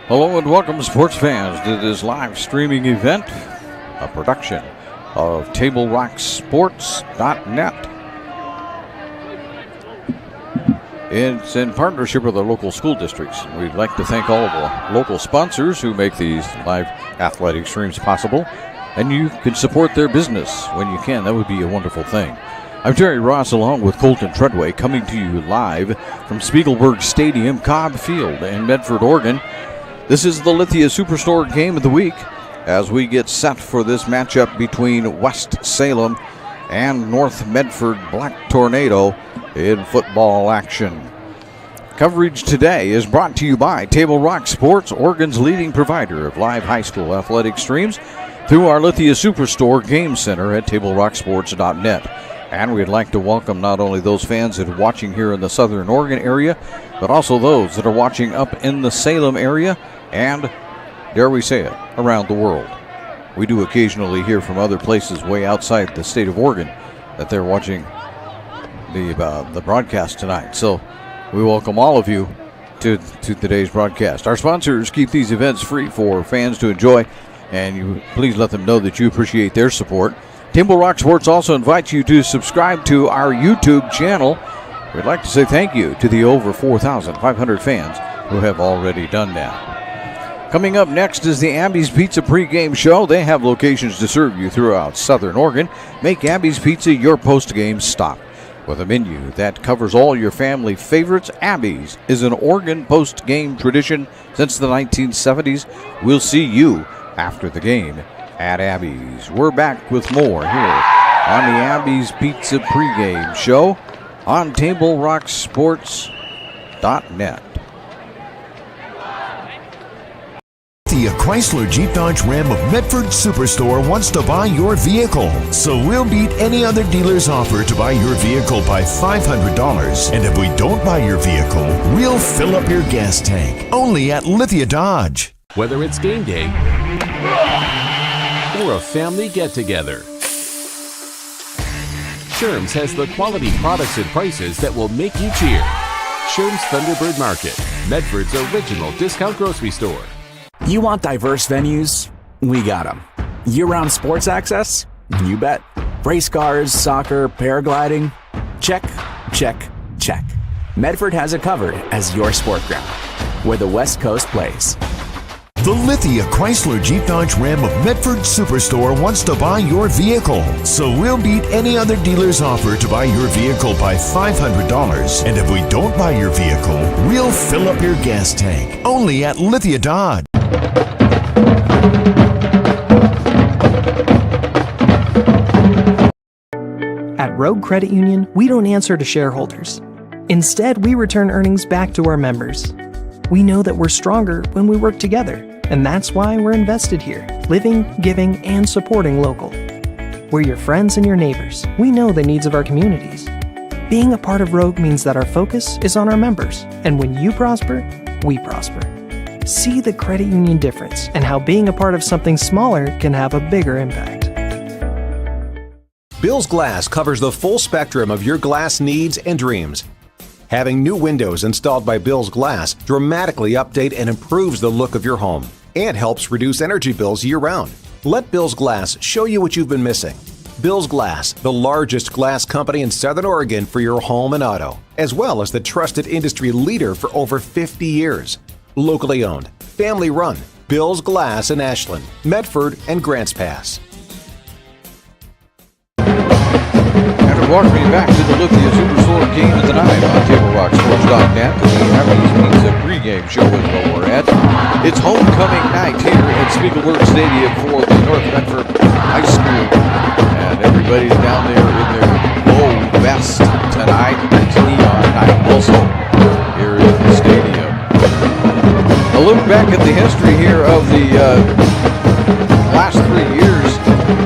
Hello and welcome, sports fans, to this live streaming event, a production of TableRockSports.net. It's in partnership with our local school districts. We'd like to thank all of our local sponsors who make these live athletic streams possible, and you can support their business when you can. That would be a wonderful thing. I'm Terry Ross along with Colton Treadway, coming to you live from Spiegelberg Stadium, Cobb Field in Medford, Oregon. This is the Lithia Superstore Game of the Week as we get set for this matchup between West Salem and North Medford Black Tornado in football action. Coverage today is brought to you by Table Rock Sports, Oregon's leading provider of live high school athletic streams through our Lithia Superstore Game Center at TableRockSports.net. And we'd like to welcome not only those fans that are watching here in the Southern Oregon area, but also those that are watching up in the Salem area and, dare we say it, around the world. We do occasionally hear from other places way outside the state of Oregon that they're watching the broadcast tonight. So we welcome all of you to today's broadcast. Our sponsors keep these events free for fans to enjoy, and you please let them know that you appreciate their support. Table Rock Sports also invites you to subscribe to our YouTube channel. We'd like to say thank you to the over 4,500 fans who have already done that. Coming up next is the Abby's Pizza pregame show. They have locations to serve you throughout Southern Oregon. Make Abby's Pizza your postgame stop. With a menu that covers all your family favorites, Abby's is an Oregon post-game tradition since the 1970s. We'll see you after the game at Abby's. We're back with more here on the Abby's Pizza pregame show on TableRockSports.net. The Chrysler Jeep Dodge Ram of Medford Superstore wants to buy your vehicle. So we'll beat any other dealer's offer to buy your vehicle by $500. And if we don't buy your vehicle, we'll fill up your gas tank. Only at Lithia Dodge. Whether it's game day or a family get-together, Sherm's has the quality products and prices that will make you cheer. Sherm's Thunderbird Market, Medford's original discount grocery store. You want diverse venues? We got them. Year-round sports access? You bet. Race cars, soccer, paragliding? Check, check, check. Medford has it covered as your sport ground, where the West Coast plays. The Lithia Chrysler Jeep Dodge Ram of Medford Superstore wants to buy your vehicle. So we'll beat any other dealer's offer to buy your vehicle by $500. And if we don't buy your vehicle, we'll fill up your gas tank. Only at Lithia Dodge. At Rogue Credit Union, we don't answer to shareholders. Instead, we return earnings back to our members. We know that we're stronger when we work together, and that's why we're invested here, living, giving, and supporting local. We're your friends and your neighbors. We know the needs of our communities. Being a part of Rogue means that our focus is on our members, and when you prosper, we prosper. See the credit union difference and how being a part of something smaller can have a bigger impact. Bill's Glass covers the full spectrum of your glass needs and dreams. Having new windows installed by Bill's Glass dramatically update and improves the look of your home and helps reduce energy bills year-round. Let Bill's Glass show you what you've been missing. Bill's Glass, the largest glass company in Southern Oregon for your home and auto, as well as the trusted industry leader for over 50 years. Locally owned, family run, Bill's Glass in Ashland, Medford, and Grants Pass. And welcome you back to the Lithia Superstore Game of the Night on TableRockSports.net. The Abby's Pizza pregame show is where we're at. It's homecoming night here at Spiegelberg Stadium for the North Medford High School. And everybody's down there in their low vest tonight. It's neon night also here in the stadium. A look back at the history here of the last 3 years,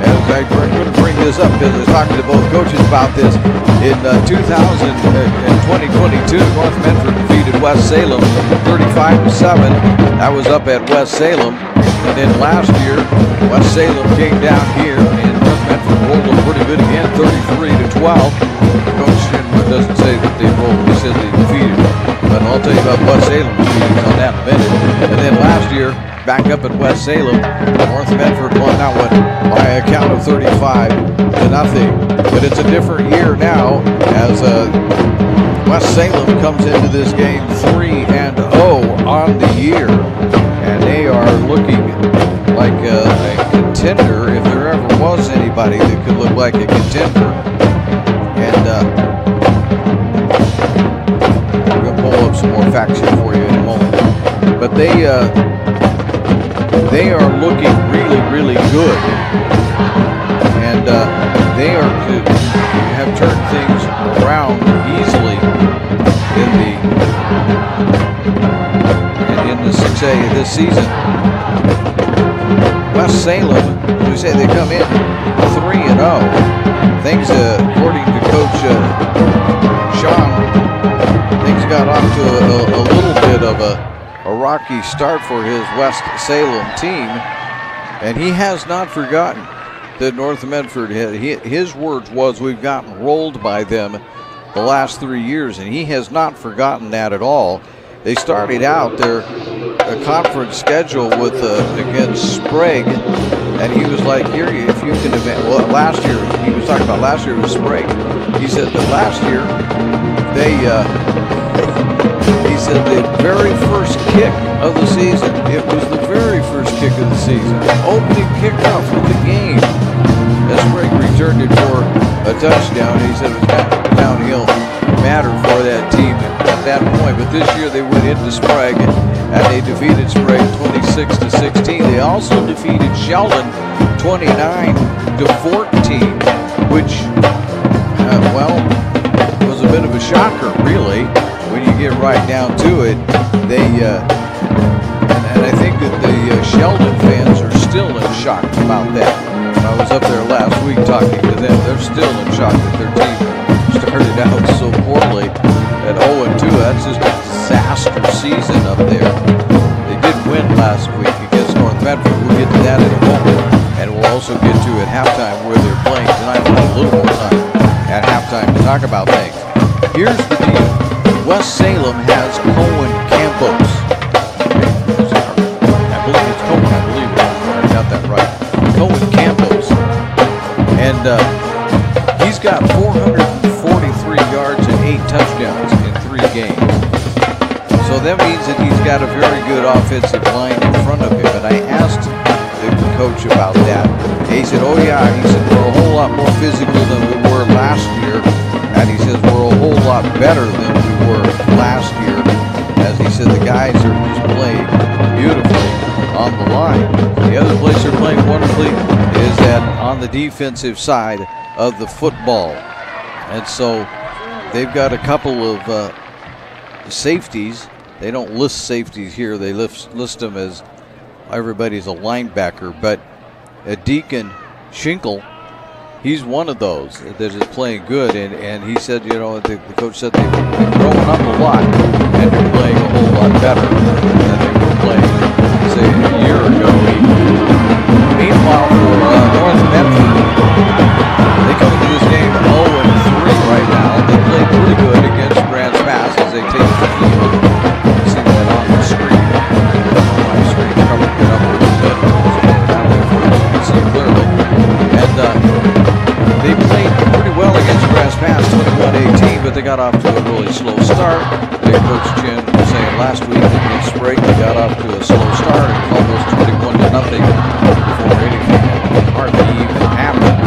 as I'm going to bring this up because I was talking to both coaches about this. In 2022, North Medford defeated West Salem 35-7. That was up at West Salem. And then last year, West Salem came down here, and North Medford rolled them pretty good again, 33-12. The coach doesn't say that they rolled, he says they defeated them. But I'll tell tell you about West Salem on that in a minute. And then last year, back up at West Salem, North Medford won that one by a count of 35-0. But it's a different year now as West Salem comes into this game 3-0 on the year. And they are looking like a contender, if there ever was anybody that could look like a contender. And we're going to pull up some more facts here for you in a moment. But they are looking really, really good. And they are to have turned things around easily in the 6A this season. West Salem, as we say, they come in 3-0. Things, according to Coach Sean, things got off to a little bit of a rocky start for his West Salem team, and he has not forgotten that North Medford, his words was, we've gotten rolled by them the last 3 years, and he has not forgotten that at all. They started out their conference schedule with against Sprague, and he was like, here, if you can event. Well, last year, he was talking about last year with Sprague. He said that last year, he said the very first kick of the season, it was the very first kick of the season, opening kickoff of the game, as Sprague returned it for a touchdown. He said it was downhill matter for that team at that point. But this year they went into Sprague and they defeated Sprague 26-16. They also defeated Sheldon 29-14, which, was a bit of a shocker, really, when you get right down to it. They and I think that the Sheldon fans are still in shock about that. When I was up there last week talking to them, they're still in shock that their team started out so poorly at 0-2. That's just a disaster season up there. They did win last week against North Medford. We'll get to that in a moment. And we'll also get to at halftime where they're playing tonight. We'll have a little more time at halftime to talk about things. Here's the deal. West Salem has Cohen Campos. I believe it's Cohen. I got that right. Cohen Campos. And he's got 443 yards and 8 touchdowns in 3 games. So that means that he's got a very good offensive line in front of him. And I asked the coach about that. He said, oh yeah, he said, we're a whole lot more physical than we were last year. And he says, we're a whole lot better than we were last year. As he said, the guys are just playing beautifully on the line. The other place they're playing wonderfully is that on the defensive side of the football. And so they've got a couple of safeties. They don't list safeties here. They list them as everybody's a linebacker. But Deacon Schinkel, he's one of those that is playing good. And he said, the coach said they've been growing up a lot and they're playing a whole lot better than they were playing, say, a year ago. Meanwhile, for North Medford, they come into this game 0-3 right now. They played pretty good against Grants Pass as they take the field. You see that on the screen. My screen covered it up a little bit. Down there for you can see it clearly. And they played pretty well against Grants Pass, 21-18, but they got off to a really slow start. Big Coach Chin was saying last week against Sprague, they got off to a slow start and almost 21-0 before anything hardly even happened.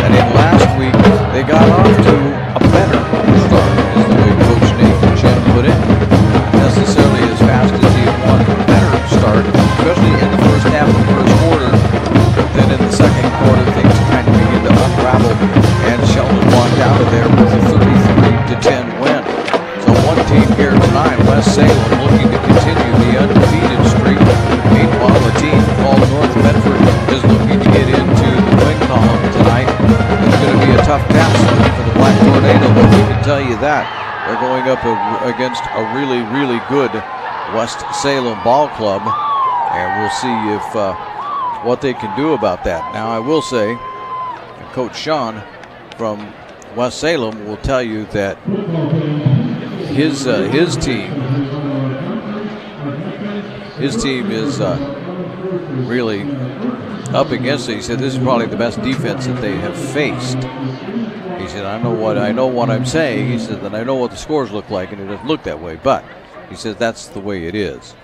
And then last week, they got off to a better start, is the way Coach Nathan Chin put it. Not necessarily as fast as he had wanted, a better start, especially in the first half of the first quarter. But then in the second quarter, things kind of began to unravel, and Sheldon walked out of there with a 33-10 win. So one team here tonight, West Salem, looking to continue the undefeated streak. Meanwhile, the team called North Medford is looking to get into the win column tonight. It's going to be a tough task for the Black Tornado, but we can tell you that. They're going up against a really, really good West Salem ball club, and we'll see if what they can do about that. Now, I will say, Coach Sean from West Salem will tell you that his team his team is really up against it. He said this is probably the best defense that they have faced. He said, I know what I'm saying. He said that I know what the scores look like, and it doesn't look that way. But he says that's the way it is.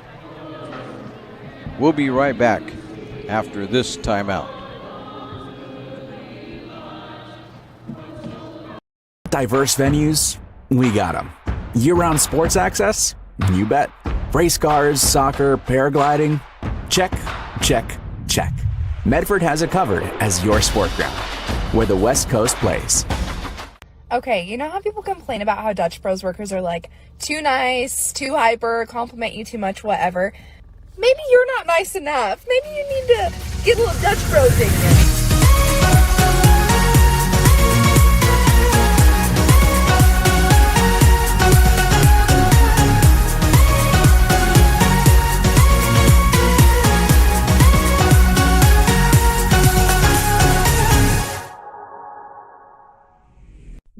We'll be right back after this timeout. Diverse venues, we got them. Year-round sports access? You bet. Race cars, soccer, paragliding? Check, check, check. Medford has it covered as your sport ground, where the West Coast plays. Okay, you know how people complain about how Dutch Bros workers are like too nice, too hyper, compliment you too much, whatever? Maybe you're not nice enough. Maybe you need to get a little Dutch Bros in you.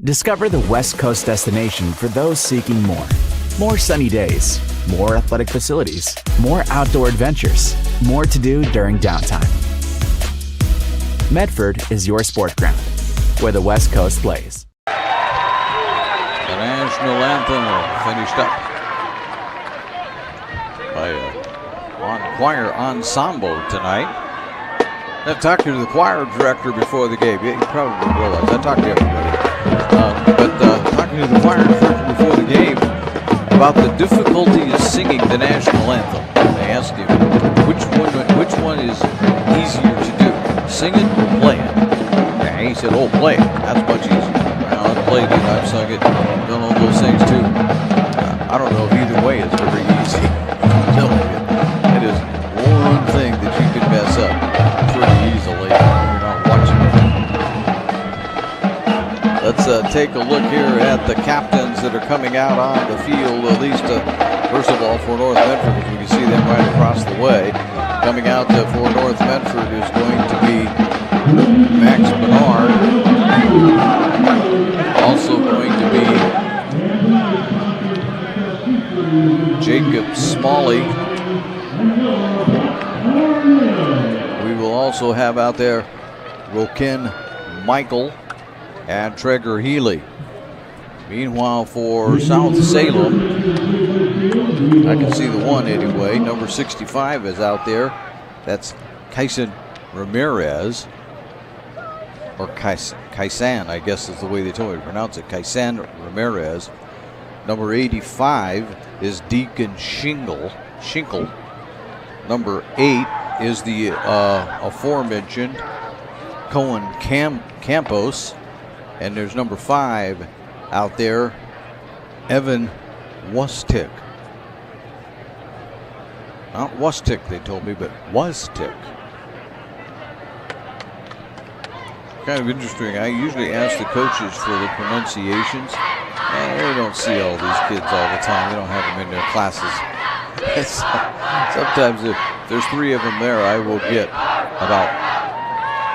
Discover the West Coast destination for those seeking more. More sunny days, more athletic facilities, more outdoor adventures, more to do during downtime. Medford is your sport ground, where the West Coast plays. The national anthem finished up by a choir ensemble tonight. I talked to the choir director before the game. You probably realize I talked to everybody. But talking to the choir director before the game about the difficulty of singing the national anthem. They asked him which one is easier to do, sing it or play it. And he said, "Oh, play it. That's much easier." Well, I've played it, I've sung it, done all those things too. I don't know if either way is very easy. I'm telling you, it is one thing that you can mess up pretty easily if you're not watching it. Let's take a look here at the captains that are coming out on the field. At least, first of all, for North Medford, if we can see them right across the way. Coming out for North Medford is going to be Max Bernard. Also going to be Jacob Smalley. We will also have out there Roken Michael and Traeger Healy. Meanwhile, for South Salem, I can see the one anyway. Number 65 is out there. That's Kyson Ramirez. Or Kaisan, I guess is the way they told me to pronounce it. Kaisan Ramirez. Number 85 is Deacon Shingle. Number 8 is the aforementioned Cohen Campos. And there's number 5 out there, Evan Wustick. Not Wustick, they told me, but Wustick. Kind of interesting. I usually ask the coaches for the pronunciations. They don't see all these kids all the time. They don't have them in their classes. Sometimes if there's 3 of them there, I will get about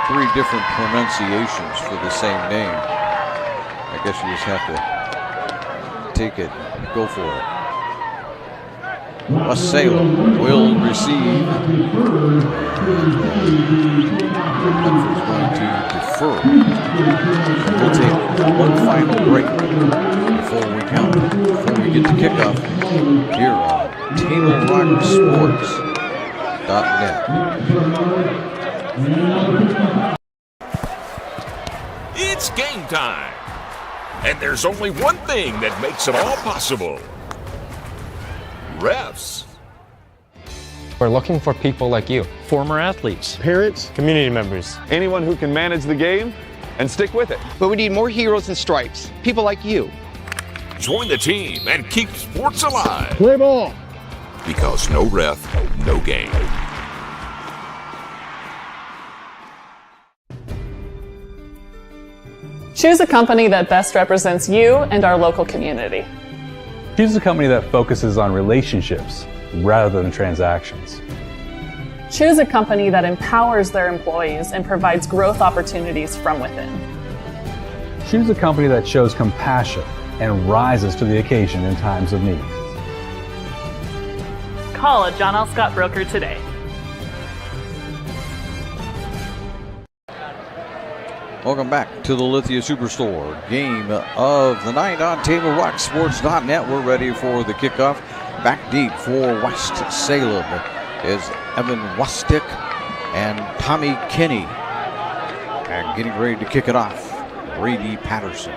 3 different pronunciations for the same name. I guess you just have to take it, go for it. West Salem will receive. Medford's going to defer. We'll take one final break before we get to kickoff here on TableRockSports.net. It's game time. And there's only one thing that makes it all possible. Refs. We're looking for people like you. Former athletes. Parents. Community members. Anyone who can manage the game and stick with it. But we need more heroes and stripes. People like you. Join the team and keep sports alive. Play ball. Because no ref, no game. Choose a company that best represents you and our local community. Choose a company that focuses on relationships rather than transactions. Choose a company that empowers their employees and provides growth opportunities from within. Choose a company that shows compassion and rises to the occasion in times of need. Call a John L. Scott broker today. Welcome back to the Lithia Superstore. Game of the night on TableRockSports.net. We're ready for the kickoff. Back deep for West Salem is Evan Wastick and Tommy Kinney. And getting ready to kick it off, Brady Patterson.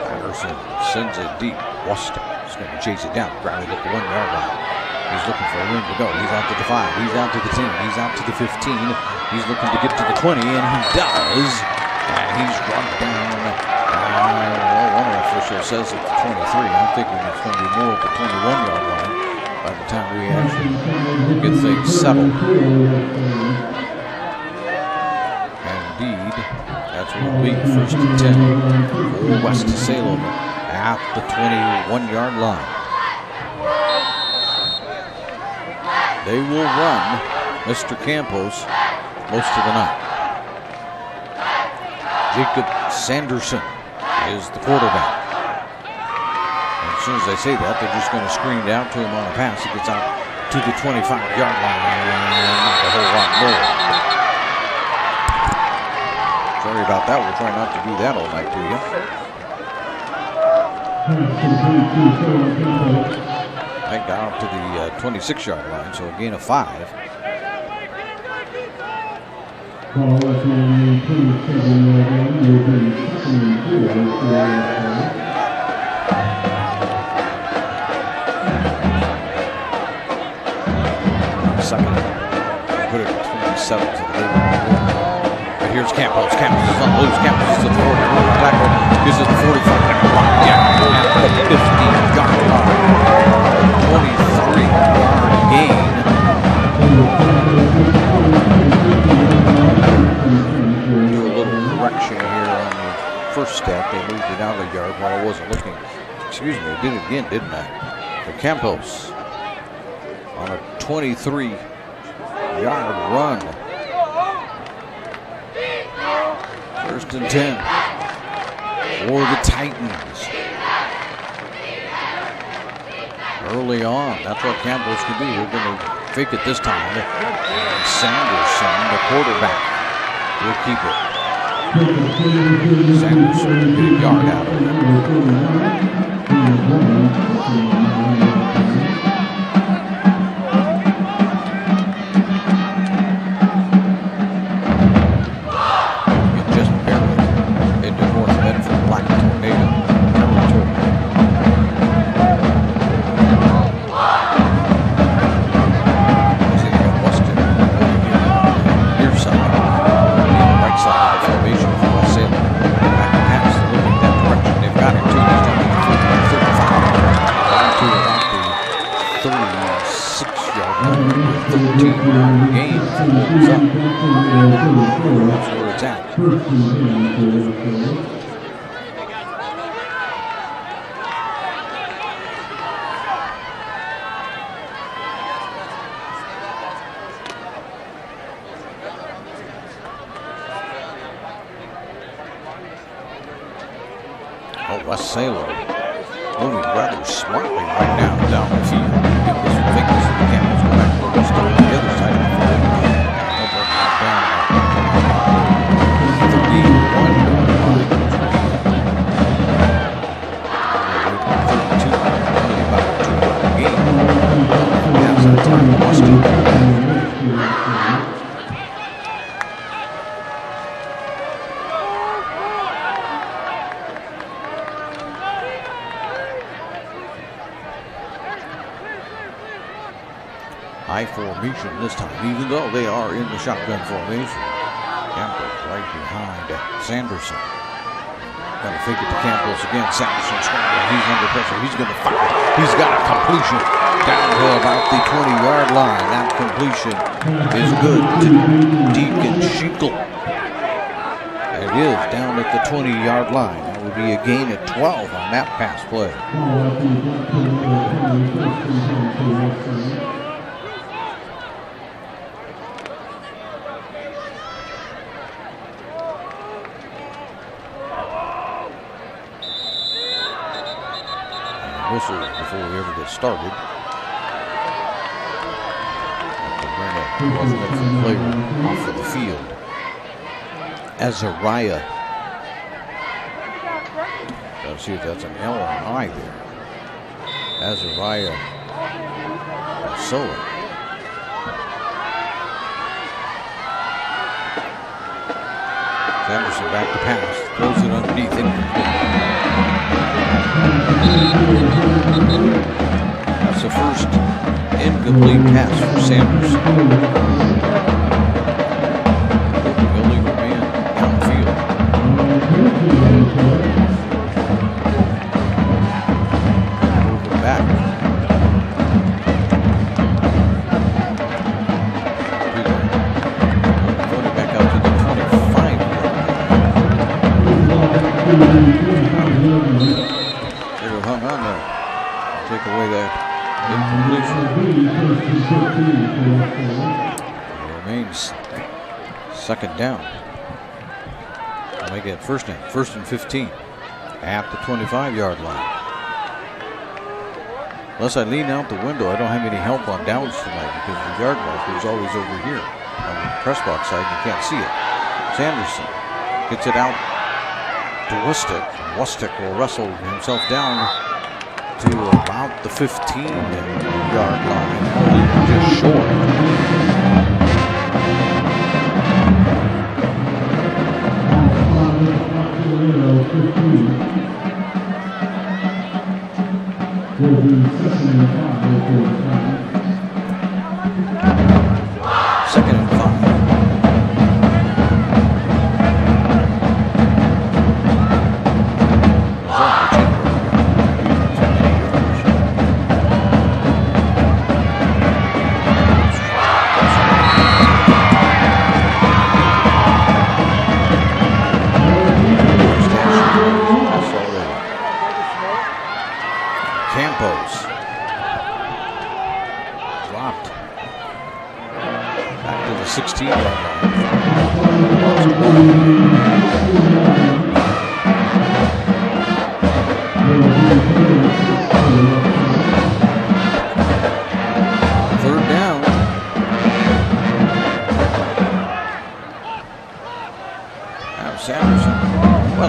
Patterson sends it deep. Wastick is going to chase it down, grab it at the 1 yard line. He's looking for a room to go. He's out to the 5. He's out to the 10. He's out to the 15. He's looking to get to the 20, and he does. And he's run down. One official says it's 23. I'm thinking it's going to be more at the 21-yard line by the time we actually get things settled. And indeed, that's what it'll be. First and 10 for West Salem at the 21-yard line. They will run Mr. Campos most of the night. Jacob Sanderson is the quarterback. And as soon as they say that, they're just going to scream down to him on a pass. He gets out to the 25-yard line and not a whole lot more. Sorry about that. We'll try not to do that all night to you. Right down to the 26-yard line, so a gain of 5. Second, put it at 27 to the lead. But here's Campos. Campos is on loose. Campos is at the 40-yard tackle. Gives it the 45-yard line. Yeah, at the 50-yard line. 23-yard gain. Do a little correction here on the first step. They moved it out a yard while I wasn't looking. Excuse me, I did it again, didn't I? For Campos on a 23-yard run. First and 10 for the Titans. Early on, that's what Campbell's can do. We're going to fake it this time. And Sanderson, the quarterback, will keep it. Sanderson will get a yard out of it. Just barely into North Medford, Black Tornado territory. Game holds up. That's where it's at. Oh, West Salem moving rather smartly right now down the field. Get this thickness of the Campbells go back to the west on the other side of the field. They'll bring that down. 31 32, only about a 2-point game. That's the time Boston. High formation this time, even though they are in the shotgun formation. Campbell right behind Sanderson. Got to fake it to Campbell's again. Sanderson scrambling. He's under pressure. He's going to fire. He's got a completion down to about the 20-yard line. That completion is good to Deacon Schinkel. It is down at the 20-yard line. That would be a gain of 12 on that pass play. get started. Bring a North Medford player off of the field. Azariah. Gotta see if that's an L or an I there. Azariah Salem. Anderson back to pass. Throws it underneath. That's the first incomplete pass for Sanders. The illegal man downfield. Moving back. Running back out to the 25. Should have hung on there. Take away that incompletion. It remains second down. Make it first and 15 at the 25-yard line. Unless I lean out the window, I don't have any help on downs tonight because the yard marker is always over here on the press box side. You can't see it. Sanderson gets it out to Wustick. Wustick will wrestle himself down to about the 15-yard line, just short. Second and 5.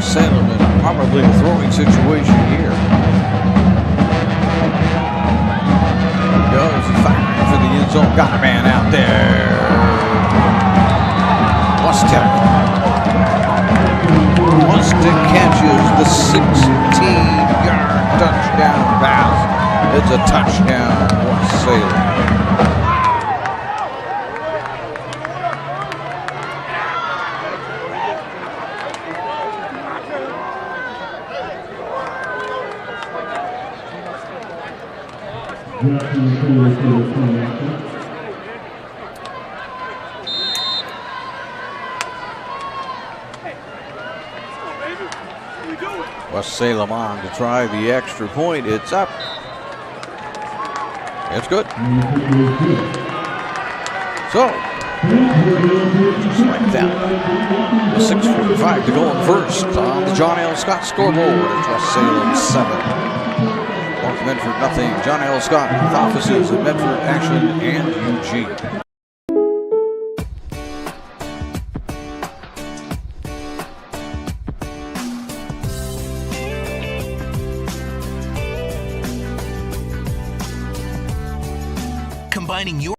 Salem in probably a throwing situation here. Goes firing for the end zone. Got a man out there. Wustick catches the 16-yard touchdown pass. It's a touchdown, West Salem. West Salem on to try the extra point. It's up. It's good. So, just like that, 6:45 to go in first on the John L. Scott scoreboard. It's West Salem 7. North Medford nothing. John L. Scott with offices in Medford, Ashland, and Eugene. Combining your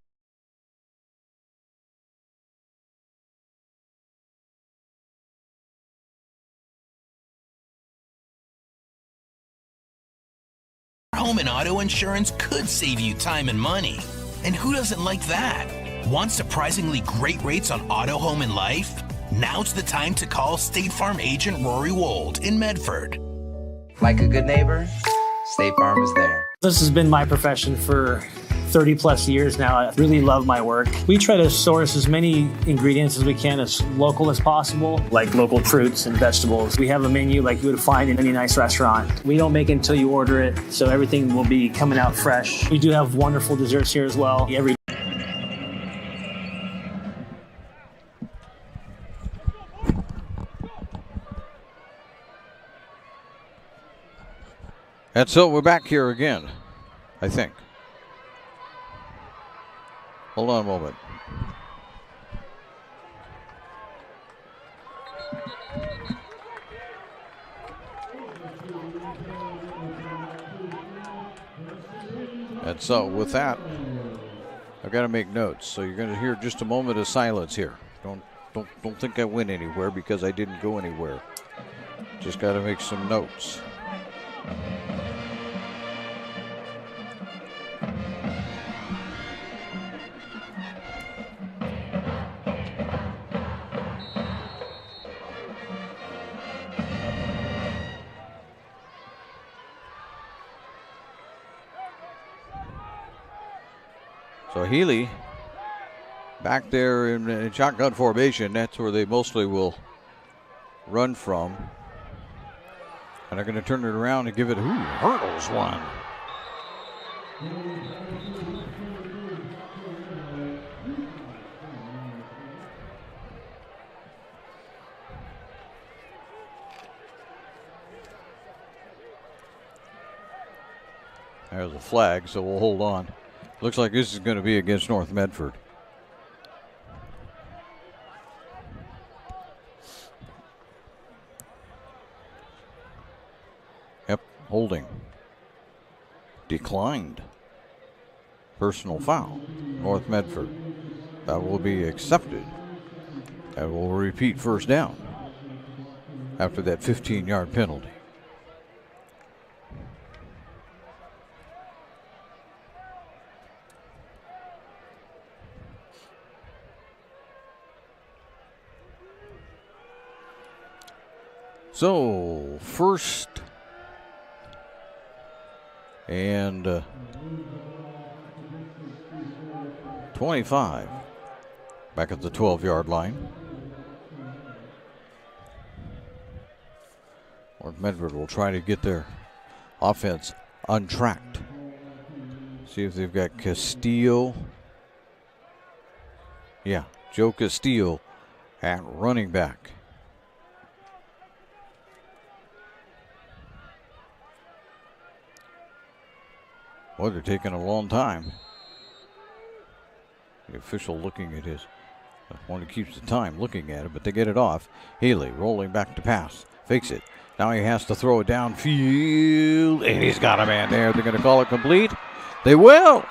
home and auto insurance could save you time and money. And who doesn't like that? Want surprisingly great rates on auto, home, and life? Now's the time to call State Farm agent Rory Wold in Medford. Like a good neighbor, State Farm is there. This has been my profession for 30 plus years now. I really love my work. We try to source as many ingredients as we can, as local as possible, like local fruits and vegetables. We have a menu like you would find in any nice restaurant. We don't make it until you order it, so everything will be coming out fresh. We do have wonderful desserts here as well. And so we're back here again I think. Hold on a moment. And so with that, I've got to make notes. So you're going to hear just a moment of silence here. Don't think I went anywhere, because I didn't go anywhere. Just got to make some notes. So Healy back there in shotgun formation. That's where they mostly will run from. And they're going to turn it around and give it, hurdles one. There's a flag, so we'll hold on. Looks like this is going to be against North Medford. Yep, holding. Declined. Personal foul. North Medford. That will be accepted. That will repeat first down after that 15-yard penalty. So, first and 25 back at the 12-yard line. North Medford will try to get their offense untracked. See if they've got Castillo. Yeah, Joe Castillo at running back. Boy, they're taking a long time. The official looking at his, one who keeps the time looking at it, but they get it off. Healy rolling back to pass, fakes it. Now he has to throw it downfield, and he's got a man there. They're going to call it complete. They will.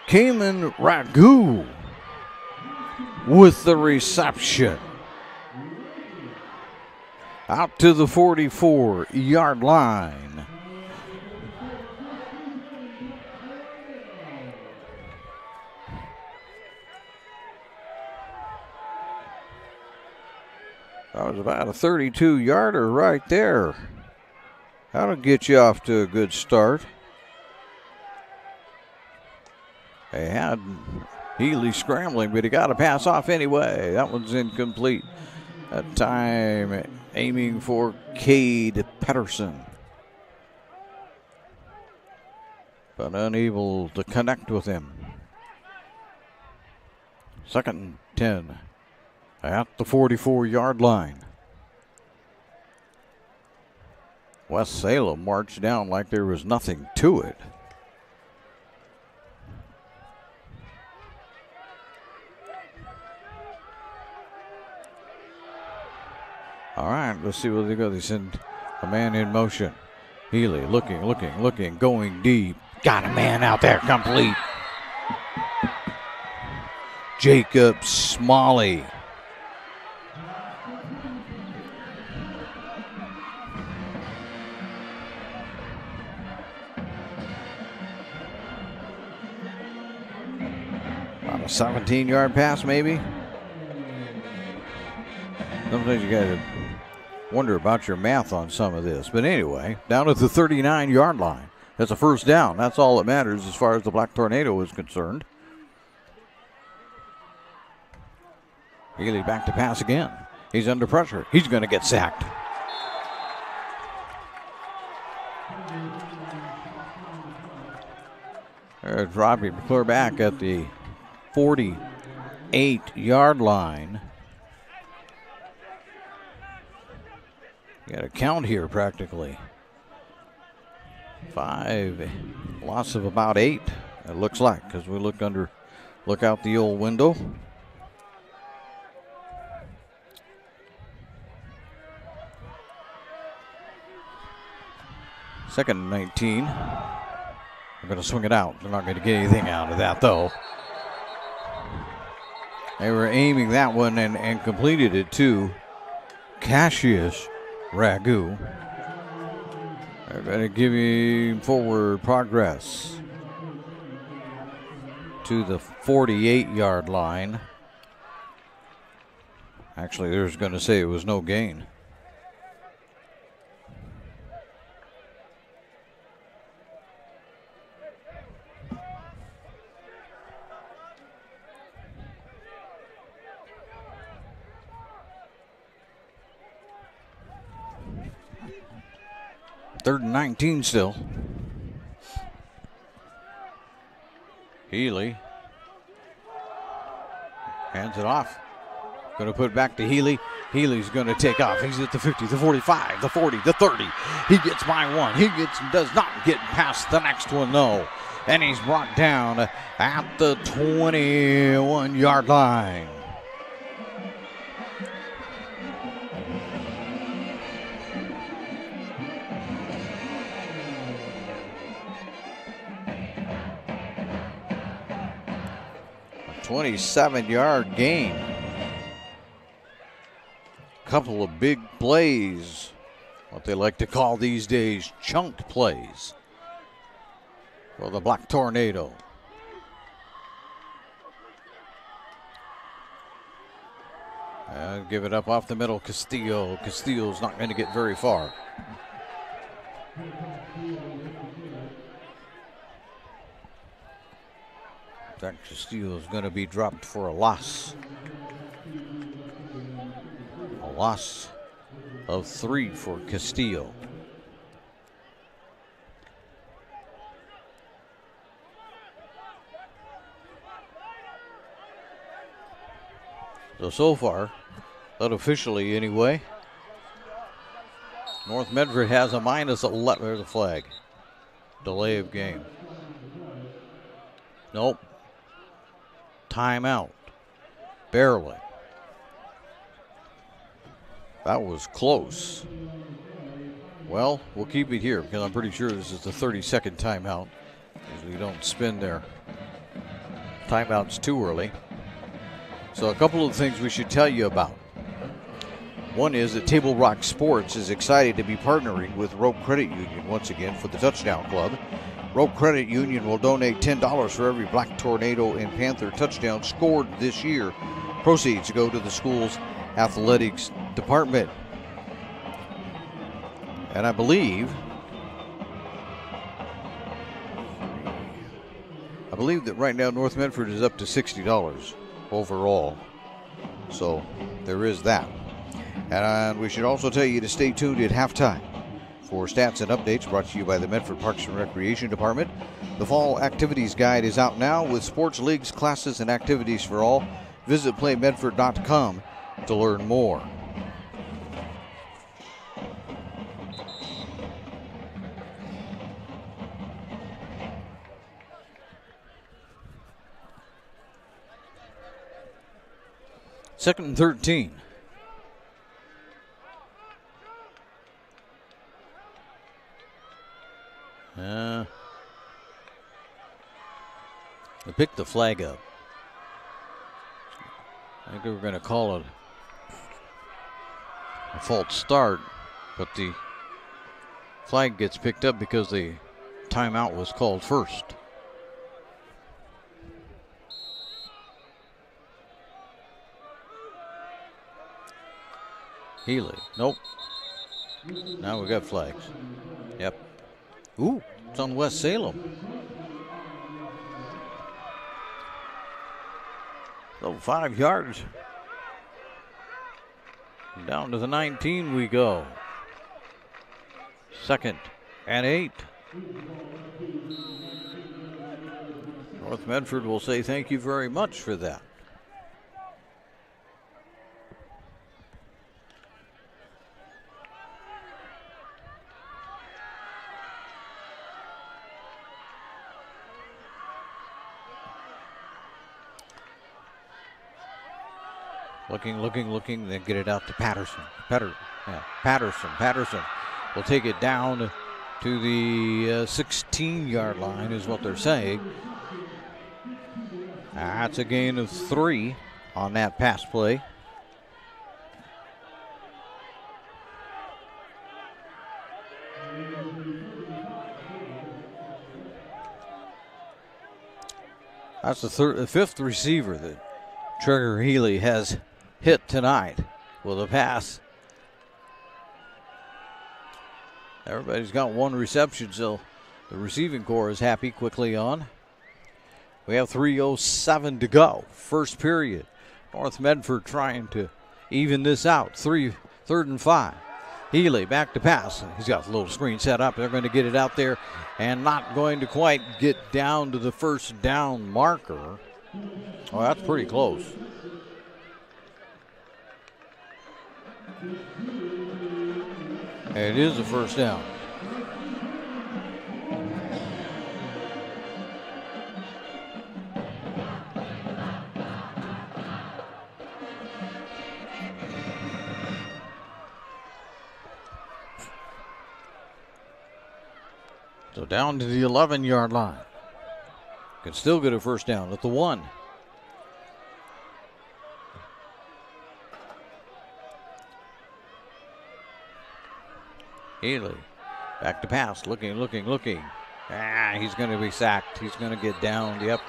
Cayman Ragu with the reception. Out to the 44-yard line. That was about a 32-yarder right there. That'll get you off to a good start. They had Healy scrambling, but he got a pass off anyway. That one's incomplete. That time aiming for Cade Patterson, but unable to connect with him. 2nd and 10 at the 44-yard line. West Salem marched down like there was nothing to it. All right, let's see what they go. They send a man in motion. Healy looking, going deep. Got a man out there, complete. Jacob Smalley. About a 17-yard pass, maybe. Sometimes you got to wonder about your math on some of this. But anyway, down at the 39-yard line. That's a first down. That's all that matters as far as the Black Tornado is concerned. Healy back to pass again. He's under pressure. He's going to get sacked. There's Robbie McClure back at the 48-yard line. You got a count here practically. 5, loss of about 8. It looks like, because we look out the old window. Second and 19. They're going to swing it out. They're not going to get anything out of that, though. They were aiming that one and completed it too. Cassius Ragu. They're going to give him forward progress to the 48-yard line. Actually, they're going to say it was no gain. Third and 19 still. Healy hands it off. Going to put it back to Healy. Healy's going to take off. He's at the 50, the 45, the 40, the 30. He gets by one. He does not get past the next one, though. And he's brought down at the 21-yard line. A 27-yard gain. Couple of big plays, what they like to call these days chunk plays for the Black Tornado. Give it up off the middle, Castillo. Castillo's not going to get very far. That Castillo is going to be dropped for a loss. A loss of 3 for Castillo. So far, unofficially anyway, North Medford has a minus 11. There's a flag. Delay of game. Nope. Timeout. Barely. That was close. Well, we'll keep it here because I'm pretty sure this is the 30-second timeout. Usually don't spin their timeouts too early. So a couple of things we should tell you about. One is that Table Rock Sports is excited to be partnering with Rope Credit Union once again for the Touchdown Club. Rope Credit Union will donate $10 for every Black Tornado and Panther touchdown scored this year. Proceeds go to the school's athletics department. And I believe that right now North Medford is up to $60 overall. So there is that. And we should also tell you to stay tuned at halftime for stats and updates brought to you by the Medford Parks and Recreation Department. The Fall Activities Guide is out now with sports leagues, classes, and activities for all. Visit playmedford.com to learn more. Second and 13. They picked the flag up. I think they were going to call it a false start, but the flag gets picked up because the timeout was called first. Healy, nope. Now we got flags. Yep. Ooh, it's on West Salem. So 5 yards. Down to the 19 we go. Second and 8. North Medford will say thank you very much for that. Looking, then get it out to Patterson. Patterson will take it down to the 16-yard line is what they're saying. That's a gain of 3 on that pass play. That's the fifth receiver that Trevor Healy has hit tonight with a pass. Everybody's got one reception, so the receiving corps is happy. Quickly on. We have 3:07 to go. First period. North Medford trying to even this out. 3rd and 5. Healy back to pass. He's got a little screen set up. They're going to get it out there and not going to quite get down to the first down marker. Oh, that's pretty close. It is a first down. So down to the 11-yard line. Can still get a first down at the 1. Healy back to pass. Looking. He's going to be sacked. He's going to get down. Yep.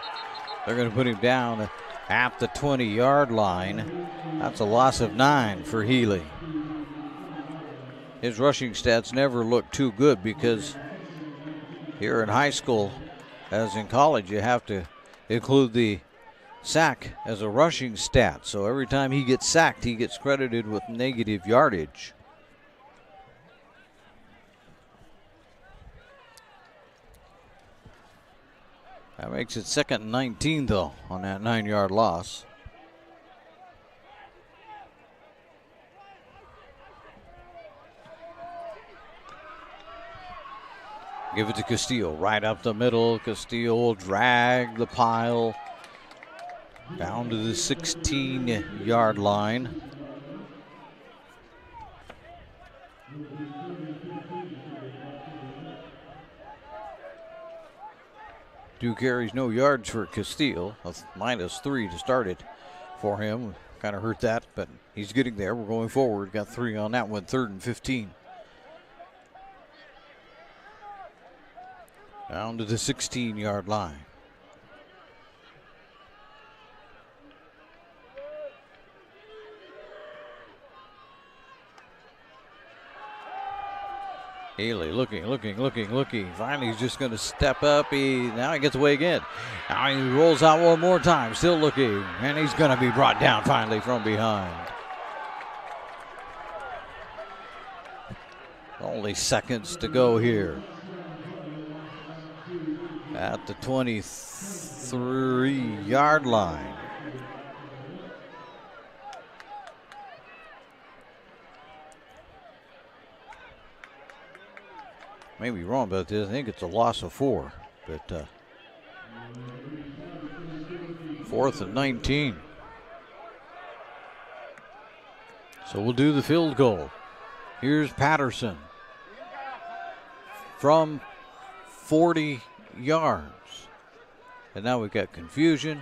They're going to put him down at the 20-yard line. That's a loss of 9 for Healy. His rushing stats never look too good because here in high school, as in college, you have to include the sack as a rushing stat. So every time he gets sacked, he gets credited with negative yardage. That makes it 2nd and 19, though, on that 9-yard loss. Give it to Castillo, right up the middle. Castillo will drag the pile down to the 16-yard line. Two carries, no yards for Castillo. -3 to start it for him. Kind of hurt that, but he's getting there. We're going forward. Got 3 on that one. 3rd and 15. Down to the 16-yard line. Healy looking. Finally, he's just going to step up. Now he gets away again. Now he rolls out one more time, still looking, and he's going to be brought down finally from behind. Only seconds to go here. At the 23-yard line. May be wrong about this. I think it's a loss of 4. But 4th and 19. So we'll do the field goal. Here's Patterson from 40 yards. And now we've got confusion.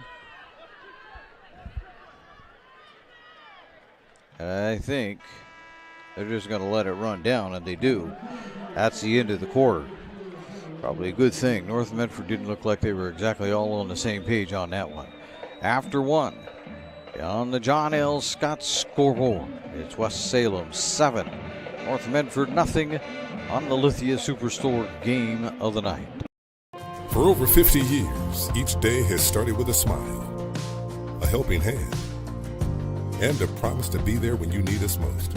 I think they're just going to let it run down, and they do. That's the end of the quarter. Probably a good thing. North Medford didn't look like they were exactly all on the same page on that one. After 1, on the John L. Scott scoreboard, it's West Salem 7, North Medford nothing on the Lithia Superstore game of the night. For over 50 years, each day has started with a smile, a helping hand, and a promise to be there when you need us most.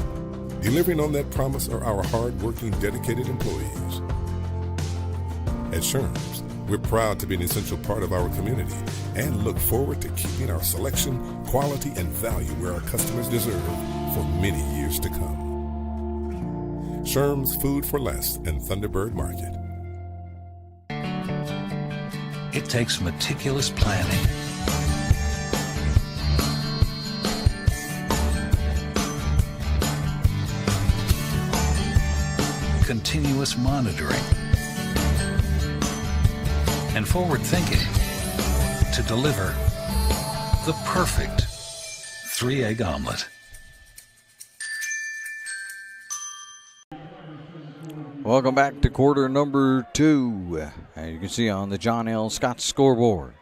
Delivering on that promise are our hard-working, dedicated employees. At Sherms, we're proud to be an essential part of our community and look forward to keeping our selection, quality, and value where our customers deserve for many years to come. Sherms Food for Less and Thunderbird Market. It takes meticulous planning, continuous monitoring, and forward thinking to deliver the perfect 3-egg omelet. Welcome back to quarter number 2. And you can see on the John L. Scott scoreboard,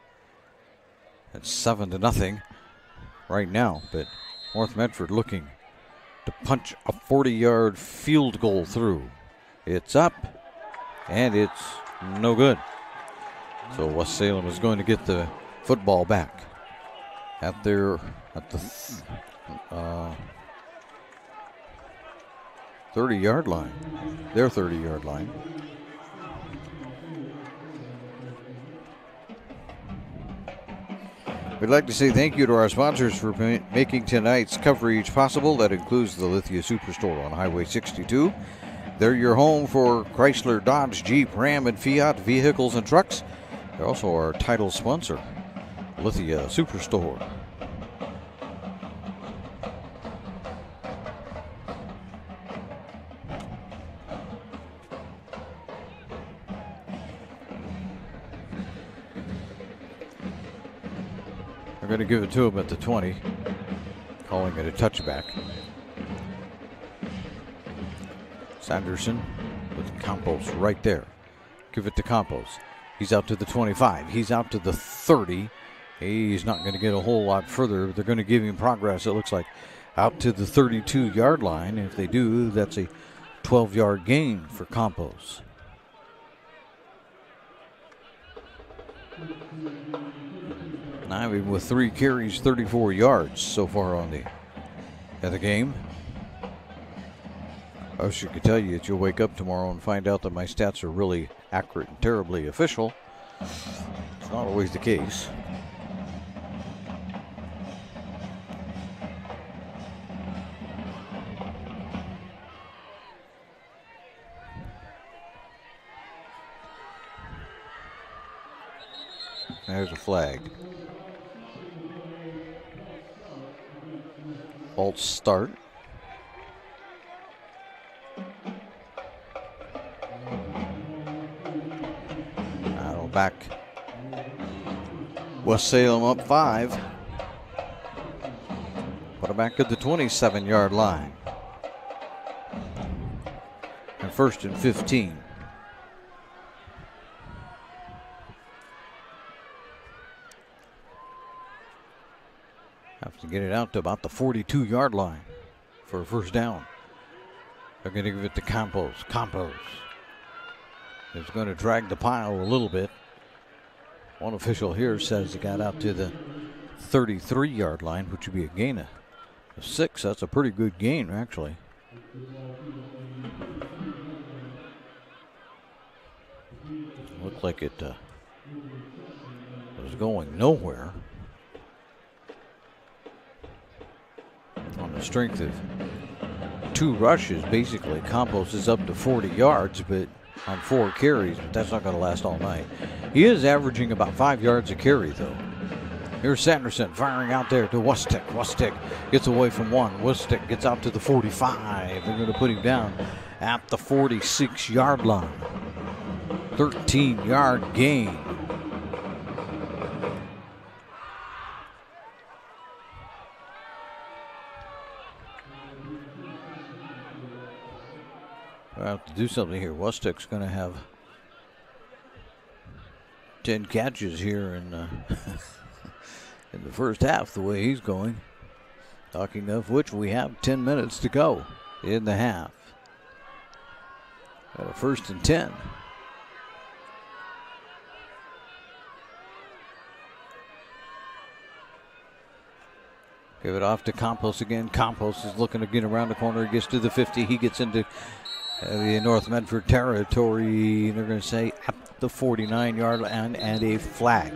it's 7-0 right now, but North Medford looking to punch a 40-yard field goal through. It's up, and it's no good. So West Salem is going to get the football back at the 30-yard line, their 30-yard line. We'd like to say thank you to our sponsors for making tonight's coverage possible. That includes the Lithia Superstore on Highway 62. They're your home for Chrysler, Dodge, Jeep, Ram, and Fiat vehicles and trucks. They're also our title sponsor, Lithia Superstore. They're going to give it to him at the 20, calling it a touchback. Sanderson with Campos right there. Give it to Campos. He's out to the 25. He's out to the 30. He's not going to get a whole lot further. They're going to give him progress, it looks like, out to the 32-yard line. If they do, that's a 12-yard gain for Campos. Now, even with 3 carries, 34 yards so far on the game. I wish I could tell you that you'll wake up tomorrow and find out that my stats are really accurate and terribly official. It's not always the case. There's a flag. False start. Now back. West Salem up 5. Put it back at the 27-yard line. And 1st and 15. Have to get it out to about the 42-yard line for a first down. They're going to give it to Campos. Campos is going to drag the pile a little bit. One official here says he got out to the 33-yard line, which would be a gain of 6. That's a pretty good gain, actually. Looked like it was going nowhere. On the strength of 2 rushes, basically, Campos is up to 40 yards, but on 4 carries, but that's not going to last all night. He is averaging about 5 yards a carry, though. Here's Sanderson firing out there to Wustick. Wustick gets away from 1. Wustick gets out to the 45. They're going to put him down at the 46-yard line. 13-yard gain. I have to do something here. Wustick's going to have 10 catches here in the first half, the way he's going. Talking of which, we have 10 minutes to go in the half. Got a 1st and 10. Give it off to Campos again. Campos is looking to get around the corner. He gets to the 50. He gets into the North Medford territory. They're going to say at the 49-yard line and a flag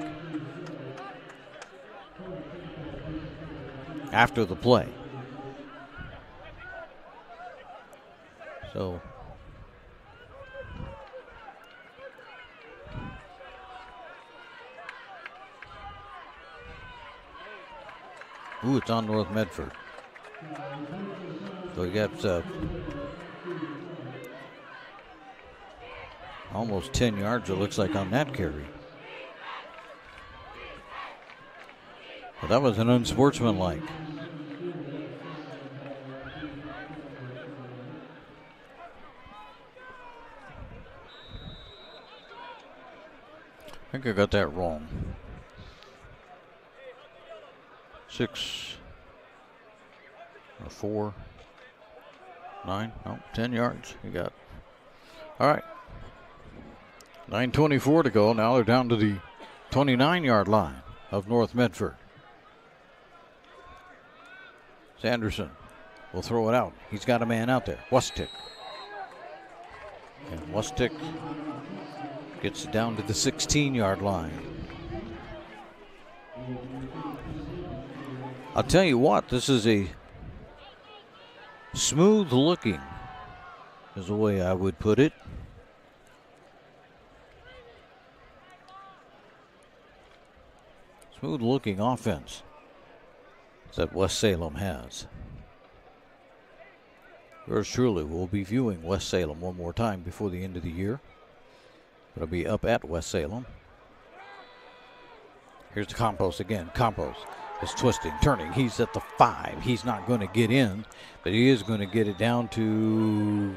after the play. So it's on North Medford. So you got Almost 10 yards, it looks like, on that carry. But that was an unsportsmanlike. I think I got that wrong. 6 or 4, 9, no, 10 yards. You got. All right. 9:24 to go. Now they're down to the 29-yard line of North Medford. Sanderson will throw it out. He's got a man out there. Wustick. And Wustick gets it down to the 16-yard line. I'll tell you what, this is a smooth looking, is the way I would put it. Smooth looking offense that West Salem has. Yours truly will be viewing West Salem one more time before the end of the year. It'll be up at West Salem. Here's the Campos again. Campos is twisting, turning. He's at the 5. He's not going to get in, but he is going to get it down to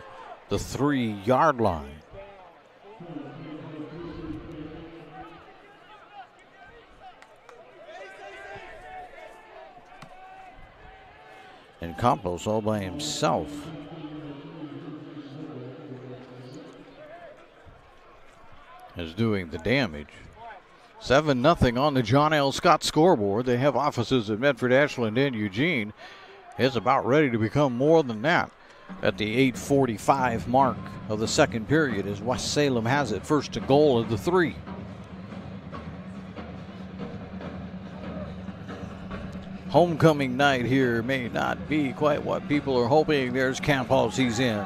the 3-yard line. And Campos all by himself. Is doing the damage. 7-0 on the John L. Scott scoreboard. They have offices at Medford, Ashland, and Eugene. It's about ready to become more than that at the 8:45 mark of the second period as West Salem has it. First and goal of the 3. Homecoming night here may not be quite what people are hoping. There's Campos, he's in.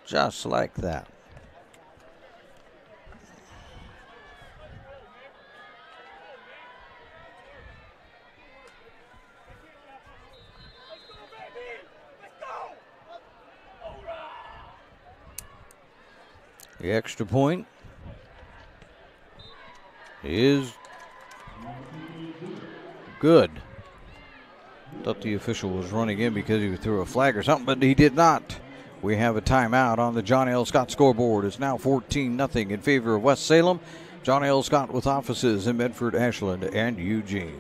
Just like that. The extra point is good. Thought the official was running in because he threw a flag or something, but he did not. We have a timeout on the John L. Scott scoreboard. It's now 14-0 in favor of West Salem. John L. Scott with offices in Medford, Ashland, and Eugene.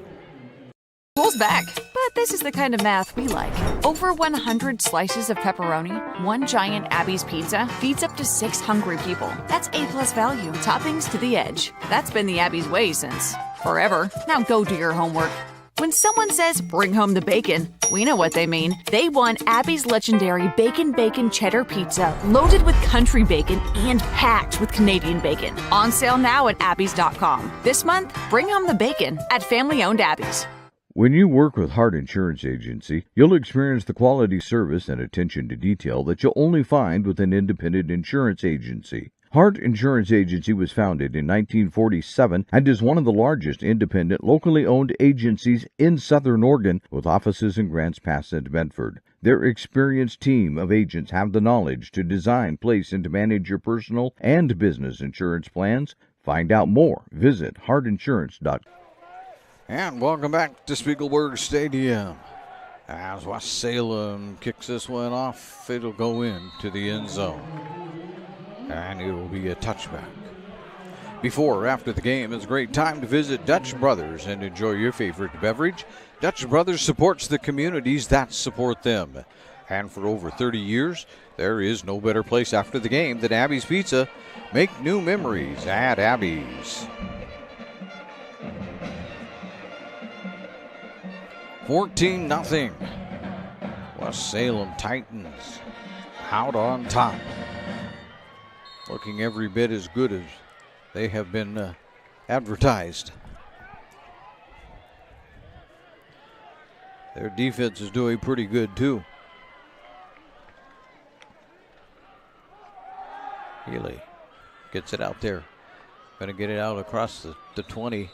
School's back, but this is the kind of math we like. Over 100 slices of pepperoni, 1 giant Abby's pizza feeds up to 6 hungry people. That's A+ value. Toppings to the edge. That's been the Abby's way since forever. Now go do your homework. When someone says, bring home the bacon, we know what they mean. They want Abby's legendary Bacon Cheddar Pizza, loaded with country bacon and packed with Canadian bacon. On sale now at Abby's.com. This month, bring home the bacon at family-owned Abby's. When you work with Hart Insurance Agency, you'll experience the quality service and attention to detail that you'll only find with an independent insurance agency. Hart Insurance Agency was founded in 1947 and is one of the largest independent, locally owned agencies in Southern Oregon, with offices in Grants Pass and Medford. Their experienced team of agents have the knowledge to design, place, and to manage your personal and business insurance plans. Find out more. Visit hartinsurance.com. And welcome back to Spiegelberg Stadium. As West Salem kicks this one off, it'll go into the end zone. And it will be a touchback. Before or after the game, it's a great time to visit Dutch Brothers and enjoy your favorite beverage. Dutch Brothers supports the communities that support them. And for over 30 years, there is no better place after the game than Abby's Pizza. Make new memories at Abby's. 14-0. West Salem Titans out on top. Looking every bit as good as they have been advertised. Their defense is doing pretty good too. Healy gets it out there. Going to get it out across the 20,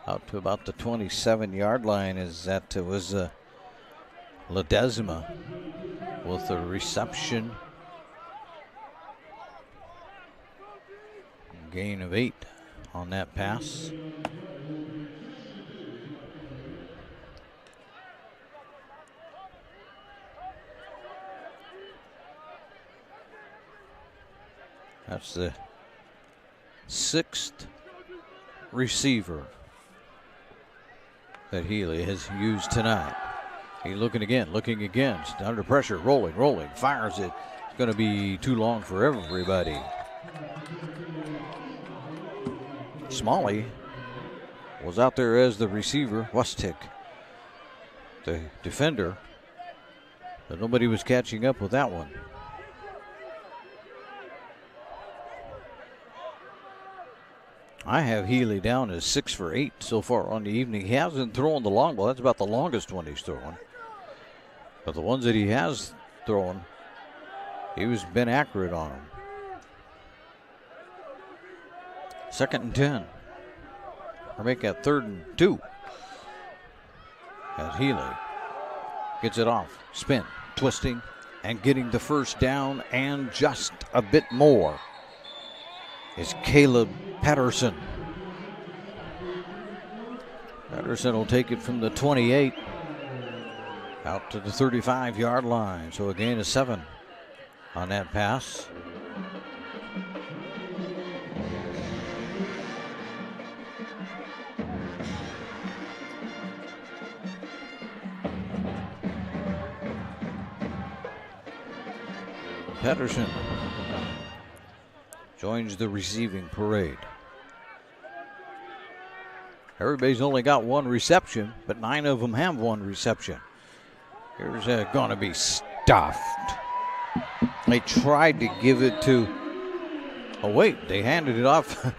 out to about the 27-yard line. As that was Ledesma with the reception. Gain of 8 on that pass. That's the 6th receiver that Healy has used tonight. He's looking again, under pressure, rolling, fires it. It's going to be too long for everybody. Smalley was out there as the receiver. Wustic, the defender, but nobody was catching up with that one. I have Healy down as 6 for 8 so far on the evening. He hasn't thrown the long ball. That's about the longest one he's thrown. But the ones that he has thrown, he's been accurate on them. 2nd and 10. Or make that 3rd and 2. As Healy gets it off, spin, twisting, and getting the first down and just a bit more is Caleb Patterson. Patterson will take it from the 28 out to the 35-yard line. So a gain of 7 on that pass. Patterson joins the receiving parade. Everybody's only got 1 reception, but 9 of them have 1 reception. Here's going to be stuffed. They tried to give it to, oh wait, they handed it off.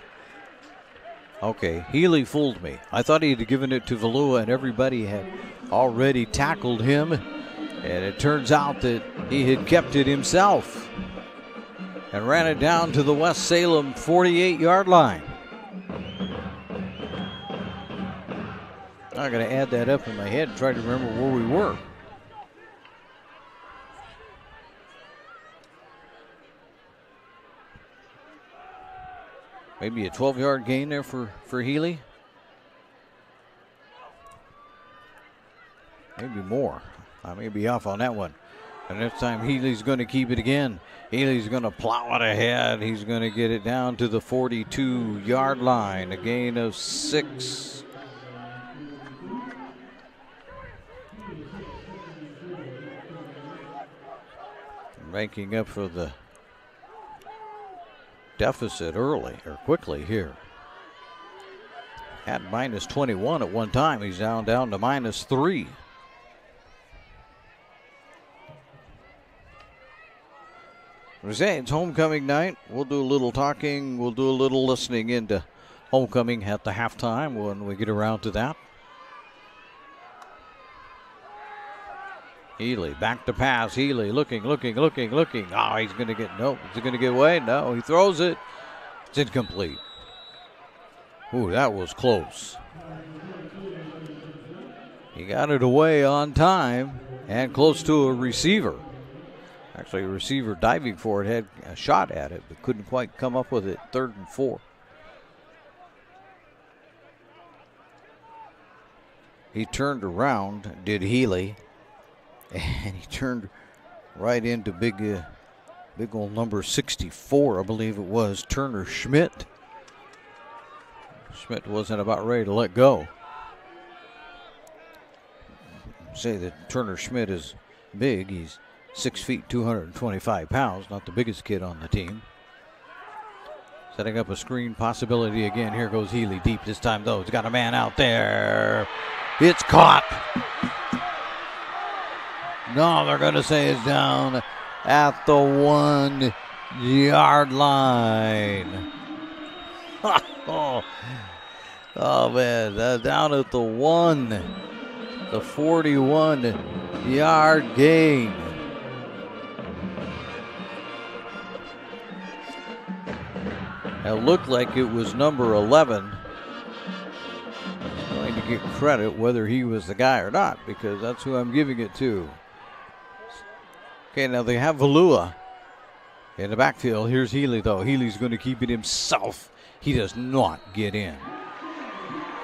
Okay, Healy fooled me. I thought he had given it to Valua and everybody had already tackled him. And it turns out that he had kept it himself and ran it down to the West Salem 48-yard line. I got to add that up in my head and try to remember where we were. Maybe a 12-yard gain there for Healy. Maybe more. I may be off on that one. And this time Healy's going to keep it again. Healy's going to plow it ahead. He's going to get it down to the 42-yard line. A gain of 6. Making up for the deficit early or quickly here. Had minus 21 at one time. He's down to minus 3. We say it's homecoming night. We'll do a little talking. We'll do a little listening into homecoming at the halftime when we get around to that. Healy back to pass. Healy looking. Oh, he's going to get, nope. Is he going to get away? No, he throws it. It's incomplete. Ooh, that was close. He got it away on time and close to a receiver. Actually, a receiver diving for it had a shot at it, but couldn't quite come up with it. 3rd and 4. He turned around, did Healy, and he turned right into big old number 64, I believe it was, Turner Schmidt. Schmidt wasn't about ready to let go. Say that Turner Schmidt is big. He's 6 feet, 225 pounds, not the biggest kid on the team. Setting up a screen possibility again. Here goes Healy deep this time, though. He's got a man out there. It's caught. No, they're going to say it's down at the 1-yard line. Oh, man, down at the 1. The 41-yard gain. It looked like it was number 11. Going to get credit whether he was the guy or not, because that's who I'm giving it to. Okay, now they have Valua in the backfield. Here's Healy, though. Healy's going to keep it himself. He does not get in.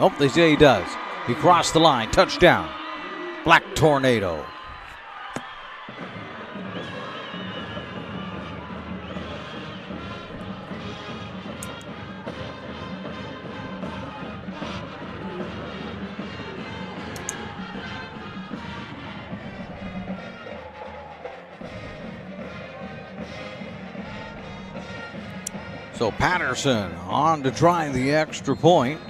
Oh, they say he does. He crossed the line. Touchdown. Black Tornado. So Patterson on to try the extra point.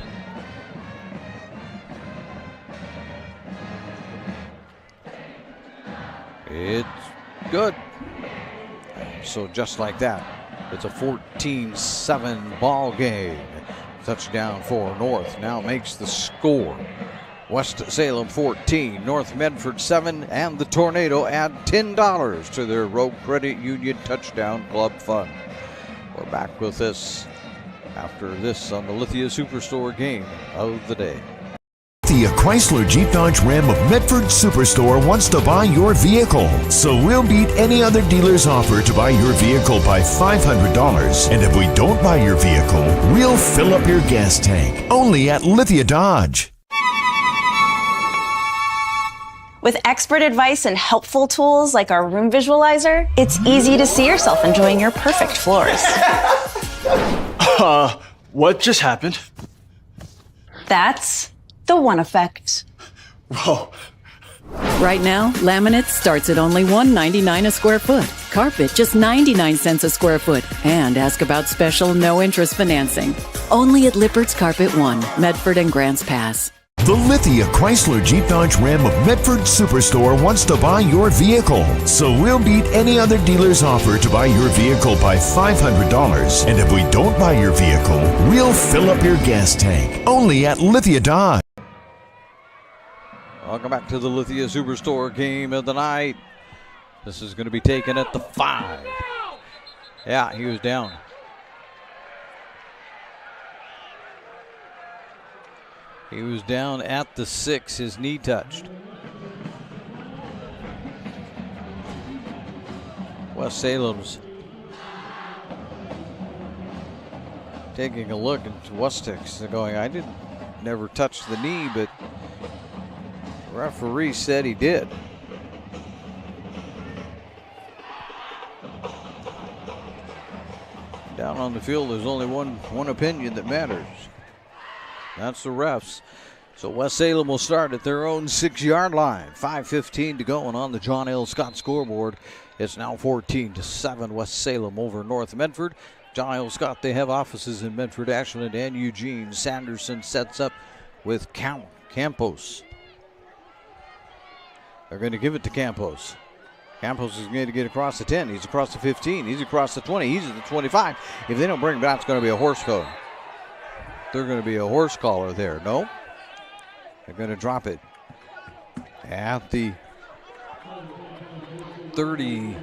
It's good. So just like that, it's a 14-7 ball game. Touchdown for North now makes the score. West Salem 14, North Medford 7, and the Tornado add $10 to their Rogue Credit Union Touchdown Club Fund. We're back with this after this on the Lithia Superstore game of the day. The Chrysler Jeep Dodge Ram of Medford Superstore wants to buy your vehicle. So we'll beat any other dealer's offer to buy your vehicle by $500. And if we don't buy your vehicle, we'll fill up your gas tank. Only at Lithia Dodge. With expert advice and helpful tools like our room visualizer, it's easy to see yourself enjoying your perfect floors. What just happened? That's the One Effect. Whoa. Right now, laminate starts at only $1.99 a square foot. Carpet just 99 cents a square foot. And ask about special no-interest financing. Only at Lippert's Carpet One, Medford and Grants Pass. The Lithia Chrysler Jeep Dodge Ram of Medford Superstore wants to buy your vehicle. So we'll beat any other dealer's offer to buy your vehicle by $500. And if we don't buy your vehicle, we'll fill up your gas tank. Only at Lithia Dodge. Welcome back to the Lithia Superstore game of the night. This is going to be taken at the 5. Yeah, he was down. He was down at the 6. His knee touched. West Salem's taking a look, and Westek's going, I didn't never touch the knee, but the referee said he did. Down on the field, there's only one opinion that matters. That's the refs. So West Salem will start at their own 6-yard line. 5:15 to go, and on the John L. Scott scoreboard, it's now 14-7 West Salem over North Medford. John L. Scott, they have offices in Medford, Ashland, and Eugene. Sanderson sets up with Campos. They're going to give it to Campos. Campos is going to get across the 10. He's across the 15. He's across the 20. He's at the 25. If they don't bring him back, it's going to be a horse code. They're going to be a horse collar there. No. They're going to drop it at the 30.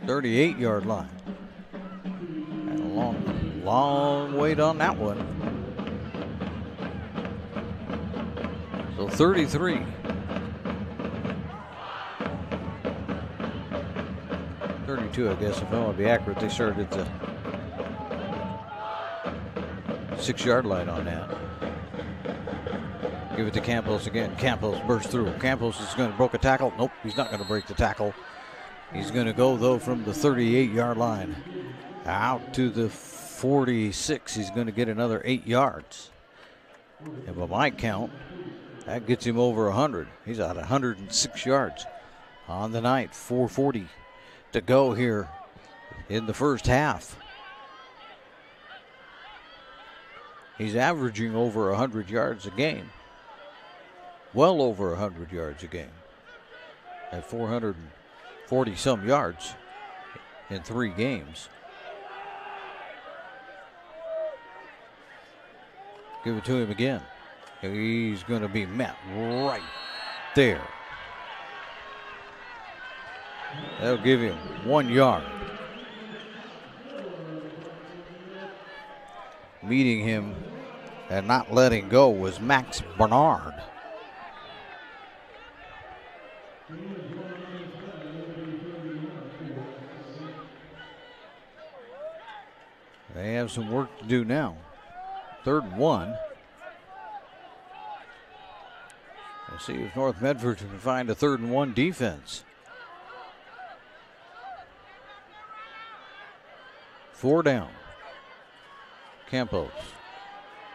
38-yard line. And a long wait on that one. So 33. I guess, if I want to be accurate. They started at the 6-yard line on that. Give it to Campos again. Campos bursts through. Campos is going to break a tackle. Nope, he's not going to break the tackle. He's going to go, though, from the 38-yard line out to the 46. He's going to get another 8 yards. And by my count, that gets him over 100. He's at 106 yards on the night. 4:40 to go here in the first half. He's averaging over 100 yards a game. Well over 100 yards a game. At 440 some yards in 3 games. Give it to him again. He's going to be met right there. They'll give him 1 yard. Meeting him and not letting go was Max Bernard. They have some work to do now. 3rd and 1. We'll see if North Medford can find a 3rd and 1 defense. 4 down. Campos.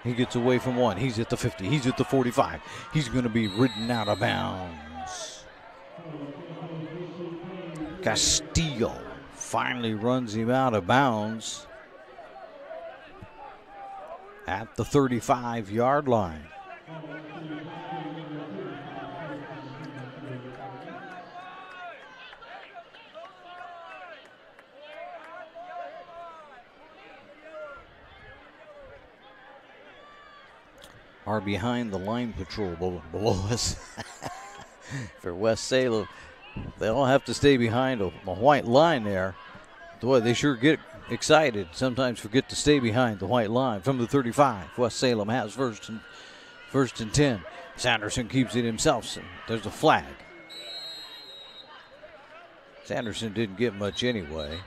He gets away from 1. He's at the 50. He's at the 45. He's going to be ridden out of bounds. Castillo finally runs him out of bounds at the 35-yard line. Are behind the line patrol below us. For West Salem, they all have to stay behind a white line there. Boy, they sure get excited. Sometimes forget to stay behind the white line. From the 35, West Salem has first and 10. Sanderson keeps it himself. There's a flag. Sanderson didn't get much anyway.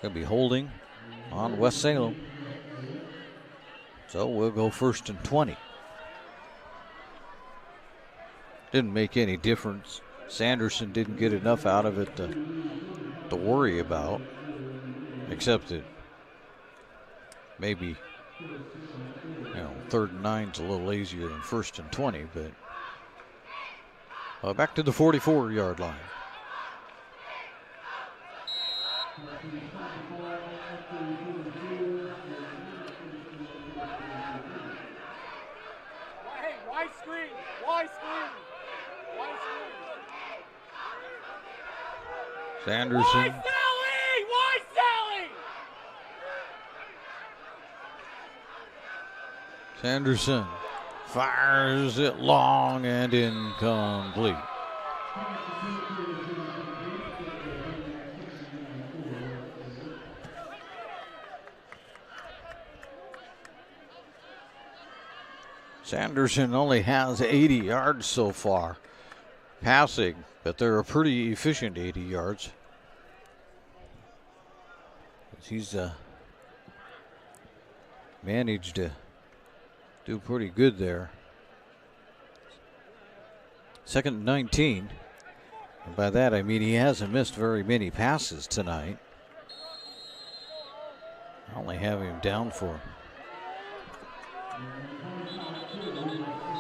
Going to be holding on West Salem. So we'll go 1st and 20. Didn't make any difference. Sanderson didn't get enough out of it to worry about, except that maybe 3rd and 9's a little easier than 1st and 20, but back to the 44-yard line. Sanderson. Sanderson fires it long and incomplete. Sanderson only has 80 yards so far passing, but they're a pretty efficient 80 yards. He's managed to do pretty good there. 2nd and 19. And by that I mean he hasn't missed very many passes tonight. I only have him down for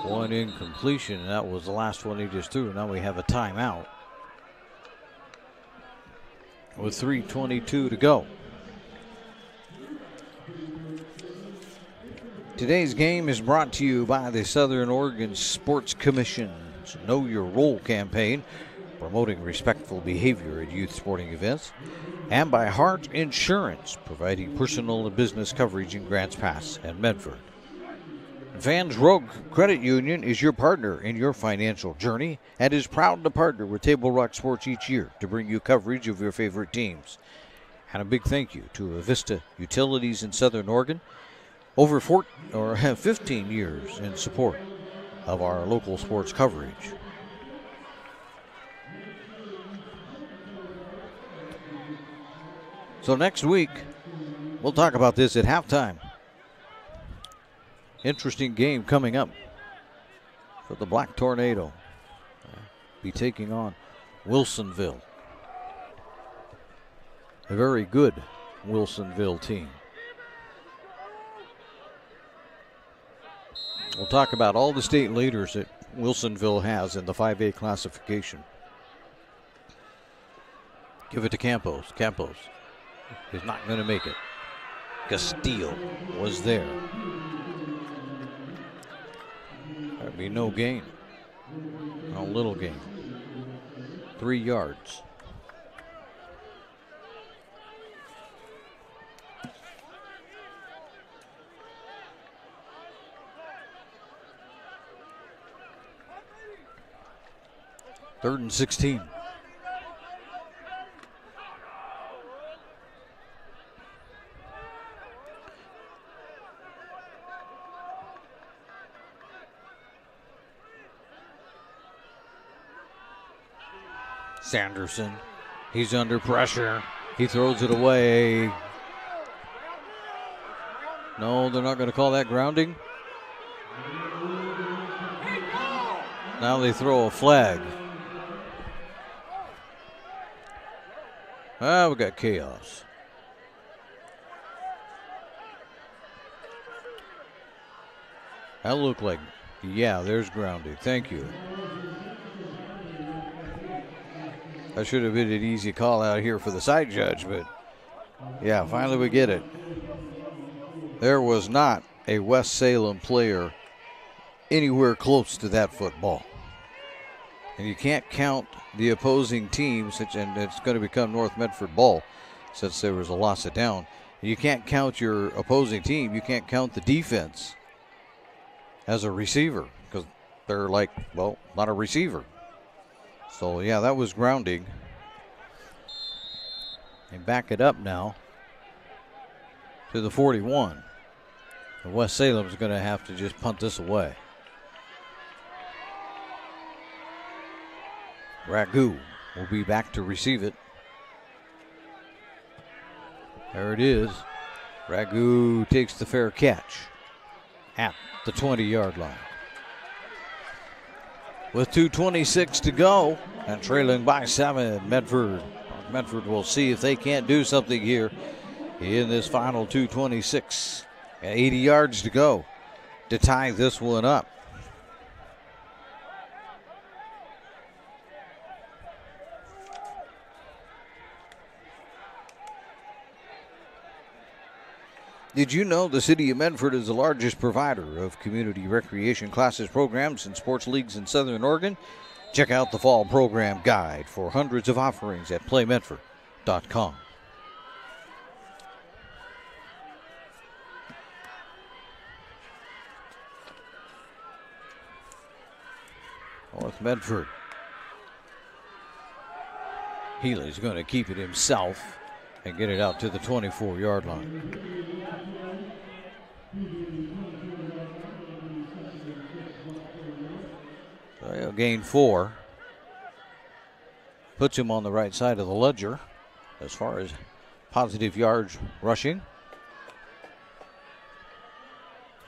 1 incompletion, and that was the last one he just threw. Now we have a timeout with 3:22 to go. Today's game is brought to you by the Southern Oregon Sports Commission's Know Your Role campaign, promoting respectful behavior at youth sporting events, and by Hart Insurance, providing personal and business coverage in Grants Pass and Medford. Vans Rogue Credit Union is your partner in your financial journey and is proud to partner with Table Rock Sports each year to bring you coverage of your favorite teams. And a big thank you to Avista Utilities in Southern Oregon, over 15 years in support of our local sports coverage. So next week, we'll talk about this at halftime. Interesting game coming up for the Black Tornado. Be taking on Wilsonville. A very good Wilsonville team. We'll talk about all the state leaders that Wilsonville has in the 5A classification. Give it to Campos. Campos is not going to make it. Castillo was there. That'd be no gain. No little gain. 3 yards. 3rd and 16. Sanderson, he's under pressure. He throws it away. No, they're not going to call that grounding. Now they throw a flag. We got chaos. That looked like, yeah, there's grounding. Thank you. That should have been an easy call out here for the side judge, but yeah, finally we get it. There was not a West Salem player anywhere close to that football. And you can't count the opposing teams, and it's going to become North Medford ball since there was a loss of down. You can't count your opposing team. You can't count the defense as a receiver because they're like, well, not a receiver. So, yeah, that was grounding. And back it up now to the 41. And West Salem's going to have to just punt this away. Ragu will be back to receive it. There it is. Ragu takes the fair catch at the 20-yard line. With 2:26 to go and trailing by 7, Medford will see if they can't do something here in this final 2:26. 80 yards to go to tie this one up. Did you know the City of Medford is the largest provider of community recreation classes, programs, and sports leagues in Southern Oregon? Check out the fall program guide for hundreds of offerings at playmedford.com. North Medford. Healy's going to keep it himself and get it out to the 24-yard line. So he'll gain 4. Puts him on the right side of the ledger as far as positive yards rushing.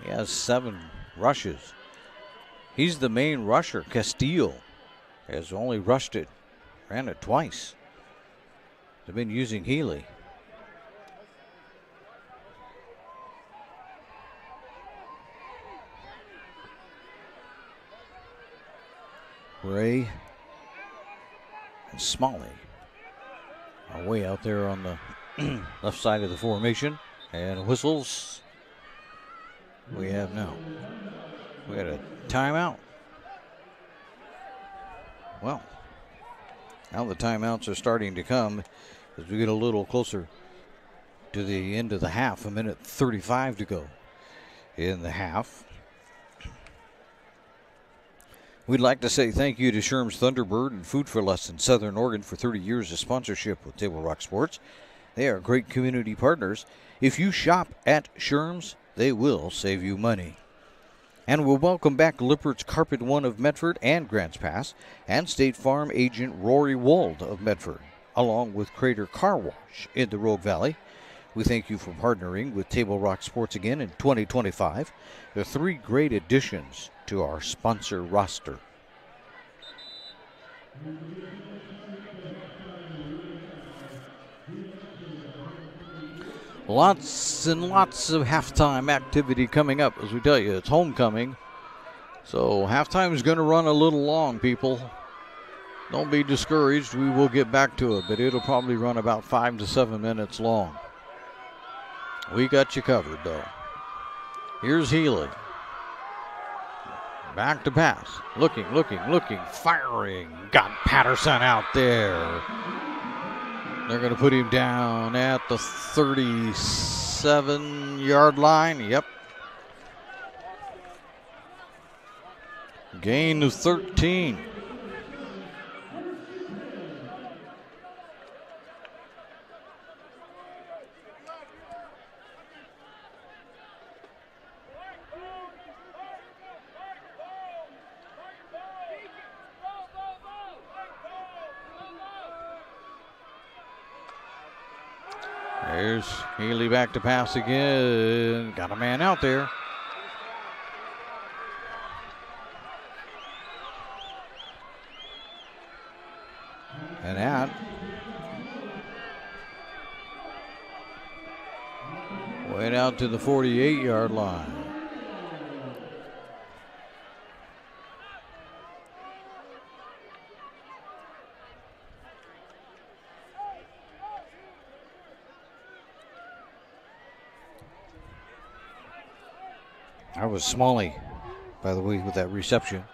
He has 7 rushes. He's the main rusher. Castillo has only rushed it, ran it twice. They've been using Healy. Ray and Smalley are way out there on the left side of the formation. And whistles we have now. We got a timeout. Well, now the timeouts are starting to come as we get a little closer to the end of the half. 1:35 to go in the half. We'd like to say thank you to Sherm's Thunderbird and Food for Less in Southern Oregon for 30 years of sponsorship with Table Rock Sports. They are great community partners. If you shop at Sherm's, they will save you money. And we'll welcome back Lippert's Carpet One of Medford and Grants Pass, and State Farm agent Rory Wold of Medford, along with Crater Car Wash in the Rogue Valley. We thank you for partnering with Table Rock Sports again in 2025. There are 3 great additions to our sponsor roster. Lots and lots of halftime activity coming up. As we tell you, it's homecoming. So halftime is going to run a little long, people. Don't be discouraged. We will get back to it, but it'll probably run about 5 to 7 minutes long. We got you covered, though. Here's Healy. Back to pass. Looking, firing. Got Patterson out there. They're going to put him down at the 37-yard line. Yep. Gain of 13. There's Healy back to pass again. Got a man out there. And that went out to the 48-yard line. That was Smalley, by the way, with that reception.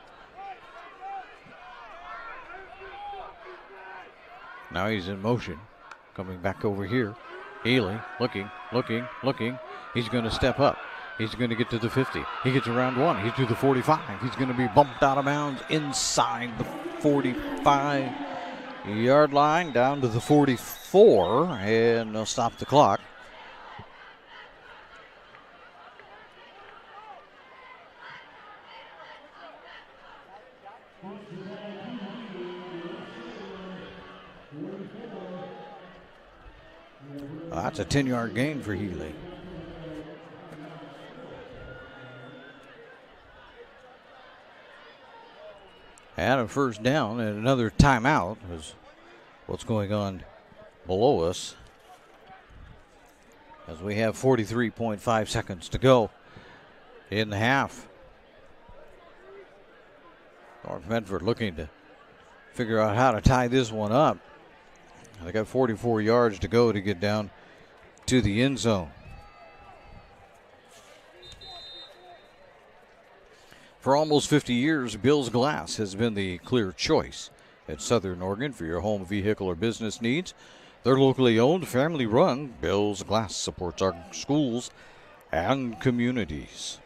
Now he's in motion, coming back over here. Healy looking. He's going to step up. He's going to get to the 50. He gets around one. He's to the 45. He's going to be bumped out of bounds inside the 45-yard line, down to the 44, and they'll stop the clock. That's a 10-yard gain for Healy. And a first down and another timeout is what's going on below us, as we have 43.5 seconds to go in the half. North Medford looking to figure out how to tie this one up. They got 44 yards to go to get down to the end zone. For almost 50 years, Bill's Glass has been the clear choice at Southern Oregon for your home, vehicle, or business needs. They're locally owned, family run. Bill's Glass supports our schools and communities.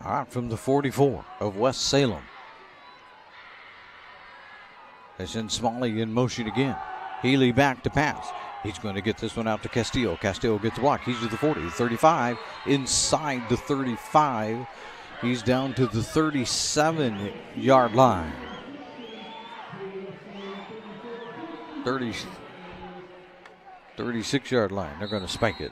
All right, from the 44 of West Salem. They send Smalley in motion again. Healy back to pass. He's going to get this one out to Castillo. Castillo gets blocked. He's to the 40, 35, inside the 35. He's down to the 37-yard line. 36-yard line. They're going to spike it.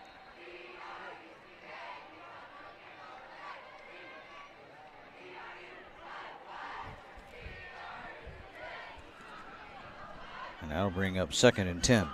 And that'll bring up 2nd and 10.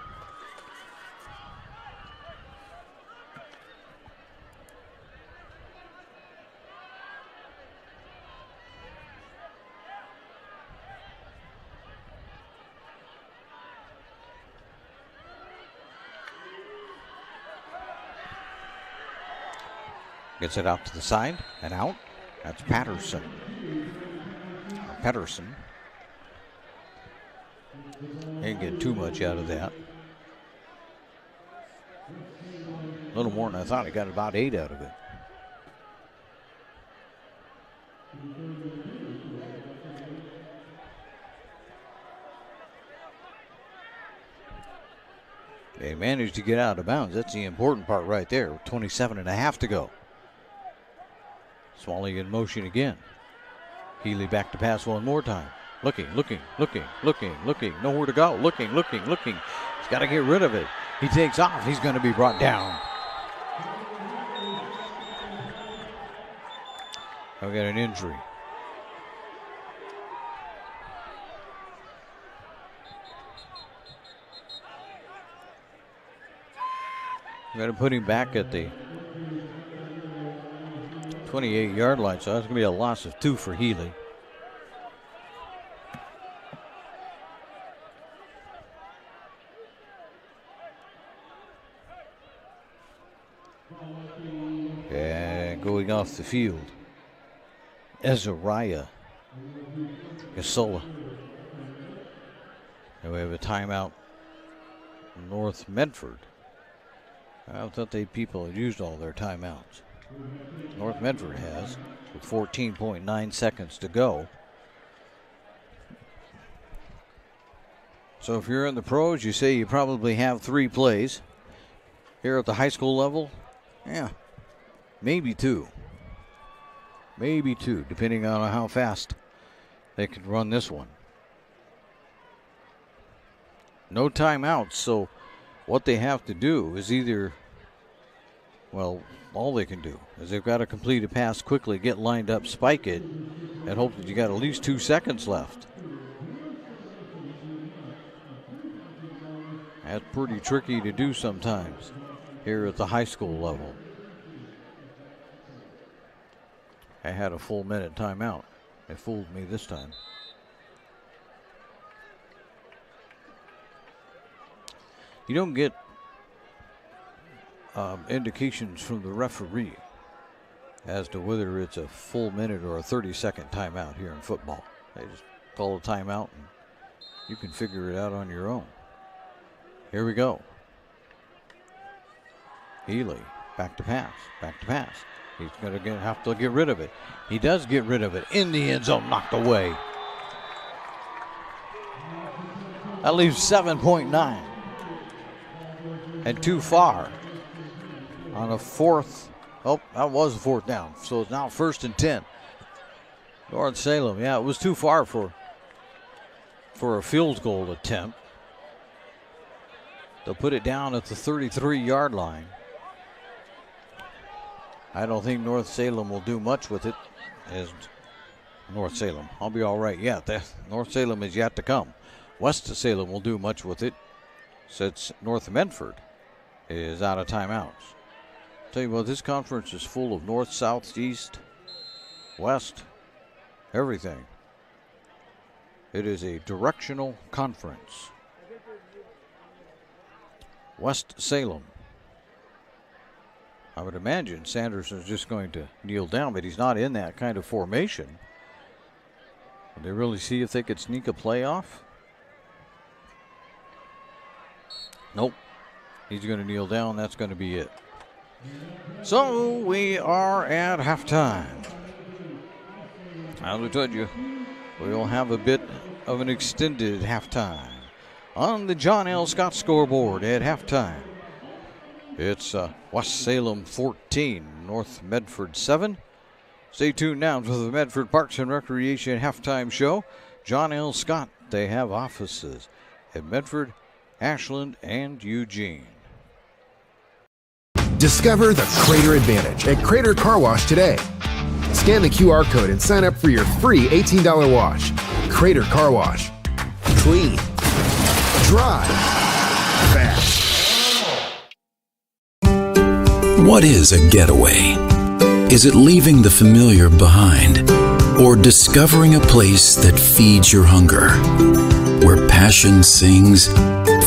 Gets it out to the side and out. That's Patterson. Didn't get too much out of that. A little more than I thought. He got about 8 out of it. They managed to get out of bounds. That's the important part right there. 27.5 to go. Smalley in motion again. Healy back to pass one more time. Looking. Nowhere to go. Looking. He's got to get rid of it. He takes off. He's going to be brought down. We got an injury. We're going to put him back at the 28-yard line, so that's going to be a loss of 2 for Healy. And going off the field, Ezariah Gasola. And we have a timeout from North Medford. I thought people had used all their timeouts. North Medford has, with 14.9 seconds to go. So if you're in the pros, you say you probably have 3 plays. here at the high school level? Yeah, maybe 2. Maybe 2, depending on how fast they can run this one. No timeouts, so what they have to do is either, well, all they can do is they've got to complete a pass quickly, get lined up, spike it, and hope that you got at least 2 seconds left. That's pretty tricky to do sometimes here at the high school level. I had a full minute timeout. It fooled me this time. You don't get indications from the referee as to whether it's a full minute or a 30-second timeout here in football. They just call a timeout and you can figure it out on your own. Here we go. Healy, back to pass, back to pass. He's going to have to get rid of it. He does get rid of it in the end zone, knocked away. That leaves 7.9. And too far on a 4th. Oh, that was a 4th down. So it's now 1st and 10. North Salem, yeah, it was too far for a field goal attempt. They'll put it down at the 33-yard line. I don't think North Salem will do much with it. As North Salem, I'll be all right. Yeah, North Salem is yet to come. West of Salem will do much with it, since North Medford is out of timeouts. Tell you what, this conference is full of north, south, east, west, everything. It is a directional conference. West Salem. I would imagine Sanderson's just going to kneel down, but he's not in that kind of formation. Will they really see if they could sneak a playoff? Nope. He's going to kneel down. That's going to be it. So we are at halftime. As I told you, we'll have a bit of an extended halftime on the John L. Scott scoreboard at halftime. It's West Salem 14, North Medford 7. Stay tuned now for the Medford Parks and Recreation halftime show. John L. Scott, they have offices at Medford, Ashland, and Eugene. Discover the Crater Advantage at Crater Car Wash today. Scan the QR code and sign up for your free $18 wash. Crater Car Wash. Clean. Dry. Fast. What is a getaway? Is it leaving the familiar behind? Or discovering a place that feeds your hunger? Where passion sings,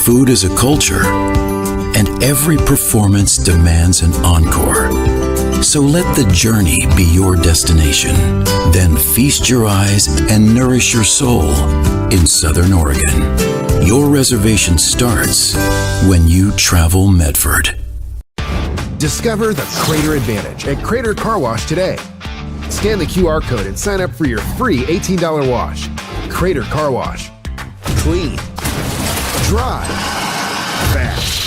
food is a culture, and every performance demands an encore. So let the journey be your destination. Then feast your eyes and nourish your soul in Southern Oregon. Your reservation starts when you travel Medford. Discover the Crater Advantage at Crater Car Wash today. Scan the QR code and sign up for your free $18 wash. Crater Car Wash. Clean. Dry. Fast.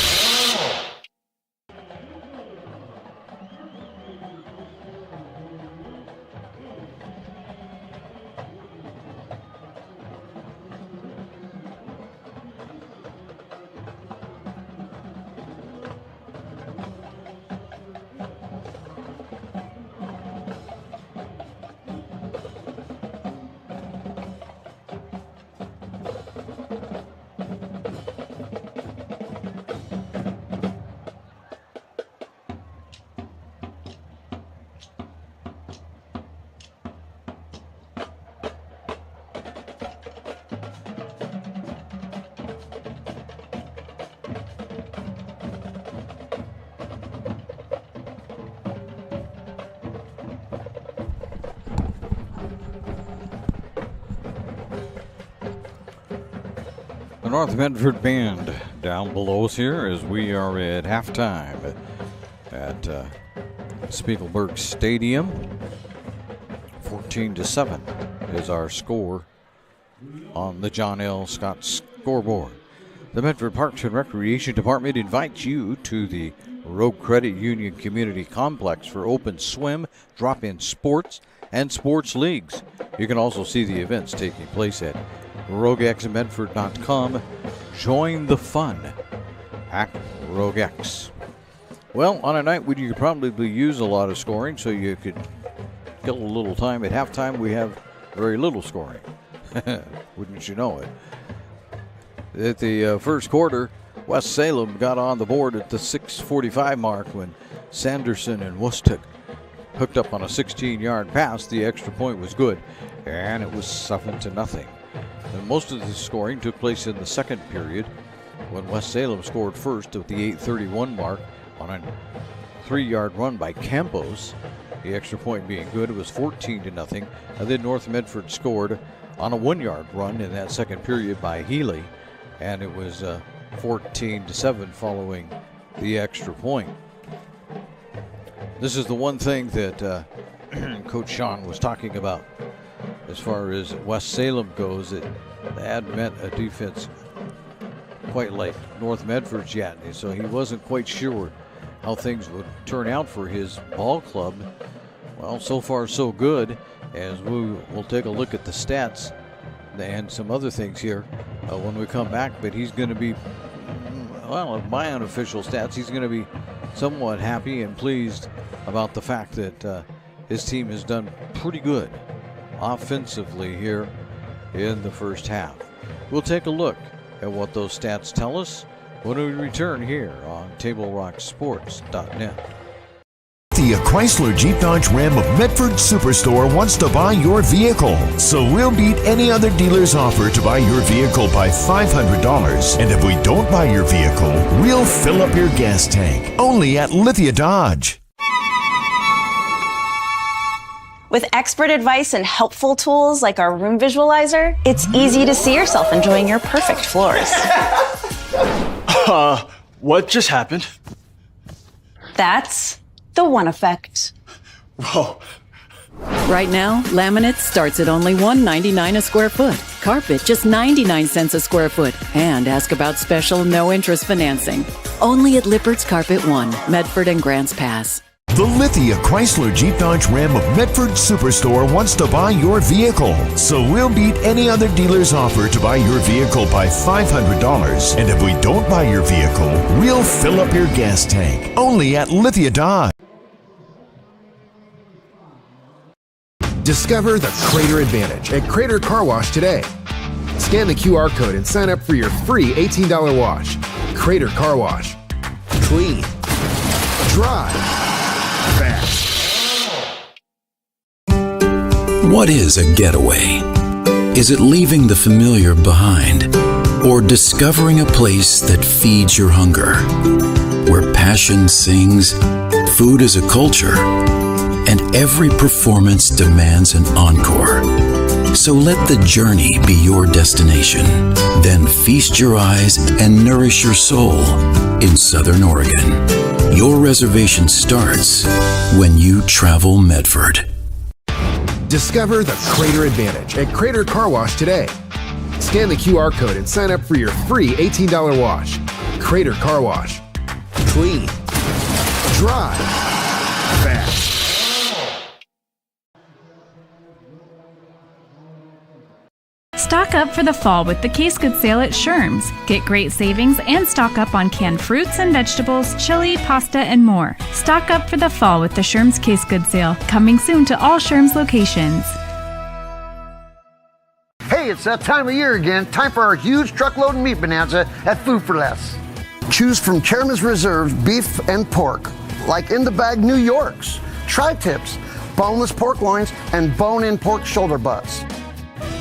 North Medford Band down below us here as we are at halftime at Spiegelberg Stadium. 14-7 is our score on the John L. Scott scoreboard. The Medford Parks and Recreation Department invites you to the Rogue Credit Union Community Complex for open swim, drop-in sports, and sports leagues. You can also see the events taking place at RogueXMedford.com. Join the fun at RogueX. Well, on a night when you could probably use a lot of scoring, so you could kill a little time. At halftime, we have very little scoring. Wouldn't you know it? At the first quarter, West Salem got on the board at the 6:45 mark when Sanderson and Wostock hooked up on a 16-yard pass. The extra point was good, and it was 7-0. And most of the scoring took place in the second period when West Salem scored first at the 8:31 mark on a 3-yard run by Campos. The extra point being good, it was 14-0. And then North Medford scored on a 1-yard run in that second period by Healy, and it was 14-7 following the extra point. This is the one thing that Coach Sean was talking about as far as West Salem goes. It had met a defense quite like North Medford's yet, so he wasn't quite sure how things would turn out for his ball club. Well, so far so good, as we'll take a look at the stats and some other things here when we come back. But he's going to be, well, by unofficial stats, he's going to be somewhat happy and pleased about the fact that his team has done pretty good offensively here in the first half. We'll take a look at what those stats tell us when we return here on TableRockSports.net. The Chrysler Jeep Dodge Ram of Medford Superstore wants to buy your vehicle. So we'll beat any other dealer's offer to buy your vehicle by $500. And if we don't buy your vehicle, we'll fill up your gas tank. Only at Lithia Dodge. With expert advice and helpful tools like our room visualizer, it's easy to see yourself enjoying your perfect floors. What just happened? That's the One Effect. Whoa. Right now, laminate starts at only $1.99 a square foot. Carpet, just 99 cents a square foot. And ask about special no-interest financing. Only at Lippert's Carpet One, Medford and Grants Pass. The Lithia Chrysler Jeep Dodge Ram of Medford Superstore wants to buy your vehicle. So we'll beat any other dealer's offer to buy your vehicle by $500. And if we don't buy your vehicle, we'll fill up your gas tank. Only at Lithia Dodge. Discover the Crater Advantage at Crater Car Wash today. Scan the QR code and sign up for your free $18 wash. Crater Car Wash. Clean. Dry. Fast. What is a getaway? Is it leaving the familiar behind? Or discovering a place that feeds your hunger? Where passion sings, food is a culture, and every performance demands an encore. So let the journey be your destination. Then feast your eyes and nourish your soul in Southern Oregon. Your reservation starts when you travel Medford. Discover the Crater Advantage at Crater Car Wash today. Scan the QR code and sign up for your free $18 wash. Crater Car Wash. Clean. Dry. Fast. Stock up for the fall with the case goods sale at Sherm's. Get great savings and stock up on canned fruits and vegetables, chili, pasta, and more. Stock up for the fall with the Sherm's case goods sale, coming soon to all Sherm's locations. Hey, it's that time of year again. Time for our huge truckload and meat bonanza at Food for Less. Choose from Chairman's Reserve beef and pork, like in the bag New York's, tri-tips, boneless pork loins, and bone-in pork shoulder butts.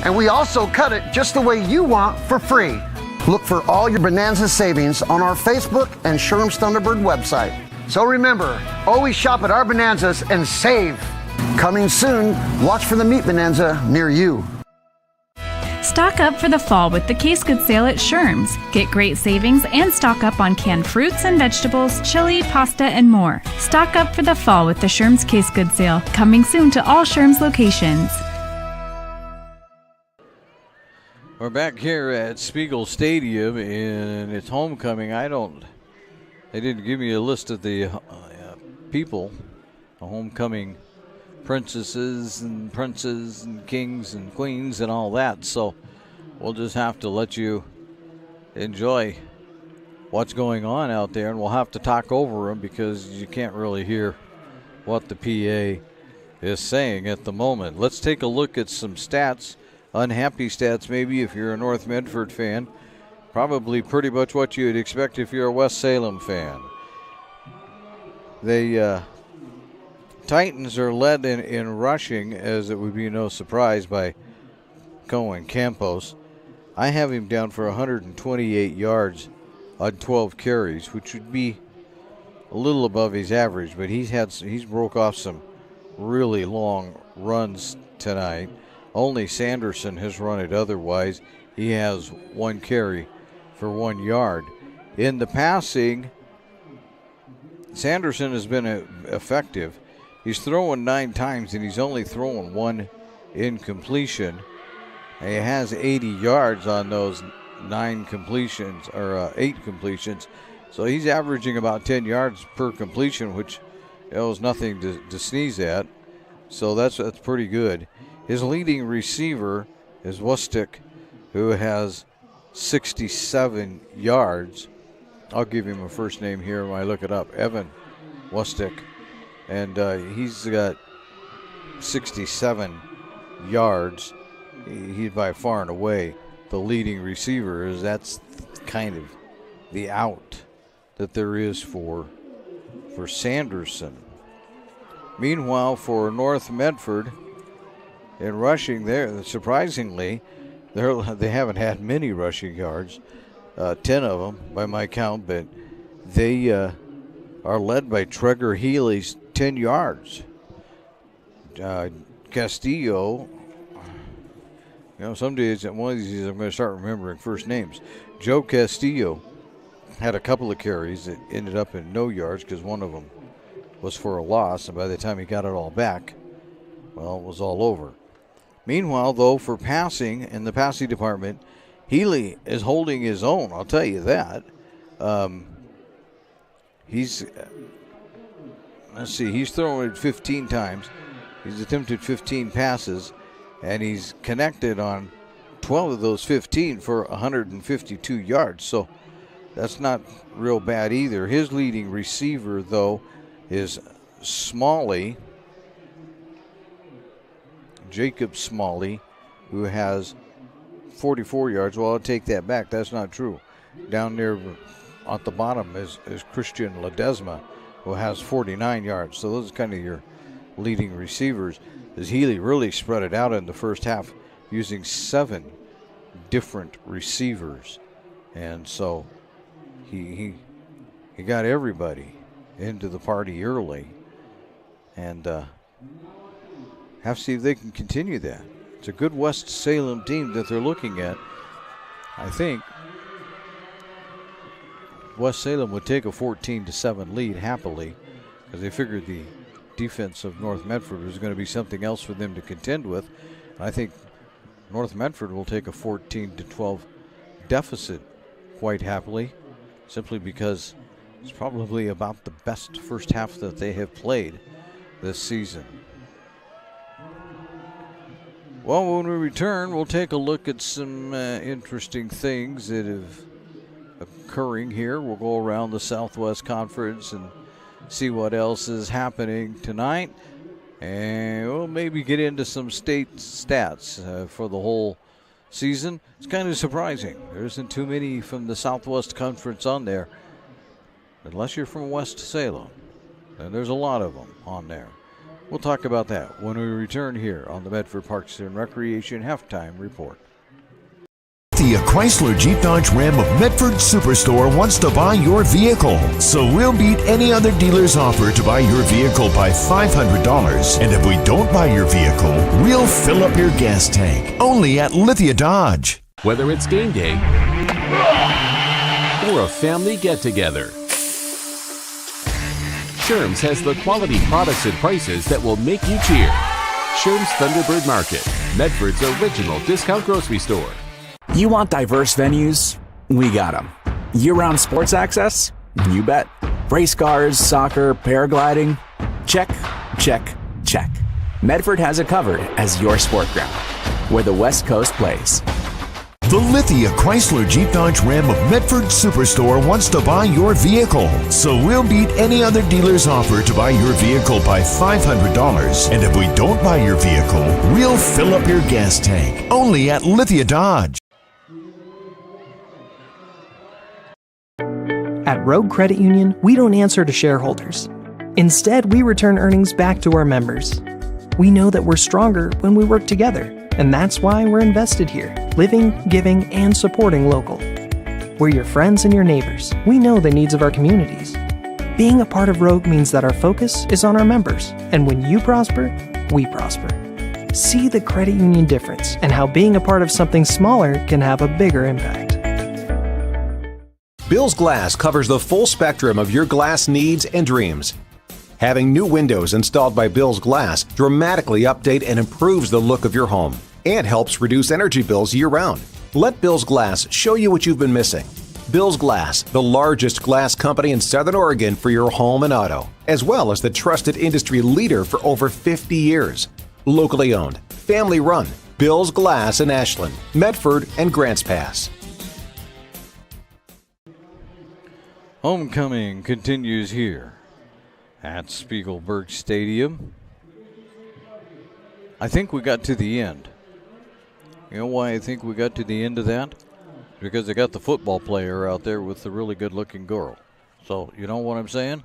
And we also cut it just the way you want for free. Look for all your bonanza savings on our Facebook and Sherm's Thunderbird website. So remember, always shop at our bonanzas and save. Coming soon, watch for the meat bonanza near you. Stock up for the fall with the case goods sale at Sherm's. Get great savings and stock up on canned fruits and vegetables, chili, pasta, and more. Stock up for the fall with the Sherm's case goods sale, coming soon to all Sherm's locations. We're back here at Spiegel Stadium in its homecoming. I don't They didn't give me a list of the people, the homecoming princesses and princes and kings and queens and all that. So we'll just have to let you enjoy what's going on out there, and we'll have to talk over them because you can't really hear what the PA is saying at the moment. Let's take a look at some stats, unhappy stats maybe if you're a North Medford fan. Probably pretty much what you'd expect if you're a West Salem fan. The Titans are led in rushing, as it would be no surprise, by Cohen Campos. I have him down for 128 yards on 12 carries, which would be a little above his average, but he's broke off some really long runs tonight. Only Sanderson has run it otherwise. He has 1 carry for 1 yard. In the passing, Sanderson has been effective. He's throwing 9 times, and he's only throwing 1 incompletion. He has 80 yards on those 8 completions. So he's averaging about 10 yards per completion, which is nothing to sneeze at. So that's pretty good. His leading receiver is Wustick, who has 67 yards. I'll give him a first name here when I look it up. Evan Wustick. And he's got 67 yards. He's by far and away the leading receiver. That's kind of the out that there is for Sanderson. Meanwhile, for North Medford, in rushing there, surprisingly, they haven't had many rushing yards, 10 of them by my count, but they are led by Trigger Healy's 10 yards. Castillo, some days, one of these days I'm going to start remembering first names. Joe Castillo had a couple of carries that ended up in no yards because one of them was for a loss, and by the time he got it all back, well, it was all over. Meanwhile, though, for passing in the passing department, Healy is holding his own, I'll tell you that. He's thrown it 15 times. He's attempted 15 passes, and he's connected on 12 of those 15 for 152 yards. So that's not real bad either. His leading receiver, though, is Smalley, Jacob Smalley, who has 44 yards. Well, I'll take that back. That's not true. Down there at the bottom is Christian Ledesma, who has 49 yards. So those are kind of your leading receivers. As Healy really spread it out in the first half using 7 different receivers. And so he got everybody into the party early. And have to see if they can continue that. It's a good West Salem team that they're looking at. I think West Salem would take a 14-7 lead happily because they figured the defense of North Medford was going to be something else for them to contend with. I think North Medford will take a 14-12 deficit quite happily, simply because it's probably about the best first half that they have played this season. Well, when we return, we'll take a look at some interesting things that have occurring here. We'll go around the Southwest Conference and see what else is happening tonight. And we'll maybe get into some state stats for the whole season. It's kind of surprising. There isn't too many from the Southwest Conference on there, unless you're from West Salem. And there's a lot of them on there. We'll talk about that when we return here on the Medford Parks and Recreation Halftime Report. The Chrysler Jeep Dodge Ram of Medford Superstore wants to buy your vehicle. So we'll beat any other dealer's offer to buy your vehicle by $500. And if we don't buy your vehicle, we'll fill up your gas tank. Only at Lithia Dodge. Whether it's game day or a family get-together, Sherm's has the quality products and prices that will make you cheer. Sherm's Thunderbird Market, Medford's original discount grocery store. You want diverse venues? We got them. Year-round sports access? You bet. Race cars, soccer, paragliding? Check, check, check. Medford has it covered as your sport ground, where the West Coast plays. The Lithia Chrysler Jeep Dodge Ram of Medford Superstore wants to buy your vehicle. So we'll beat any other dealer's offer to buy your vehicle by $500. And if we don't buy your vehicle, we'll fill up your gas tank. Only at Lithia Dodge. At Rogue Credit Union, we don't answer to shareholders. Instead, we return earnings back to our members. We know that we're stronger when we work together. And that's why we're invested here, living, giving, and supporting local. We're your friends and your neighbors. We know the needs of our communities. Being a part of Rogue means that our focus is on our members. And when you prosper, we prosper. See the credit union difference and how being a part of something smaller can have a bigger impact. Bill's Glass covers the full spectrum of your glass needs and dreams. Having new windows installed by Bill's Glass dramatically update and improves the look of your home and helps reduce energy bills year-round. Let Bill's Glass show you what you've been missing. Bill's Glass, the largest glass company in Southern Oregon for your home and auto, as well as the trusted industry leader for over 50 years. Locally owned, family run, Bill's Glass in Ashland, Medford, and Grants Pass. Homecoming continues here at Spiegelberg Stadium. I think we got to the end. You know why I think we got to the end of that? Because they got the football player out there with the really good-looking girl. So, you know what I'm saying?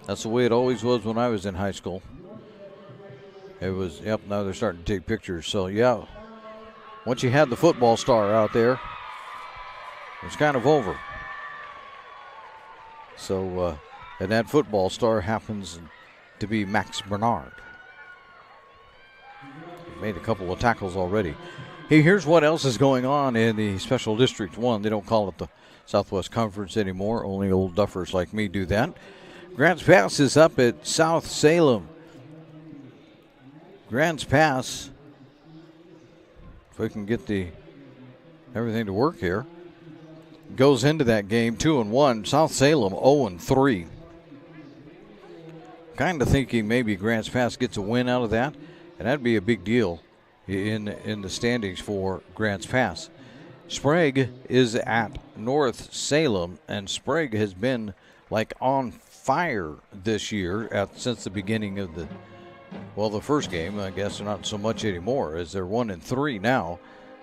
That's the way it always was when I was in high school. It was, yep, now they're starting to take pictures. So, yeah, once you had the football star out there, it's kind of over. So, and that football star happens to be Max Bernard. He made a couple of tackles already. Hey, here's what else is going on in the Special District 1. They don't call it the Southwest Conference anymore. Only old duffers like me do that. Grants Pass is up at South Salem. Grants Pass, if we can get everything to work here, goes into that game 2-1. South Salem 0-3. Kind of thinking maybe Grants Pass gets a win out of that, and that'd be a big deal in the standings for Grants Pass. Sprague is at North Salem, and Sprague has been like on fire this year since the beginning of the first game. I guess not so much anymore, as they're 1-3 now,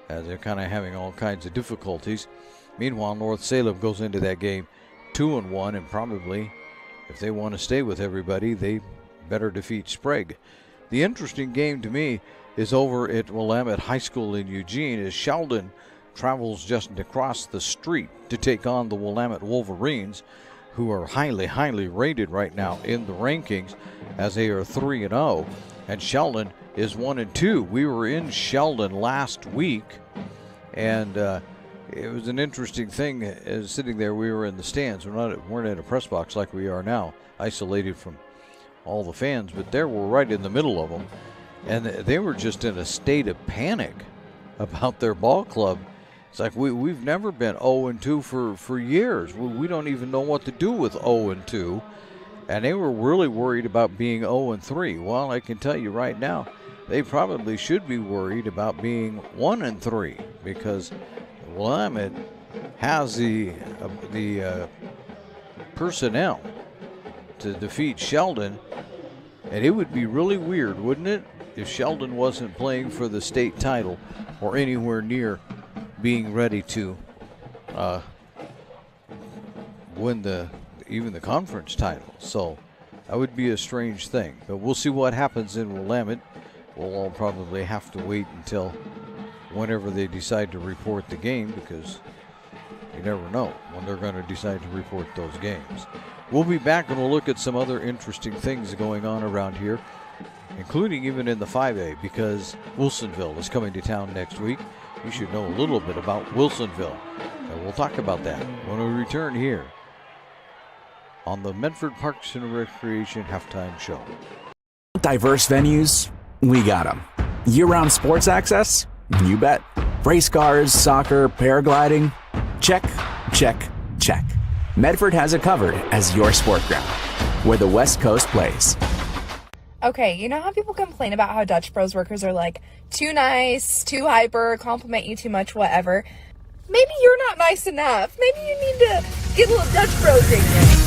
as they're kind of having all kinds of difficulties. Meanwhile, North Salem goes into that game 2-1, and probably, if they want to stay with everybody, they better defeat Sprague. The interesting game to me is over at Willamette High School in Eugene, as Sheldon travels just across the street to take on the Willamette Wolverines, who are highly, highly rated right now in the rankings, as they are 3-0, and Sheldon is 1-2. We were in Sheldon last week, and it was an interesting thing. As sitting there, we were in the stands. We weren't in a press box like we are now, isolated from all the fans, but there we're right in the middle of them, and they were just in a state of panic about their ball club. It's like we've never been 0-2 for years. We don't even know what to do with 0-2, and they were really worried about being 0-3. Well, I can tell you right now, they probably should be worried about being 1-3, because Willamette has the personnel to defeat Sheldon, and it would be really weird, wouldn't it, if Sheldon wasn't playing for the state title or anywhere near being ready to win even the conference title. So that would be a strange thing, but we'll see what happens in Willamette. We'll all probably have to wait until whenever they decide to report the game, because you never know when they're going to decide to report those games. We'll be back and we'll look at some other interesting things going on around here, including even in the 5A, because Wilsonville is coming to town next week. You should know a little bit about Wilsonville, and we'll talk about that when we return here on the Medford Parks and Recreation Halftime Show. Diverse venues, we got them. Year-round sports access? You bet. Race cars, soccer, paragliding? Check, check, check. Medford has it covered as your sport ground, where the West Coast plays. Okay, you know how people complain about how Dutch Bros workers are like too nice, too hyper, compliment you too much, whatever? Maybe you're not nice enough. Maybe you need to get a little Dutch Bros in you.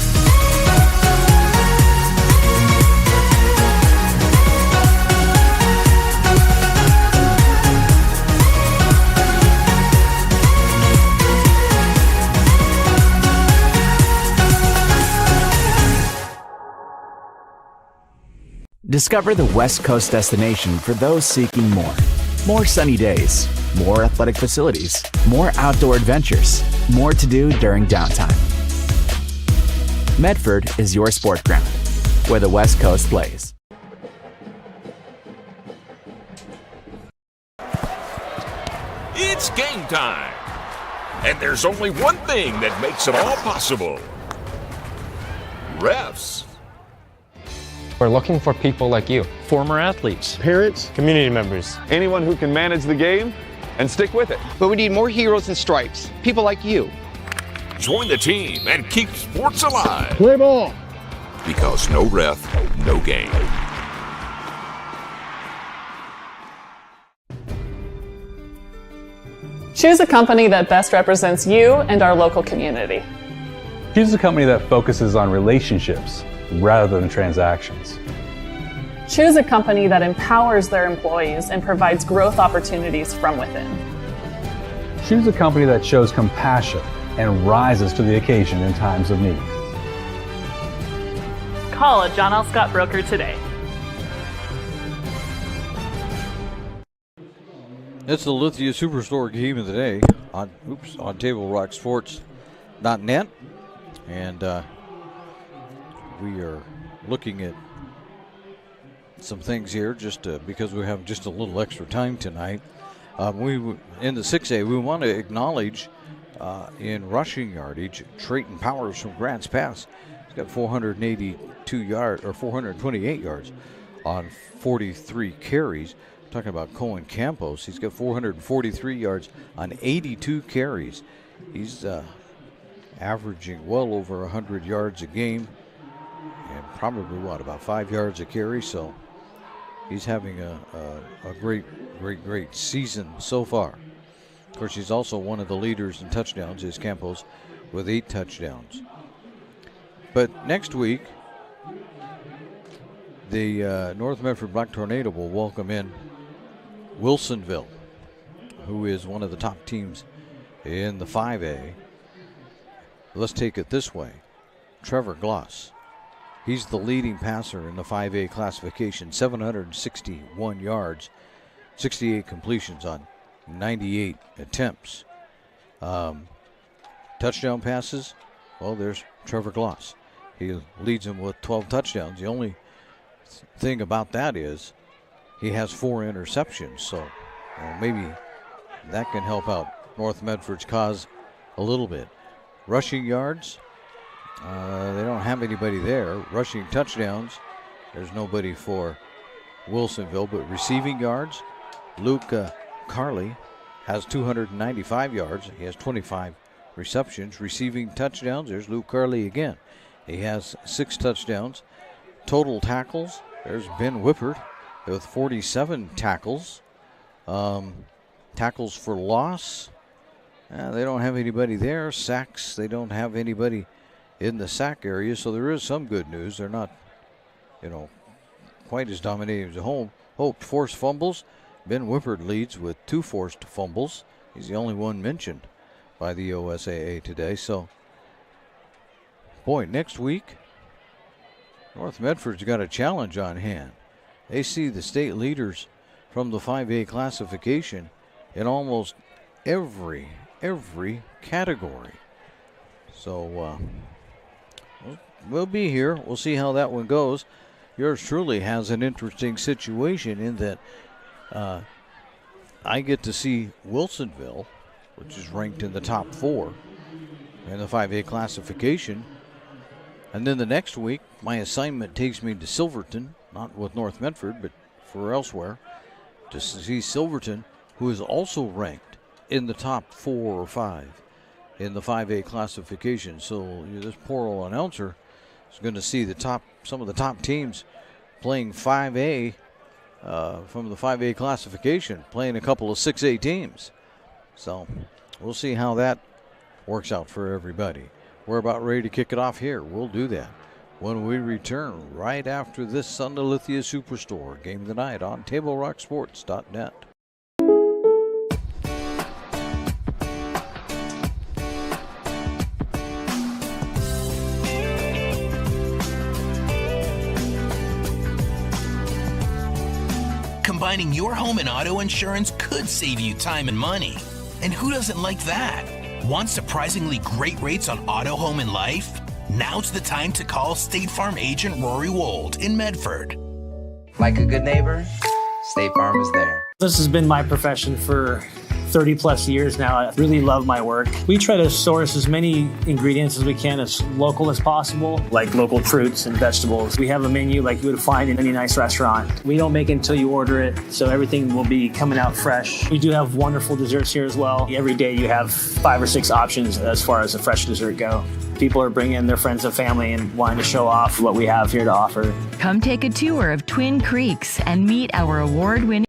Discover the West Coast destination for those seeking more. More sunny days, more athletic facilities, more outdoor adventures, more to do during downtime. Medford is your sport ground, where the West Coast plays. It's game time. And there's only one thing that makes it all possible. Refs. We're looking for people like you. Former athletes. Parents. Community members. Anyone who can manage the game and stick with it. But we need more heroes and stripes. People like you. Join the team and keep sports alive. Play ball. Because no ref, no game. Choose a company that best represents you and our local community. Choose a company that focuses on relationships rather than transactions. Choose a company that empowers their employees and provides growth opportunities from within. Choose a company that shows compassion and rises to the occasion in times of need. Call a John L. Scott broker today. It's the Lithia Superstore game of the day on TableRockSports.net, and we are looking at some things here just because we have just a little extra time tonight. In the 6A, we want to acknowledge in rushing yardage Trayton Powers from Grants Pass. He's got 428 yards on 43 carries. Talking about Cohen Campos, he's got 443 yards on 82 carries. He's averaging well over 100 yards a game and probably about 5 yards a carry. So he's having a great season so far. Of course, he's also one of the leaders in touchdowns, is Campos, with 8 touchdowns. But next week, the North Medford Black Tornado will welcome in Wilsonville, who is one of the top teams in the 5A. Let's take it this way. Trevor Gloss, he's the leading passer in the 5A classification, 761 yards, 68 completions on 98 attempts. Touchdown passes, well, there's Trevor Gloss. He leads them with 12 touchdowns. The only thing about that is he has 4 interceptions, so maybe that can help out North Medford's cause a little bit. Rushing yards, they don't have anybody there. Rushing touchdowns, there's nobody for Wilsonville, but receiving yards, Luke Carley has 295 yards. He has 25 receptions. Receiving touchdowns, there's Luke Carley again. He has 6 touchdowns. Total tackles, there's Ben Whippert with 47 tackles. Tackles for loss, they don't have anybody there. Sacks, they don't have anybody in the sack area, so there is some good news. They're not, quite as dominating as home. Forced fumbles, Ben Whippert leads with 2 forced fumbles. He's the only one mentioned by the OSAA today. So, boy, next week, North Medford's got a challenge on hand. They see the state leaders from the 5A classification in almost every category. So we'll be here. We'll see how that one goes. Yours truly has an interesting situation in that I get to see Wilsonville, which is ranked in the top 4 in the 5A classification. And then the next week, my assignment takes me to Silverton, not with North Medford, but for elsewhere, to see Silverton, who is also ranked in the top 4 or 5. in the 5A classification. So this poor old announcer is going to see some of the top teams playing 5A from the 5A classification, playing a couple of 6A teams. So we'll see how that works out for everybody. We're about ready to kick it off here. We'll do that when we return right after this Sunday Lithia Superstore game of the night on TableRockSports.net. Combining your home and auto insurance could save you time and money. And who doesn't like that? Want surprisingly great rates on auto, home, and life? Now's the time to call State Farm agent Rory Wold in Medford. Like a good neighbor, State Farm is there. This has been my profession for 30 plus years now. I really love my work. We try to source as many ingredients as we can as local as possible, like local fruits and vegetables. We have a menu like you would find in any nice restaurant. We don't make it until you order it, so everything will be coming out fresh. We do have wonderful desserts here as well. Every day you have 5 or 6 options as far as a fresh dessert go. People are bringing their friends and family and wanting to show off what we have here to offer. Come take a tour of Twin Creeks and meet our award-winning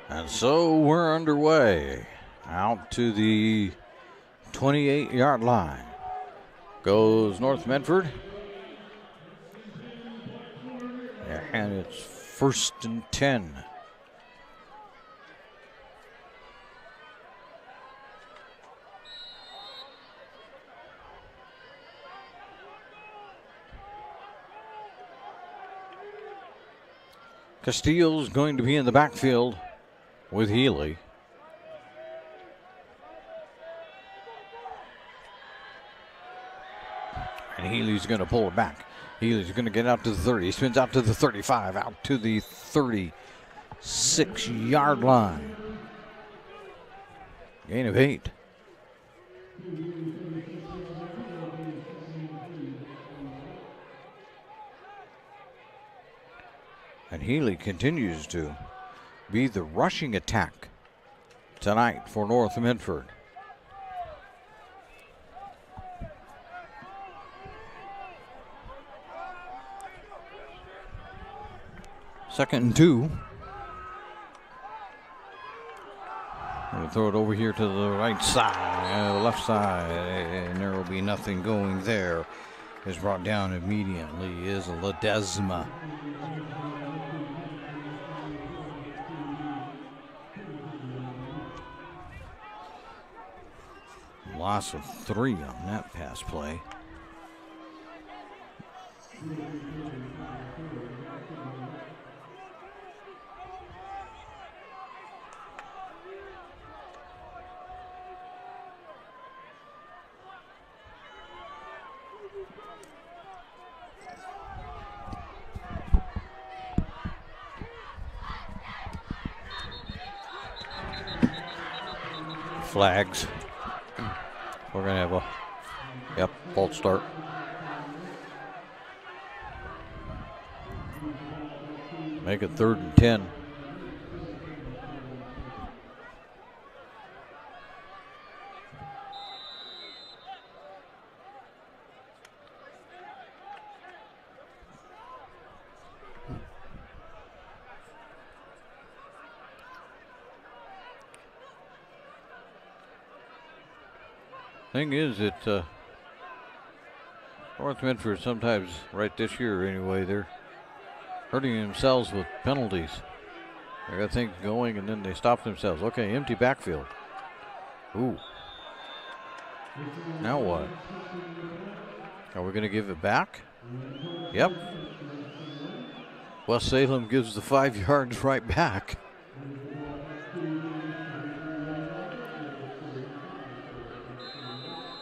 And so we're underway. Out to the 28-yard line goes North Medford. And it's 1st and 10. Castillo's going to be in the backfield with Healy. And Healy's going to pull it back. Healy's going to get out to the 30. He spins out to the 35, out to the 36-yard line. Gain of 8. And Healy continues to be the rushing attack tonight for North Medford. Second and 2. We'll throw it over here to the right side, the left side, and there will be nothing going there. Is brought down immediately is Ledesma. Loss of 3 on that pass play. Flags. We're going to have a, false start. Make it 3rd and 10. Thing is that North Medford sometimes, right this year anyway, they're hurting themselves with penalties. They got things going and then they stop themselves. Okay, empty backfield. Ooh. Now what? Are we going to give it back? Yep. West Salem gives the 5 yards right back.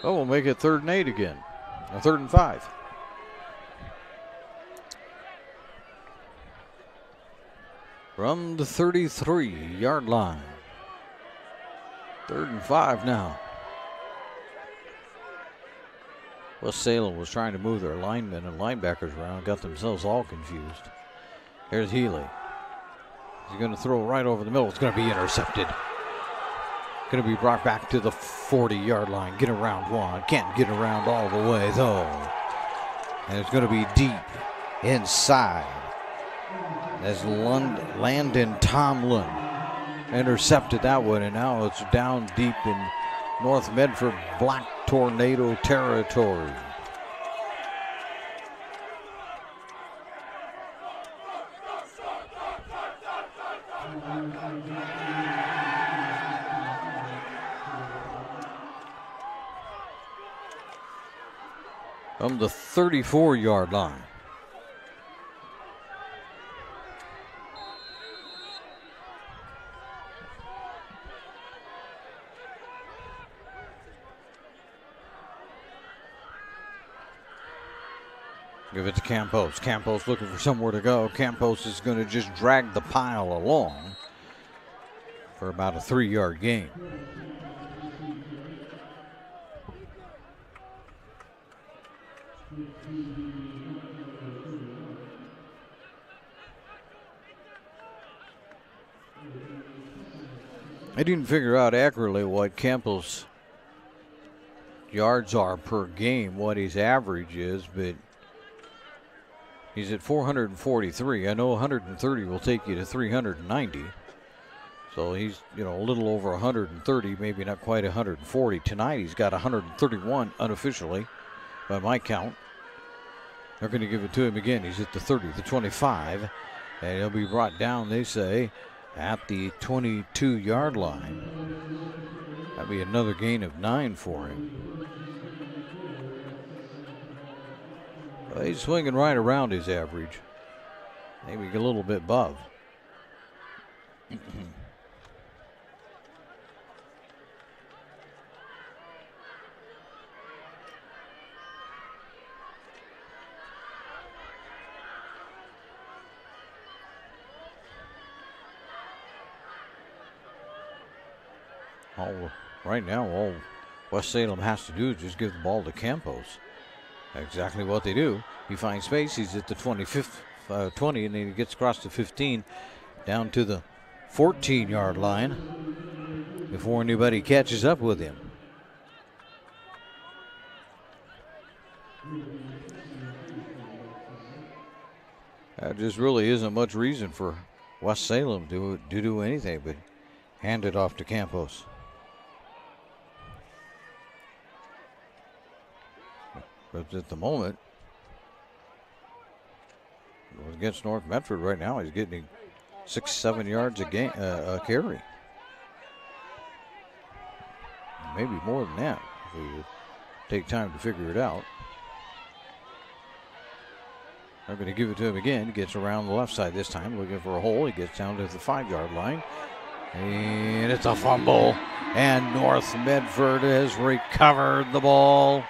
Oh, we'll make it 3rd and 8 again. 3rd and 5. From the 33-yard line. 3rd and 5 now. West Salem was trying to move their linemen and linebackers around, got themselves all confused. Here's Healy. He's going to throw right over the middle. It's going to be intercepted. Going to be brought back to the 40-yard line. Get around one. Can't get around all the way, though. And it's going to be deep inside as Landon Tomlin intercepted that one, and now it's down deep in North Medford Black Tornado territory. From the 34-yard line. Give it to Campos. Campos looking for somewhere to go. Campos is going to just drag the pile along for about a 3-yard gain. I didn't figure out accurately what Campos' yards are per game, what his average is, but he's at 443. I know 130 will take you to 390. So he's, a little over 130, maybe not quite 140. Tonight he's got 131 unofficially by my count. They're going to give it to him again. He's at the 30, the 25, and he'll be brought down, they say, at the 22-yard line. That'd be another gain of 9 for him. Well, he's swinging right around his average. Maybe a little bit above. Right now, all West Salem has to do is just give the ball to Campos. Exactly what they do. He finds space. He's at the 25th, 20, and then he gets across the 15 down to the 14-yard line before anybody catches up with him. There just really isn't much reason for West Salem to do anything but hand it off to Campos. But at the moment, against North Medford right now, he's getting 6-7 yards a carry. Maybe more than that if we would take time to figure it out. They're going to give it to him again. He gets around the left side this time, looking for a hole. He gets down to the 5-yard line. And it's a fumble. And North Medford has recovered the ball.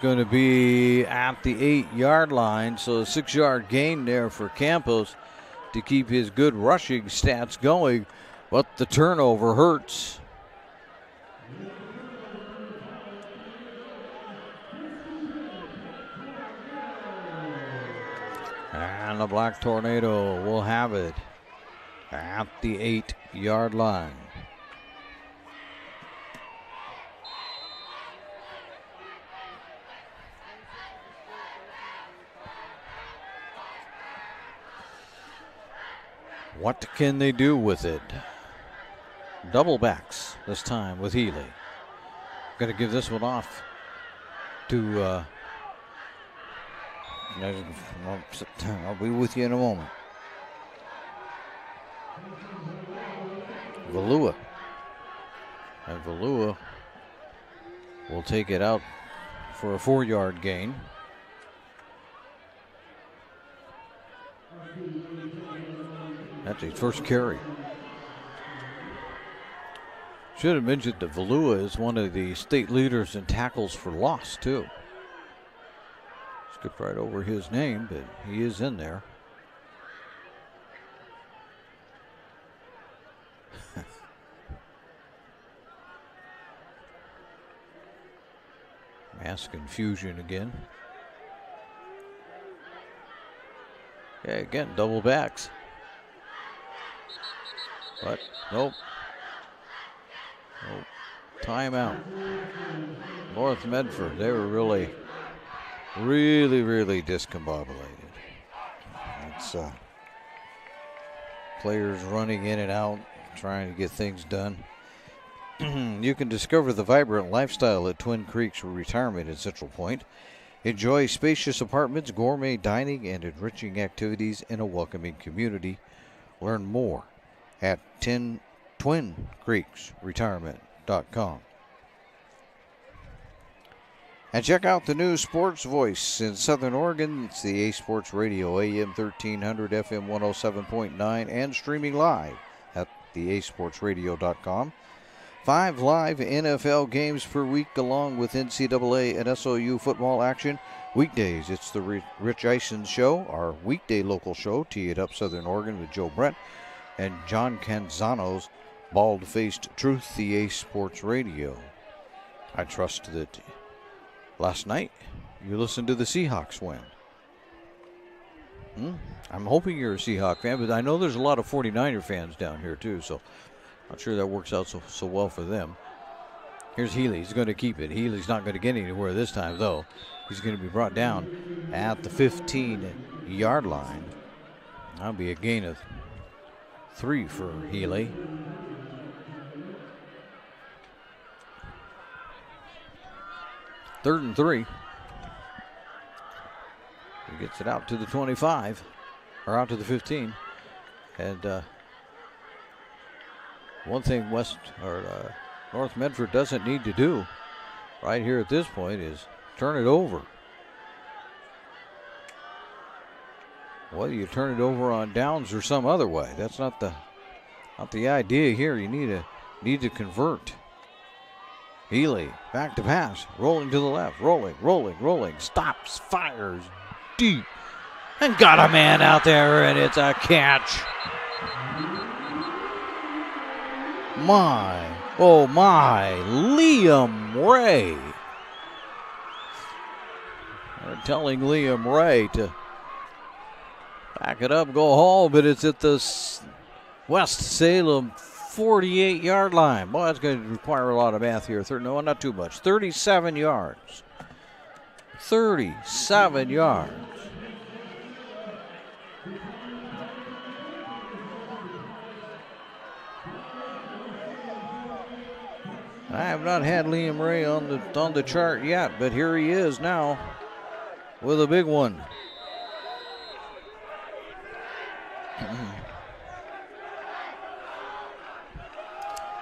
Going to be at the 8-yard line, so a 6-yard gain there for Campos to keep his good rushing stats going, but the turnover hurts. And the Black Tornado will have it at the 8-yard line. What can they do with it? Double backs this time with Healy. Going to give this one off to I'll be with you in a moment. Valua. And Valua will take it out for a 4-yard gain. That's his first carry. Should have mentioned that Valua is one of the state leaders in tackles for loss, too. Skipped right over his name, but he is in there. Mass confusion again. Okay, again, double backs. But nope. Nope. Timeout. North Medford, they were really discombobulated. It's players running in and out, trying to get things done. You can discover the vibrant lifestyle at Twin Creeks Retirement in Central Point. Enjoy spacious apartments, gourmet dining, and enriching activities in a welcoming community. Learn more at TwinCreeksRetirement.com. And check out the new Sports Voice in Southern Oregon. It's the A Sports Radio, AM 1300, FM 107.9, and streaming live at theasportsradio.com. 5 live NFL games per week, along with NCAA and SOU football action. Weekdays, it's the Rich Eisen Show, our weekday local show, Tee It Up Southern Oregon with Joe Brett and John Canzano's Bald-Faced Truth, the A Sports Radio. I trust that last night you listened to the Seahawks win. I'm hoping you're a Seahawk fan, but I know there's a lot of 49er fans down here too, so not sure that works out so well for them. Here's Healy. He's going to keep it. Healy's not going to get anywhere this time, though. He's going to be brought down at the 15-yard line. That'll be a gain of 3 for Healy. Third and 3. He gets it out to the 25, or out to the 15. And one thing North Medford doesn't need to do right here at this point is turn it over. Whether you turn it over on downs or some other way, that's not the idea here. You need to convert. Healy back to pass, rolling to the left, rolling, stops, fires deep, and got a man out there, and it's a catch. Oh my, Liam Ray. They're telling Liam Ray to back it up, go home, but it's at the West Salem 48-yard line. Boy, that's going to require a lot of math here. No, not too much. 37 yards. 37 yards. I have not had Liam Ray on the chart yet, but here he is now with a big one.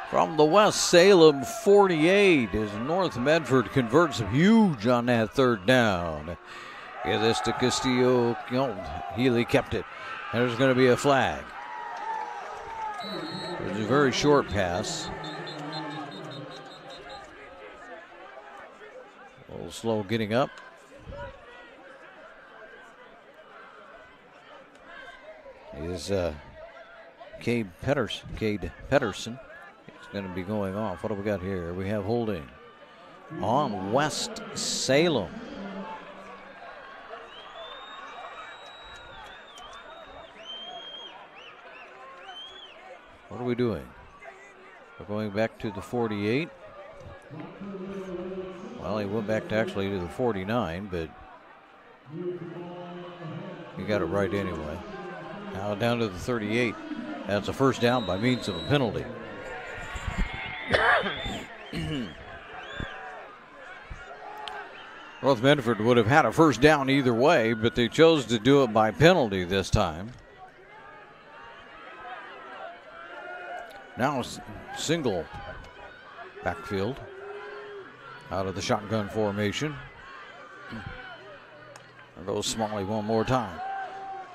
From the West Salem 48 as North Medford converts huge on that third down. Get this to Castillo. Healy kept it. There's going to be a flag. It was a very short pass. A little slow getting up. Is Cade Pedersen. Going to be going off. What do we got here? We have holding on West Salem. What are we doing? We're going back to the 48. Well, he went back to the 49, but he got it right anyway. Now down to the 38. That's a first down by means of a penalty. North Medford would have had a first down either way, but they chose to do it by penalty this time. Now single backfield out of the shotgun formation. There goes Smalley one more time.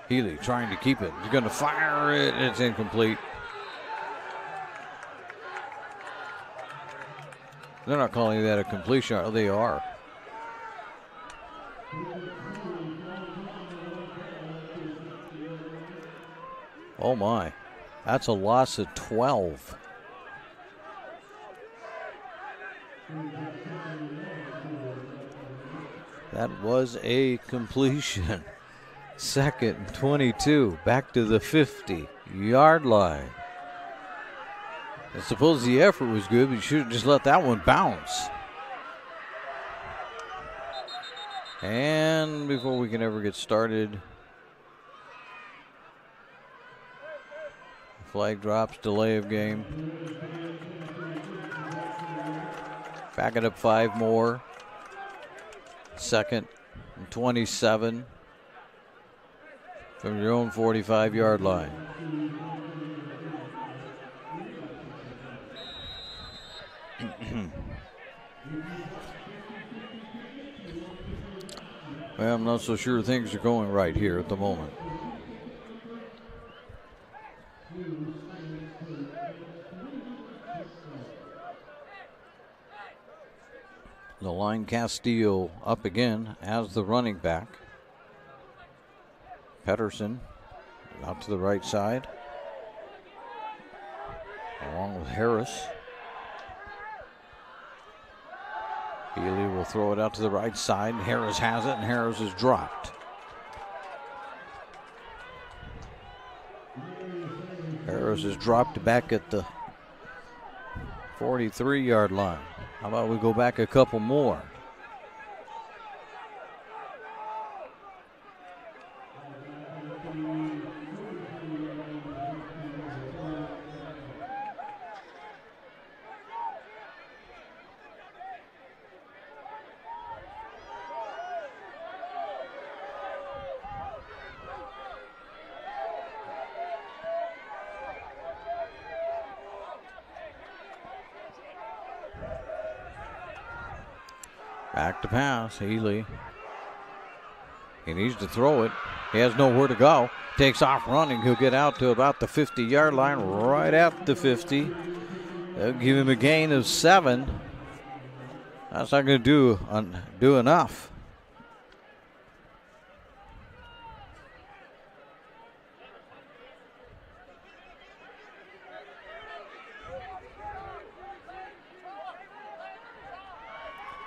Healy trying to keep it. He's going to fire it. It's incomplete. They're not calling that a completion. Oh, they are. Oh my, that's a loss of 12. That was a completion. 2nd and 22, back to the 50-yard line. I suppose the effort was good, but you should have just let that one bounce. And before we can ever get started, flag drops, delay of game. Back it up 5 more. 2nd and 27 from your own 45-yard line. Well, I'm not so sure things are going right here at the moment. The line Castillo up again as the running back. Pedersen out to the right side, along with Harris. Healy will throw it out to the right side. Harris has it, and Harris is dropped. Harris is dropped back at the 43-yard line. How about we go back a couple more? Back to pass, Healy. He needs to throw it. He has nowhere to go. Takes off running. He'll get out to about the 50-yard line, right at the 50. They'll give him a gain of 7. That's not going to do enough.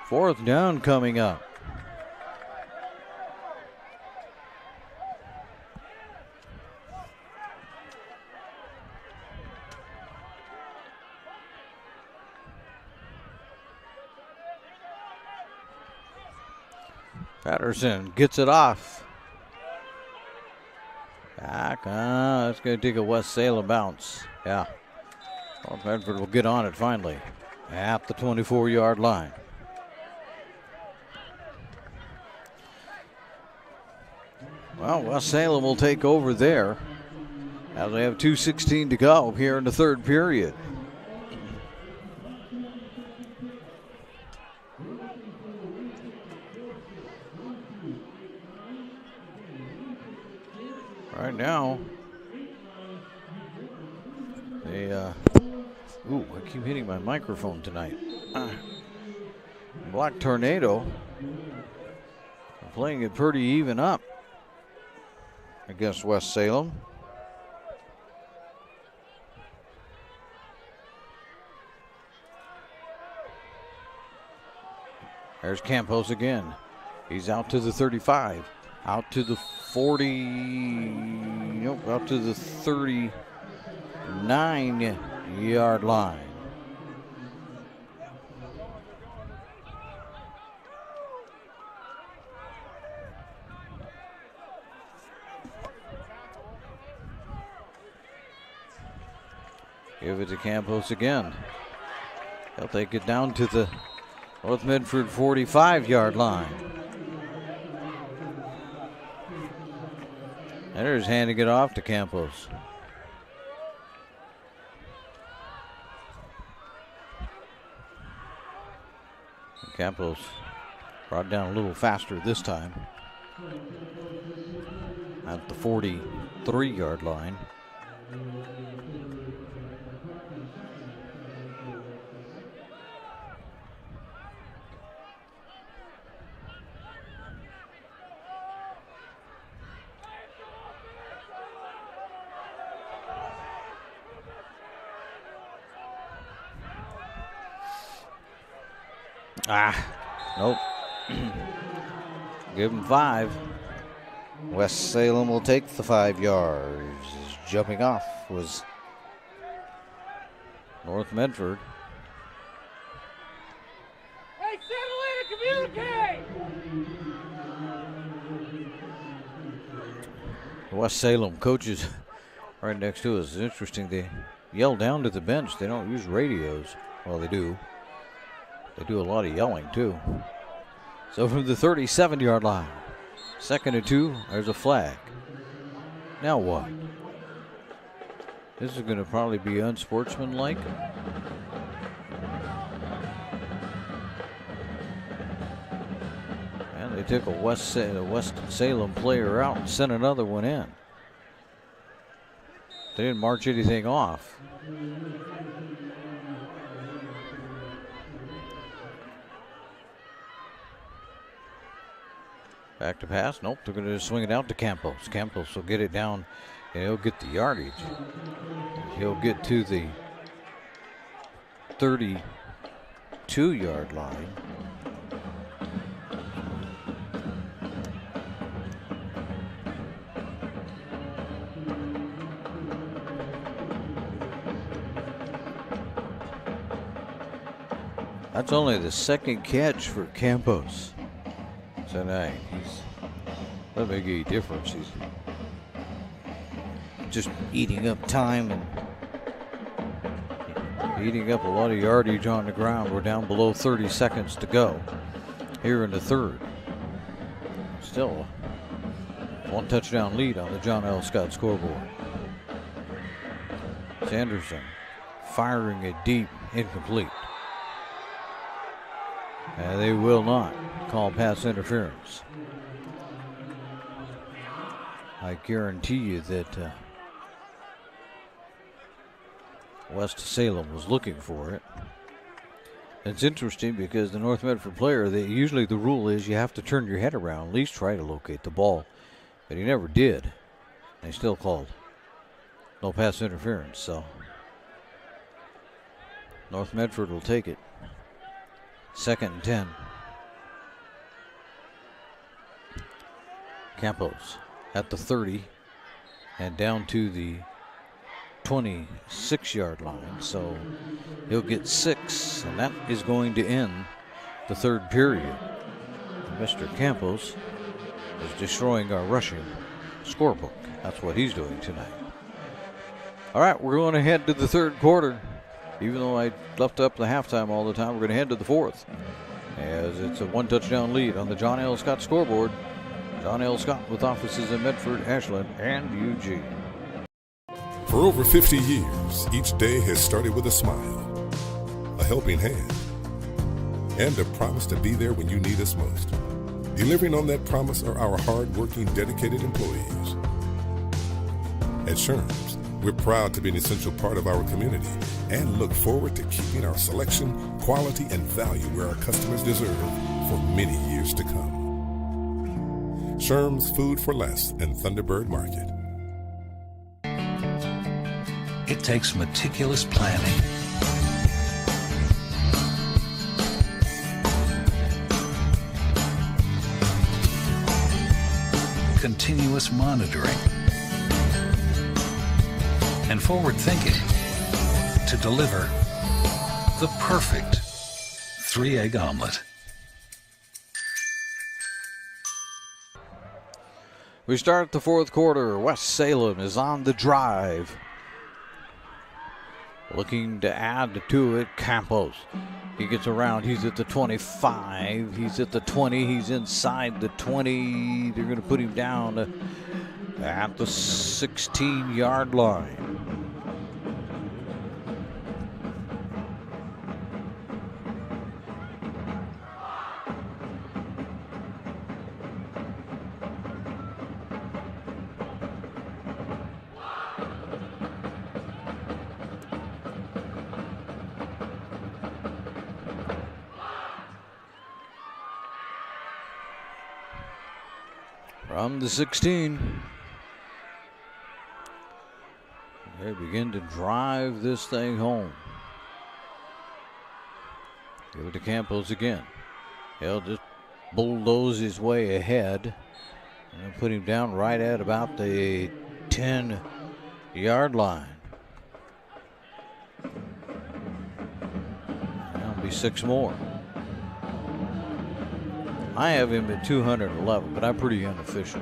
Fourth down coming up. Patterson gets it off. Back. It's going to take a West Salem bounce. Yeah. Well, Medford will get on it finally at the 24-yard line. Well, West Salem will take over there as they have 2:16 to go here in the third period. Right now, I keep hitting my microphone tonight. Black Tornado playing it pretty even up against West Salem. There's Campos again. He's out to the 35, out to the 40, out to the 39-yard line. Give it to Campos again. They'll take it down to the North Medford 45-yard line. And there's handing it off to Campos. Campos brought down a little faster this time at the 43-yard line. Nope. Give him 5. West Salem will take the 5 yards. Jumping off was North Medford. Hey, settle in and communicate! West Salem coaches right next to us. It's interesting. They yell down to the bench. They don't use radios. Well, they do. They do a lot of yelling, too. So from the 37-yard line, 2nd and 2, there's a flag. Now what? This is going to probably be unsportsmanlike. And they took a West Salem player out and sent another one in. They didn't march anything off. Back to pass. Nope, they're going to swing it out to Campos. Campos will get it down, and he'll get the yardage. He'll get to the 32-yard line. That's only the 2nd catch for Campos tonight. Doesn't make any difference. He's just eating up time and eating up a lot of yardage on the ground. We're down below 30 seconds to go here in the 3rd. Still a 1 touchdown lead on the John L. Scott scoreboard. Sanderson firing it deep, incomplete. And they will not call pass interference. I guarantee you that West Salem was looking for it. It's interesting because the North Medford player, usually the rule is you have to turn your head around, at least try to locate the ball. But he never did. They still called no pass interference, so North Medford will take it. 2nd and 10. Campos at the 30 and down to the 26-yard line. So he'll get 6, and that is going to end the 3rd period. Mr. Campos is destroying our rushing scorebook. That's what he's doing tonight. All right, we're going to head to the 3rd quarter. Even though I left up the halftime all the time, we're going to head to the 4th. As it's a 1 touchdown lead on the John L. Scott scoreboard. John L. Scott with offices in Medford, Ashland, and Eugene. For over 50 years, each day has started with a smile, a helping hand, and a promise to be there when you need us most. Delivering on that promise are our hard-working, dedicated employees. At Sherms, we're proud to be an essential part of our community and look forward to keeping our selection, quality, and value where our customers deserve for many years to come. Sherms Food for Less and Thunderbird Market. It takes meticulous planning, continuous monitoring, and forward thinking to deliver the perfect 3-egg omelet. We start the 4th quarter. West Salem is on the drive. Looking to add to it, Campos. He gets around. He's at the 25. He's at the 20. He's inside the 20. They're going to put him down at the 16-yard line. From the 16, they begin to drive this thing home. Give it to Campos again. He'll just bulldoze his way ahead and put him down right at about the 10-yard line. That'll be 6 more. I have him at 211, but I'm pretty unofficial.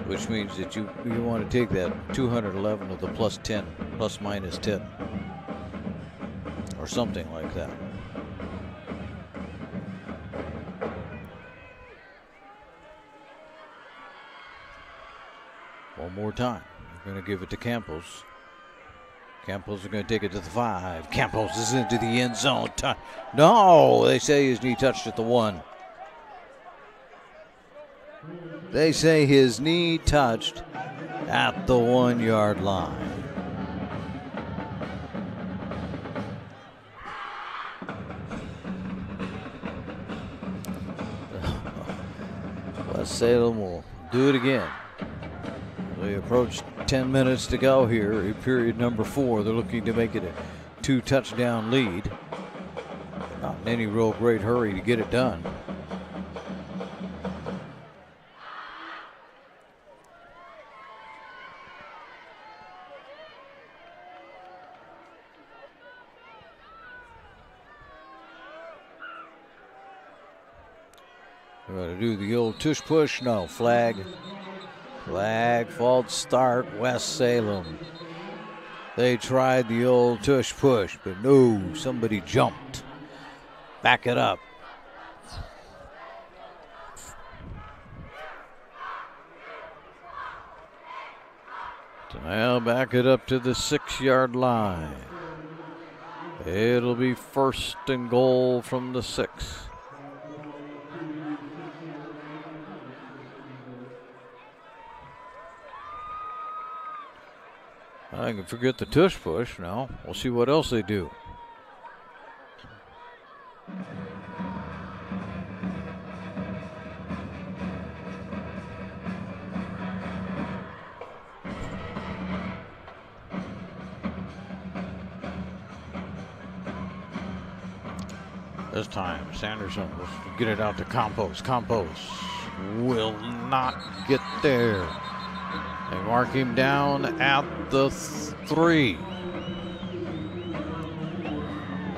Which means that you want to take that 211 of the plus 10, plus minus 10, or something like that. One more time. We're going to give it to Campos. Campos are going to take it to the 5. Campos is into the end zone. No, they say his knee touched at the 1. They say his knee touched at the 1-yard line. West Salem will do it again. We approach 10 minutes to go here in period number 4. They're looking to make it a 2-touchdown lead. Not in any real great hurry to get it done. We're going to do the old tush push. No, flag. Flag, false start, West Salem. They tried the old tush push, but no, somebody jumped. Back it up. So now back it up to the 6-yard line. It'll be 1st and goal from the 6. I can forget the tush push now. We'll see what else they do. This time, Sanderson will get it out to Campos. Campos will not get there. They mark him down at the 3.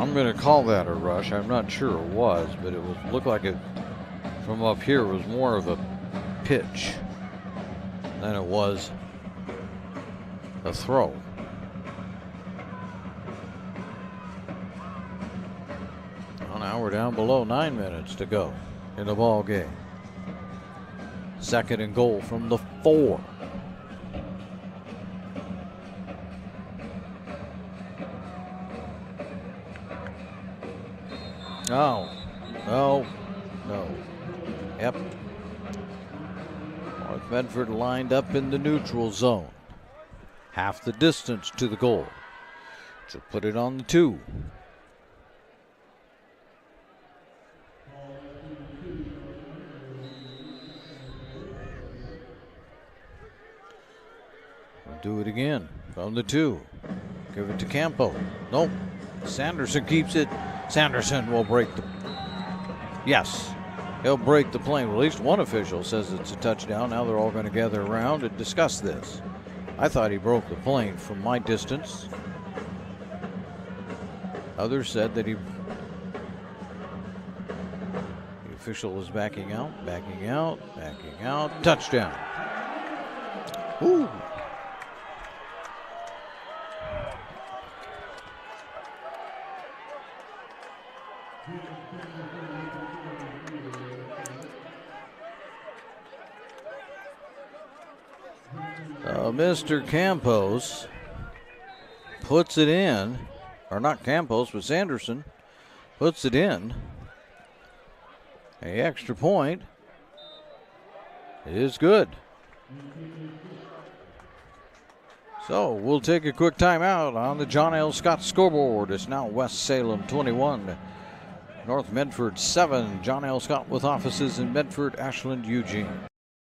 I'm going to call that a rush. I'm not sure it was, but it looked like it from up here was more of a pitch than it was a throw. Well, now we're down below 9 minutes to go in the ball game. 2nd and goal from the 4. No. Yep. North Medford lined up in the neutral zone. Half the distance to the goal. So put it on the 2. We'll do it again from the 2. Give it to Campo. Nope. Sanderson keeps it. Sanderson will break the... Yes, he'll break the plane. Well, at least one official says it's a touchdown. Now they're all going to gather around and discuss this. I thought he broke the plane from my distance. Others said that the official was backing out. Touchdown. Ooh. Mr. Campos puts it in, or not Campos, but Sanderson puts it in. An extra point is good. So we'll take a quick timeout on the John L. Scott scoreboard. It's now West Salem 21, North Medford 7. John L. Scott with offices in Medford, Ashland, Eugene.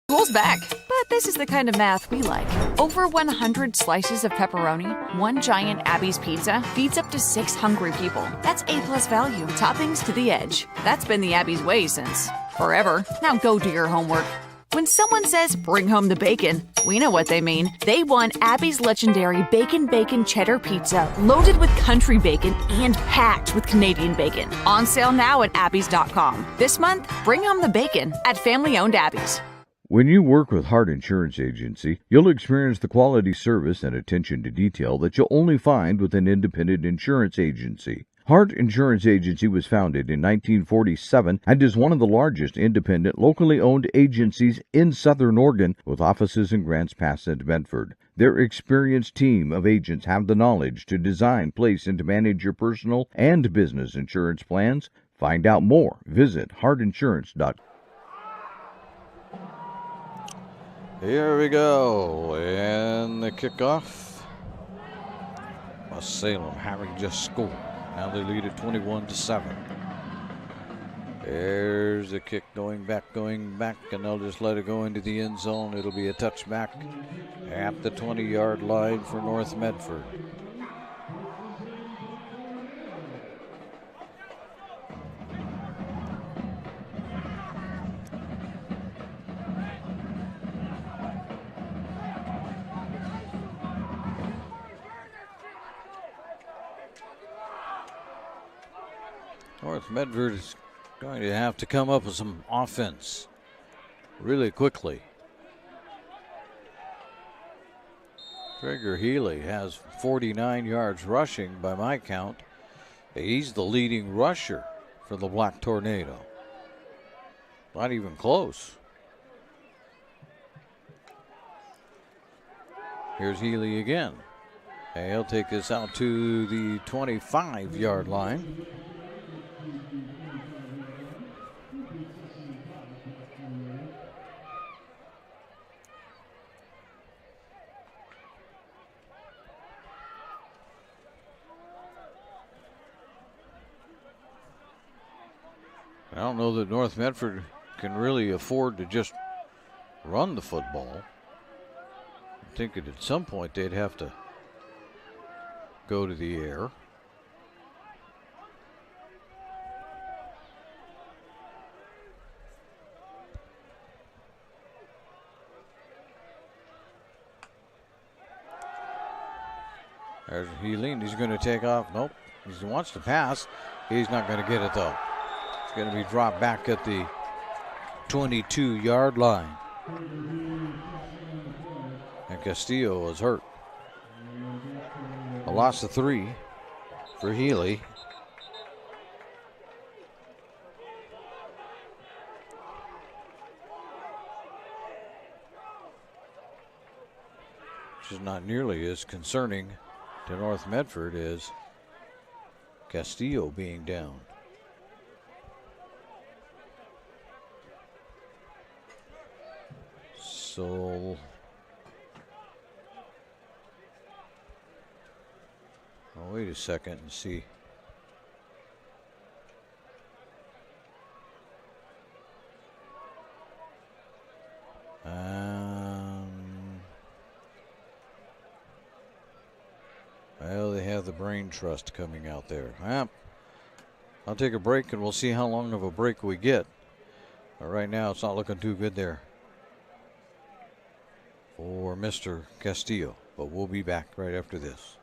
School's back, but This is the kind of math we like. Over 100 slices of pepperoni, one giant Abby's pizza feeds up to 6 hungry people. That's A+ value. Toppings to the edge. That's been the Abby's way since forever. Now go do your homework. When someone says, bring home the bacon, we know what they mean. They want Abby's legendary Bacon Cheddar Pizza, loaded with country bacon and packed with Canadian bacon. On sale now at abbys.com. This month, bring home the bacon at family-owned Abby's. When you work with Hart Insurance Agency, you'll experience the quality service and attention to detail that you'll only find with an independent insurance agency. Hart Insurance Agency was founded in 1947 and is one of the largest independent, locally owned agencies in Southern Oregon, with offices in Grants Pass and Medford. Their experienced team of agents have the knowledge to design, place, and to manage your personal and business insurance plans. Find out more. Visit hartinsurance.com. Here we go, and the kickoff. Salem having just scored. Now they lead at 21-7. There's the kick going back, and they'll just let it go into the end zone. It'll be a touchback at the 20-yard line for North Medford. North Medford is going to have to come up with some offense really quickly. Trigger Healy has 49 yards rushing by my count. He's the leading rusher for the Black Tornado. Not even close. Here's Healy again. And he'll take this out to the 25-yard line. I don't know that North Medford can really afford to just run the football. I think that at some point they'd have to go to the air. There's Healy. He's going to take off. Nope. He wants to pass. He's not going to get it, though. It's going to be dropped back at the 22-yard line. And Castillo was hurt. A loss of 3 for Healy. Which is not nearly as concerning to North Medford as Castillo being down. So I'll wait a second and see. Well, they have the brain trust coming out there. I'll take a break and we'll see how long of a break we get. But right now, it's not looking too good there for Mr. Castillo. But we'll be back right after this.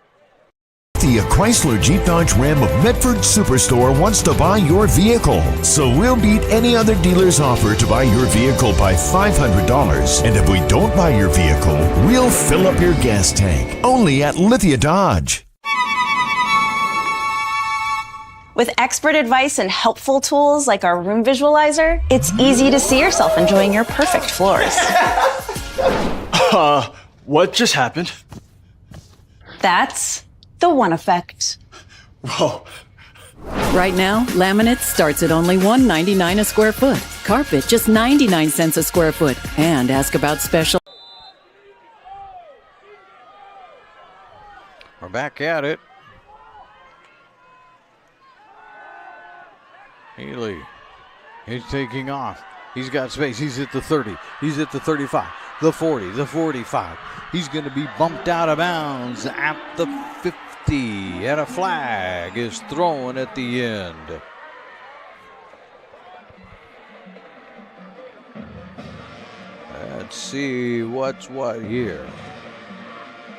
The Chrysler Jeep Dodge Ram of Medford Superstore wants to buy your vehicle. So we'll beat any other dealer's offer to buy your vehicle by $500. And if we don't buy your vehicle, we'll fill up your gas tank. Only at Lithia Dodge. With expert advice and helpful tools like our room visualizer, it's easy to see yourself enjoying your perfect floors. What just happened? That's the One Effect. Whoa. Right now, laminate starts at only $1.99 a square foot. Carpet, just 99 cents a square foot. And ask about special. We're back at it. Healy, he's taking off. He's got space. He's at the 30. He's at the 35. the 40, the 45. He's going to be bumped out of bounds at the 50, and a flag is thrown at the end. Let's see what's what here.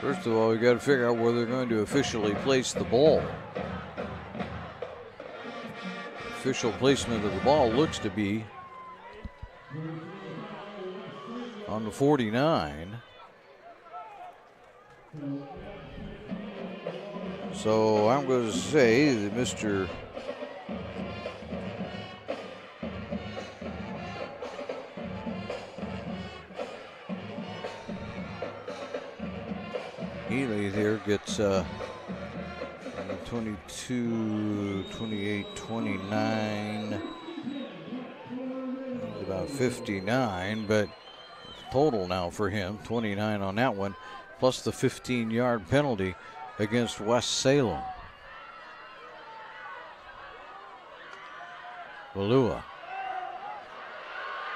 First of all, we got to figure out where they're going to officially place the ball. Official placement of the ball looks to be on the 49. So I'm going to say that Mr. Healy there gets 22, 28, 29, about 59, but total now for him, 29 on that one, plus the 15-yard penalty against West Salem. Valua.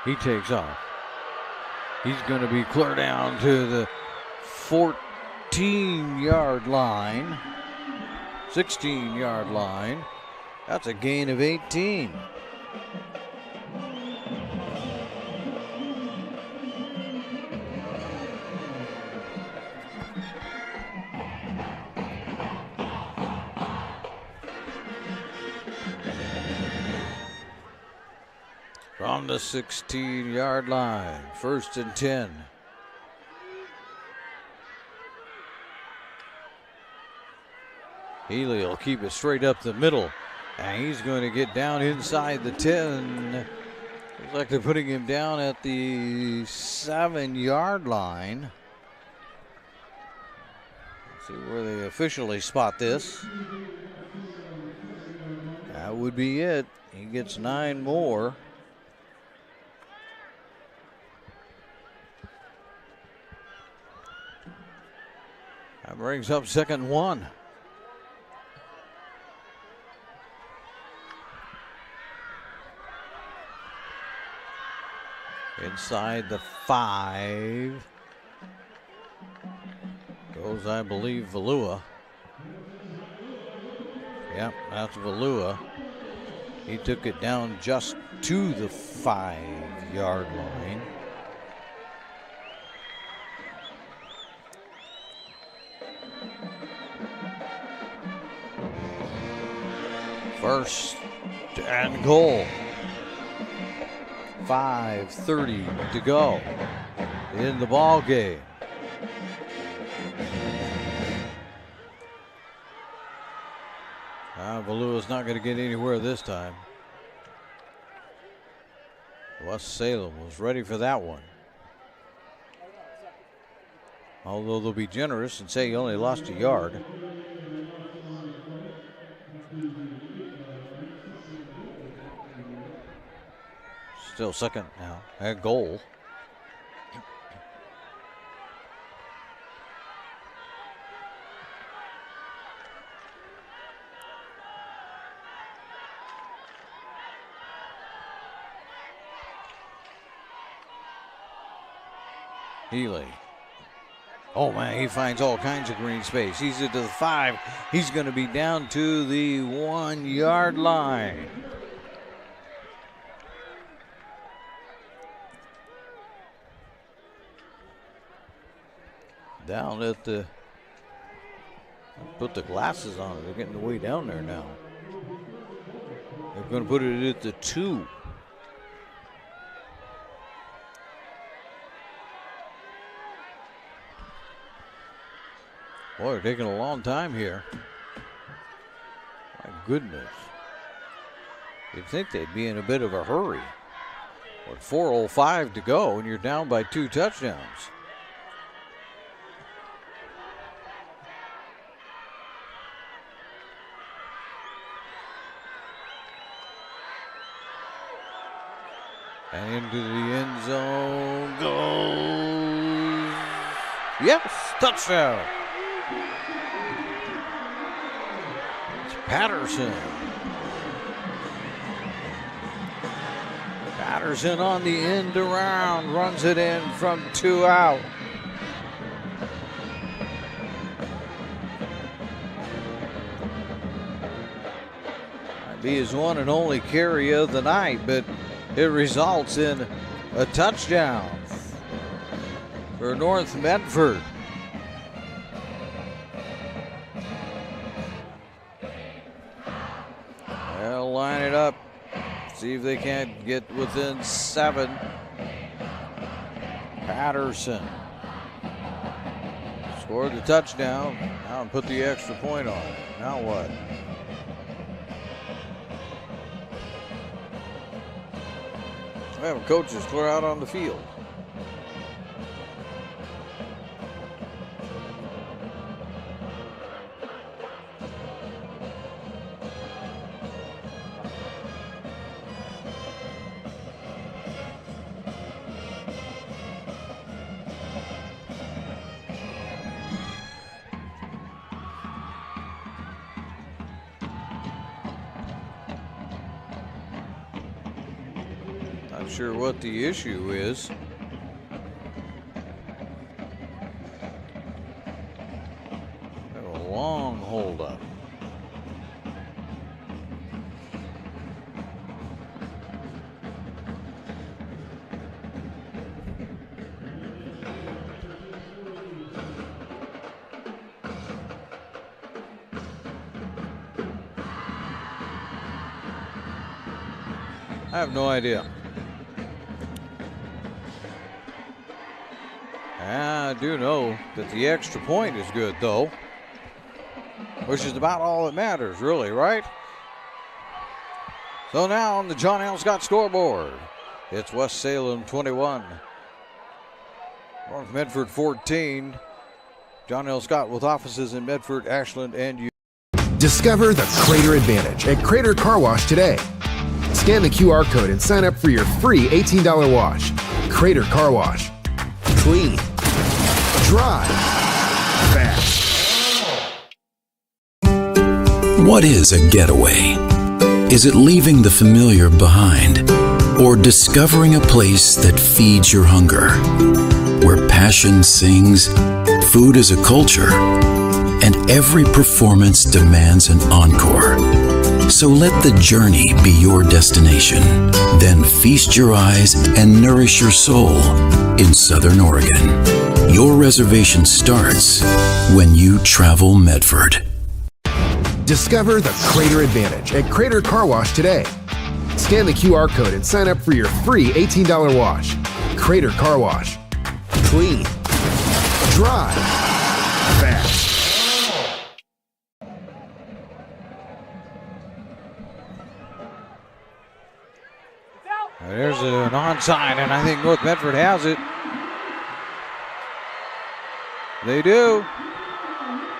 He takes off. He's going to be clear down to the 14-yard line, 16-yard line. That's a gain of 18. From the 16-yard line, 1st and 10. Healy will keep it straight up the middle, and he's going to get down inside the 10. Looks like they're putting him down at the 7-yard line. Let's see where they officially spot this. That would be it. He gets 9 more. That brings up 2nd and 1. Inside the 5 goes, I believe, Valua. Yep, that's Valua. He took it down just to the 5-yard line. First and goal. 5:30 to go in the ball game. Valua's not going to get anywhere this time. West Salem was ready for that one. Although they'll be generous and say he only lost a yard. Still second now at goal. Healy. Oh man, he finds all kinds of green space. He's into the 5. He's going to be down to the 1-yard line. Down at the, put the glasses on. They're getting way down there now. They're going to put it at the 2. Boy, they're taking a long time here. My goodness. You'd think they'd be in a bit of a hurry. With 4:05 to go, and you're down by 2 touchdowns. And into the end zone goes. Yes, touchdown. It's Patterson. Patterson on the end around, runs it in from 2 out. Might be his one and only carry of the night, but it results in a touchdown for North Medford. They'll line it up, see if they can't get within 7. Patterson scored the touchdown. Now put the extra point on it. Now what? We have coaches clear out on the field. Not sure what the issue is. Have a long hold up. I have no idea. I do know that the extra point is good, though, which is about all that matters, really, right? So now on the John L. Scott scoreboard, it's West Salem 21, North Medford 14. John L. Scott with offices in Medford, Ashland, and U. Discover the Crater Advantage at Crater Car Wash today. Scan the QR code and sign up for your free $18 wash. Crater Car Wash. Clean. Dry. Fast. What is a getaway? Is it leaving the familiar behind? Or discovering a place that feeds your hunger? Where passion sings, food is a culture, and every performance demands an encore. So let the journey be your destination. Then feast your eyes and nourish your soul in Southern Oregon. Your reservation starts when you travel Medford. Discover the Crater Advantage at Crater Car Wash today. Scan the QR code and sign up for your free $18 wash. Crater Car Wash. Clean. Dry. Fast. There's an onside, and I think North Medford has it. They do.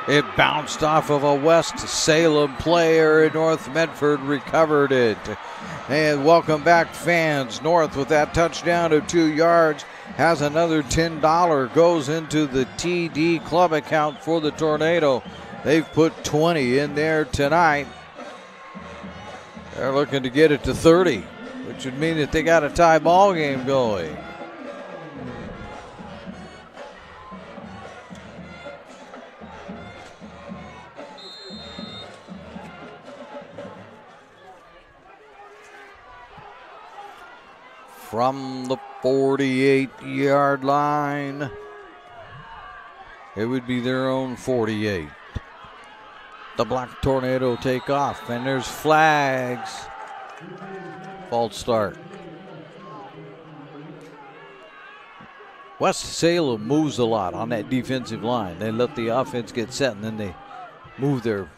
It bounced off of a West Salem player, and North Medford recovered it. And welcome back, fans. North with that touchdown of 2 yards has another $10 goes into the TD club account for the Tornado. They've put 20 in there tonight. They're looking to get it to 30, which would mean that they got a tie ball game going. From the 48-yard line, it would be their own 48. The Black Tornado take off, and there's flags. False start. West Salem moves a lot on that defensive line. They let the offense get set, and then they move their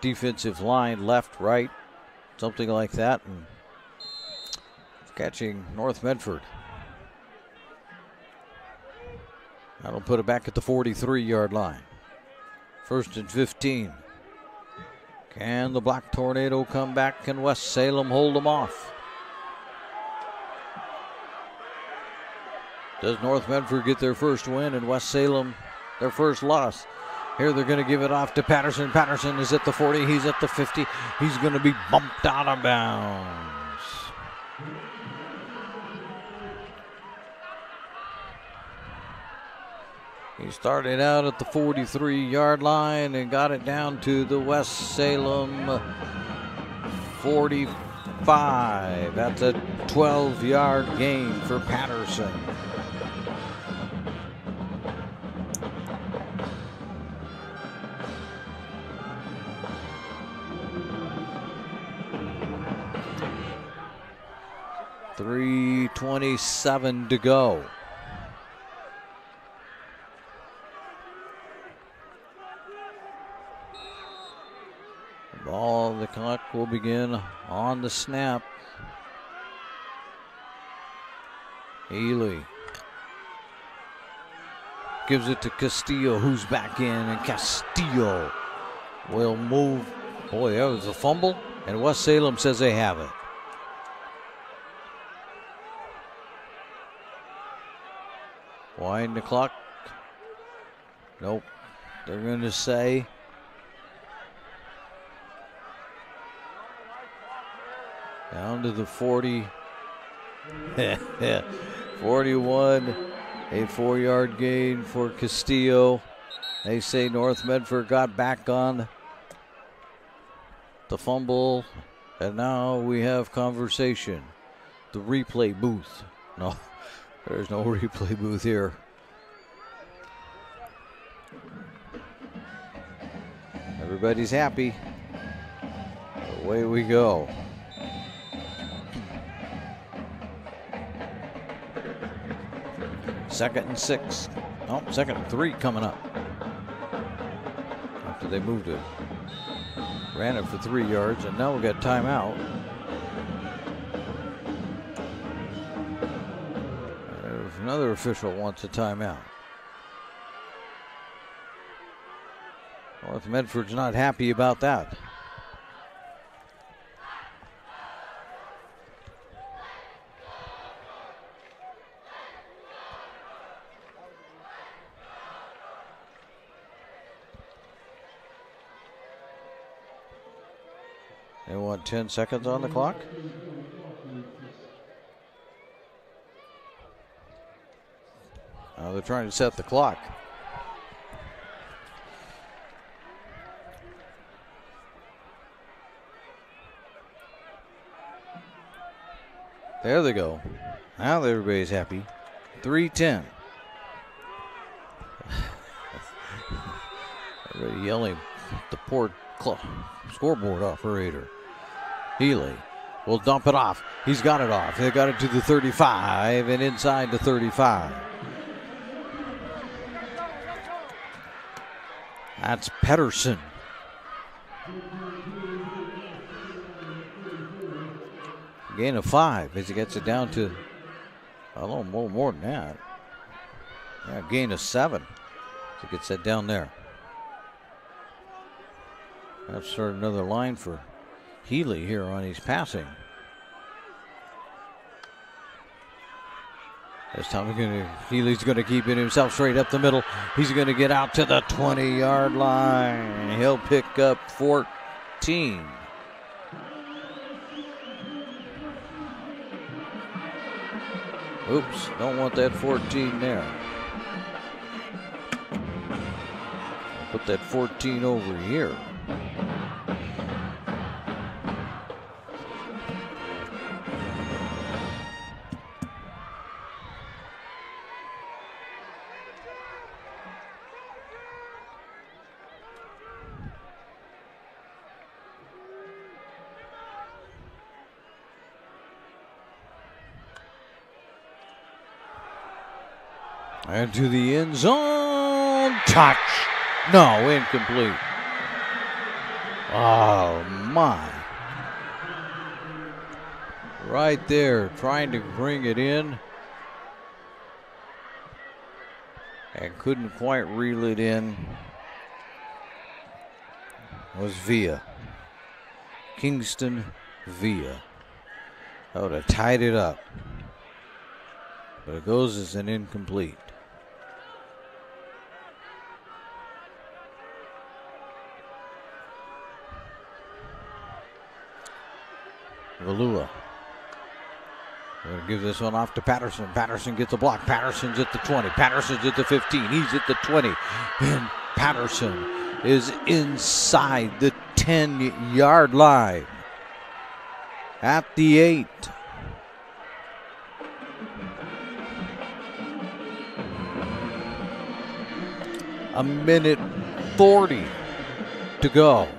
defensive line left, right, something like that, and catching North Medford. That'll put it back at the 43-yard line. 1st and 15. Can the Black Tornado come back? Can West Salem hold them off? Does North Medford get their first win and West Salem their first loss? Here they're going to give it off to Patterson. Patterson is at the 40. He's at the 50. He's going to be bumped out of bounds. He started out at the 43-yard line and got it down to the West Salem 45. That's a 12-yard gain for Patterson. .327 to go. Ball, the clock will begin on the snap. Healy gives it to Castillo, who's back in, and Castillo will move. Boy, that was a fumble, and West Salem says they have it. Wind the clock. Nope. They're going to say down to the 40. 41. A 4-yard gain for Castillo. They say North Medford got back on the fumble. And now we have conversation. The replay booth. No, there's no replay booth here. Everybody's happy. Away we go. Second and 6. Oh, second and 3 coming up. After they moved it. Ran it for 3 yards, and now we got timeout. If another official wants a timeout. North Medford's not happy about that. They want 10 seconds on the clock. They're trying to set the clock. There they go. Now everybody's happy. 3:10. Everybody yelling at the poor scoreboard operator. Healy will dump it off. He's got it off. They got it to the 35 and inside the 35. That's Pedersen. Gain of 5 as he gets it down to a little more than that. Yeah, gain of 7 as he gets that down there. Let's start another line for Healy here on his passing. This time Healy's going to keep it himself straight up the middle. He's going to get out to the 20-yard line. He'll pick up 14. Oops, don't want that 14 there. I'll put that 14 over here. And to the end zone. Touch. No, incomplete. Oh, my. Right there, trying to bring it in. And couldn't quite reel it in. It was Villa. Kingston Villa. That would have tied it up. But it goes as an incomplete. Valua We're going to give this one off to Patterson. Patterson gets a block. Patterson's at the 20. Patterson's at the 15. He's at the 20. And Patterson is inside the 10-yard line. At the 8. A minute 40 to go.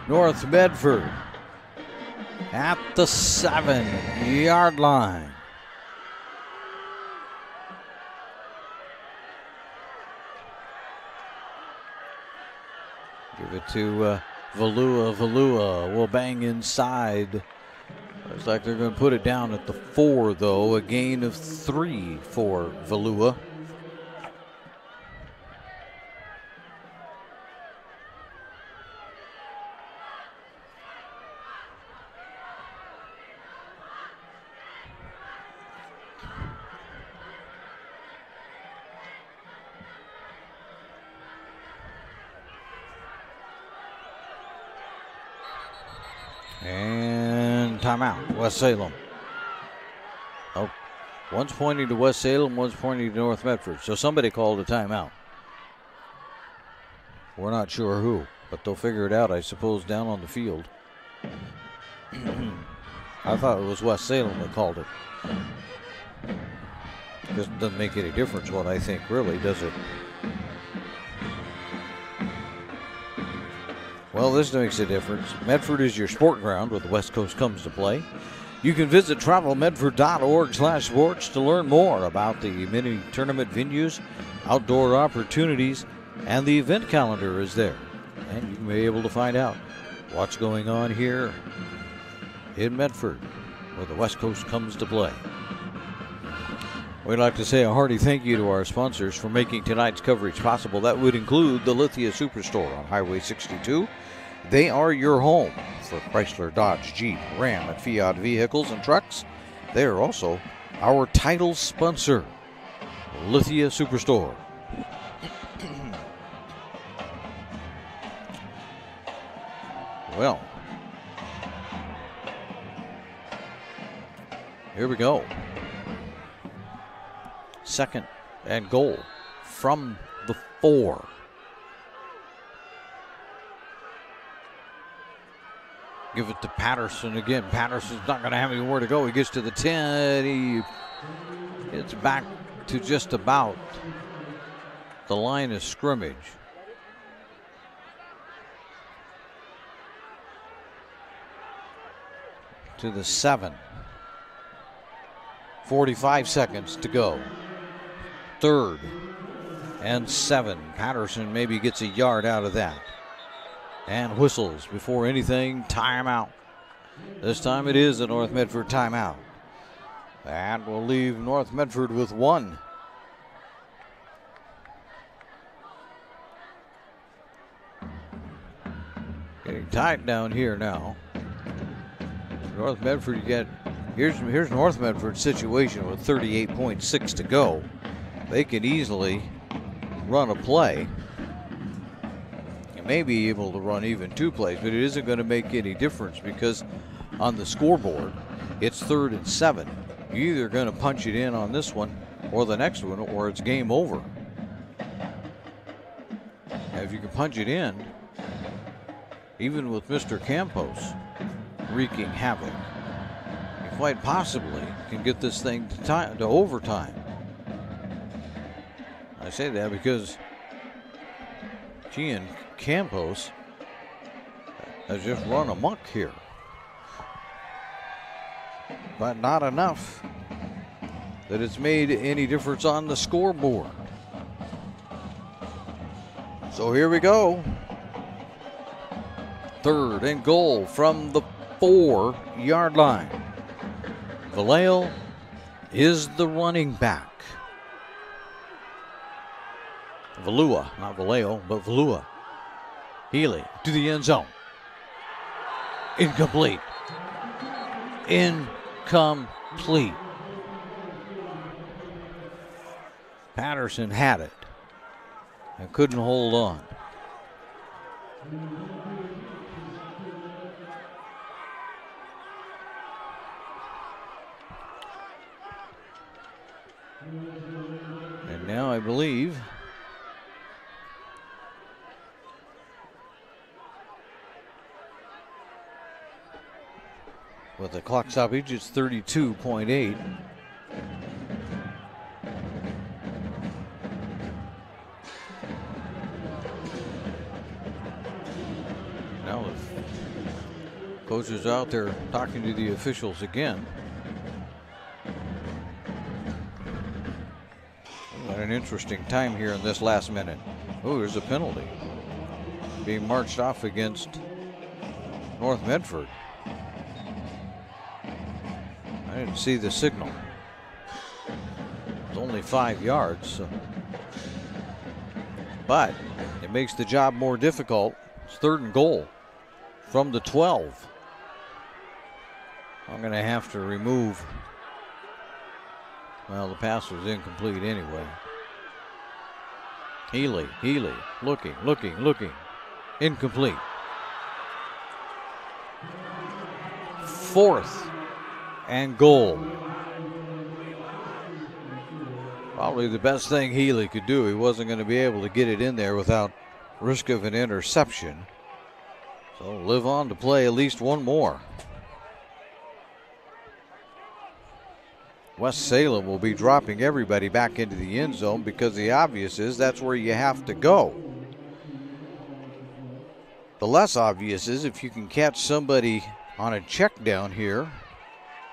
North Medford at the 7-yard line. Give it to Valua. Valua will bang inside. Looks like they're going to put it down at the 4, though. A gain of 3 for Valua. And timeout, West Salem. Oh, one's pointing to West Salem, one's pointing to North Medford. So somebody called a timeout. We're not sure who, but they'll figure it out, I suppose, down on the field. I thought it was West Salem that called it. It doesn't make any difference what I think, really, does it? Well, this makes a difference. Medford is your sport ground where the West Coast comes to play. You can visit travelmedford.org/sports to learn more about the many tournament venues, outdoor opportunities, and the event calendar is there. And you can be able to find out what's going on here in Medford where the West Coast comes to play. We'd like to say a hearty thank you to our sponsors for making tonight's coverage possible. That would include the Lithia Superstore on Highway 62. They are your home for Chrysler, Dodge, Jeep, Ram, and Fiat vehicles and trucks. They are also our title sponsor, Lithia Superstore. Well, here we go. Second and goal from the 4. Give it to Patterson again. Patterson's not going to have anywhere to go. He gets to the 10. He gets back to just about the line of scrimmage. To the 7. 45 seconds to go. 3rd and 7. Patterson maybe gets a yard out of that. And whistles before anything, timeout. This time it is a North Medford timeout. That will leave North Medford with 1. Getting tight down here now. North Medford, you get here's North Medford's situation with 38.6 to go. They could easily run a play. And may be able to run even 2 plays, but it isn't going to make any difference because on the scoreboard, it's 3rd and 7. You're either going to punch it in on this one or the next one, or it's game over. Now, if you can punch it in, even with Mr. Campos wreaking havoc, you quite possibly can get this thing to overtime. I say that because Gian Campos has just run amok here. But not enough that it's made any difference on the scoreboard. So here we go. 3rd and goal from the 4-yard line. Vallejo is the running back. Valua, not Vallejo, but Valua. Healy to the end zone. Incomplete. Incomplete. Patterson had it and couldn't hold on. And now I believe with the clock stoppage, it's 32.8. Now the coach is out there talking to the officials again. We've got an interesting time here in this last minute. Oh, there's a penalty being marched off against North Medford. I didn't see the signal. It's only 5 yards, so. But it makes the job more difficult. It's 3rd and goal from the 12. I'm going to have to remove. Well, the pass was incomplete anyway. Healy, looking. Incomplete. 4th and goal. Probably the best thing Healy could do. He wasn't going to be able to get it in there without risk of an interception. So live on to play at least one more. West Salem will be dropping everybody back into the end zone because the obvious is that's where you have to go. The less obvious is if you can catch somebody on a check down here,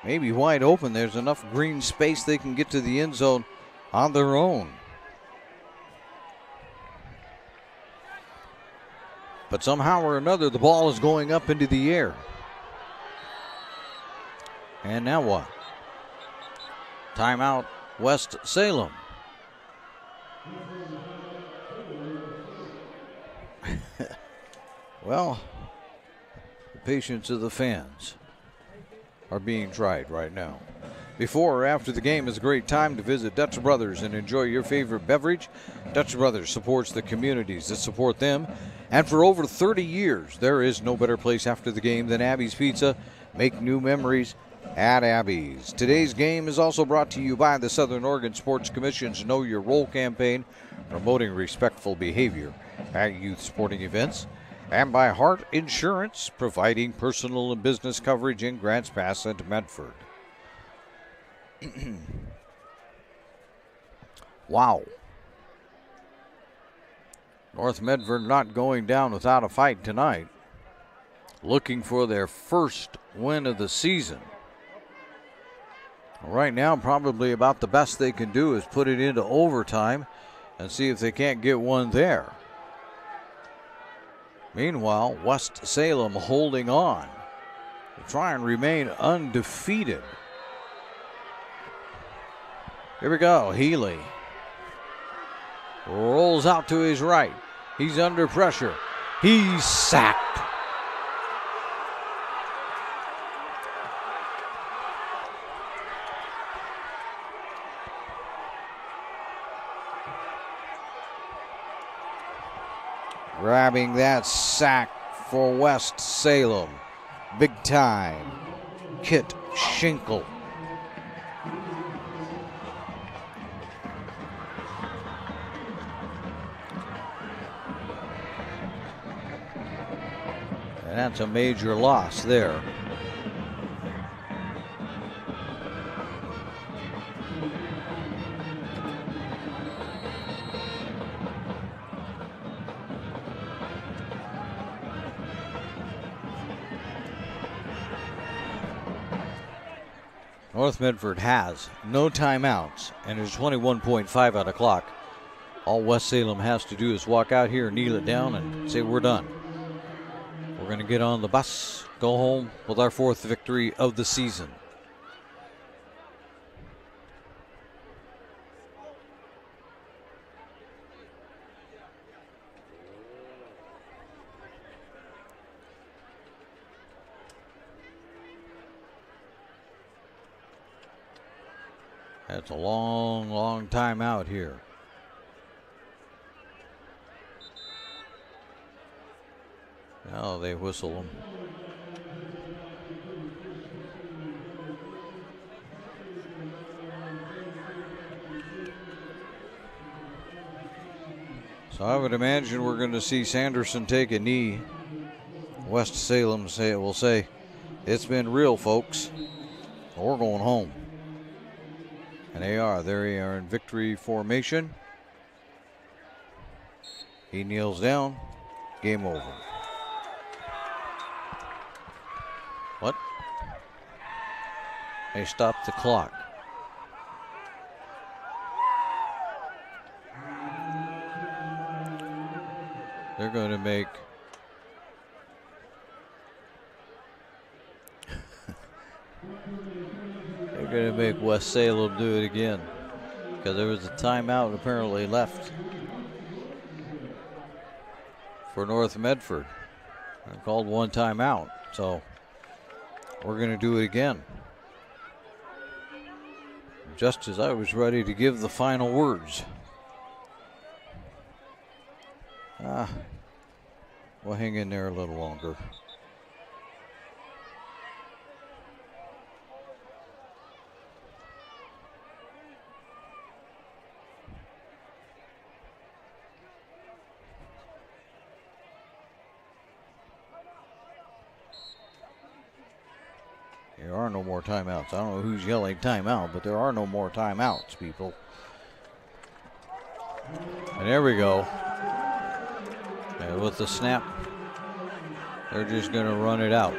maybe wide open, there's enough green space they can get to the end zone on their own. But somehow or another, the ball is going up into the air. And now what? Timeout, West Salem. Well, the patience of the fans are being tried right now. Before or after the game is a great time to visit Dutch Brothers and enjoy your favorite beverage. Dutch Brothers supports the communities that support them. And for over 30 years, there is no better place after the game than Abby's Pizza. Make new memories at Abby's. Today's game is also brought to you by the Southern Oregon Sports Commission's Know Your Role campaign, promoting respectful behavior at youth sporting events, and by Hart Insurance, providing personal and business coverage in Grants Pass and Medford. Wow. North Medford not going down without a fight tonight, looking for their first win of the season. Right now, probably about the best they can do is put it into overtime and see if they can't get one there. Meanwhile, West Salem holding on to try and remain undefeated. Here we go, Healy rolls out to his right. He's under pressure. He's sacked. Grabbing that sack for West Salem. Big time. Kit Schinkel. And that's a major loss there. North Medford has no timeouts and is 21.5 out of clock. All West Salem has to do is walk out here, kneel it down, and say we're done. We're going to get on the bus, go home with our 4th victory of the season. That's a long, long time out here. Now they whistle them. So I would imagine we're going to see Sanderson take a knee. West Salem will say, it's been real, folks. We're going home. And they are. There they are in victory formation. He kneels down. Game over. What? They stopped the clock. They're going to make West Salem do it again because there was a timeout apparently left for North Medford. I called one timeout, so we're going to do it again. Just as I was ready to give the final words. We'll hang in there a little longer. There are no more timeouts. I don't know who's yelling timeout, but there are no more timeouts, people. And there we go. And with the snap, they're just going to run it out.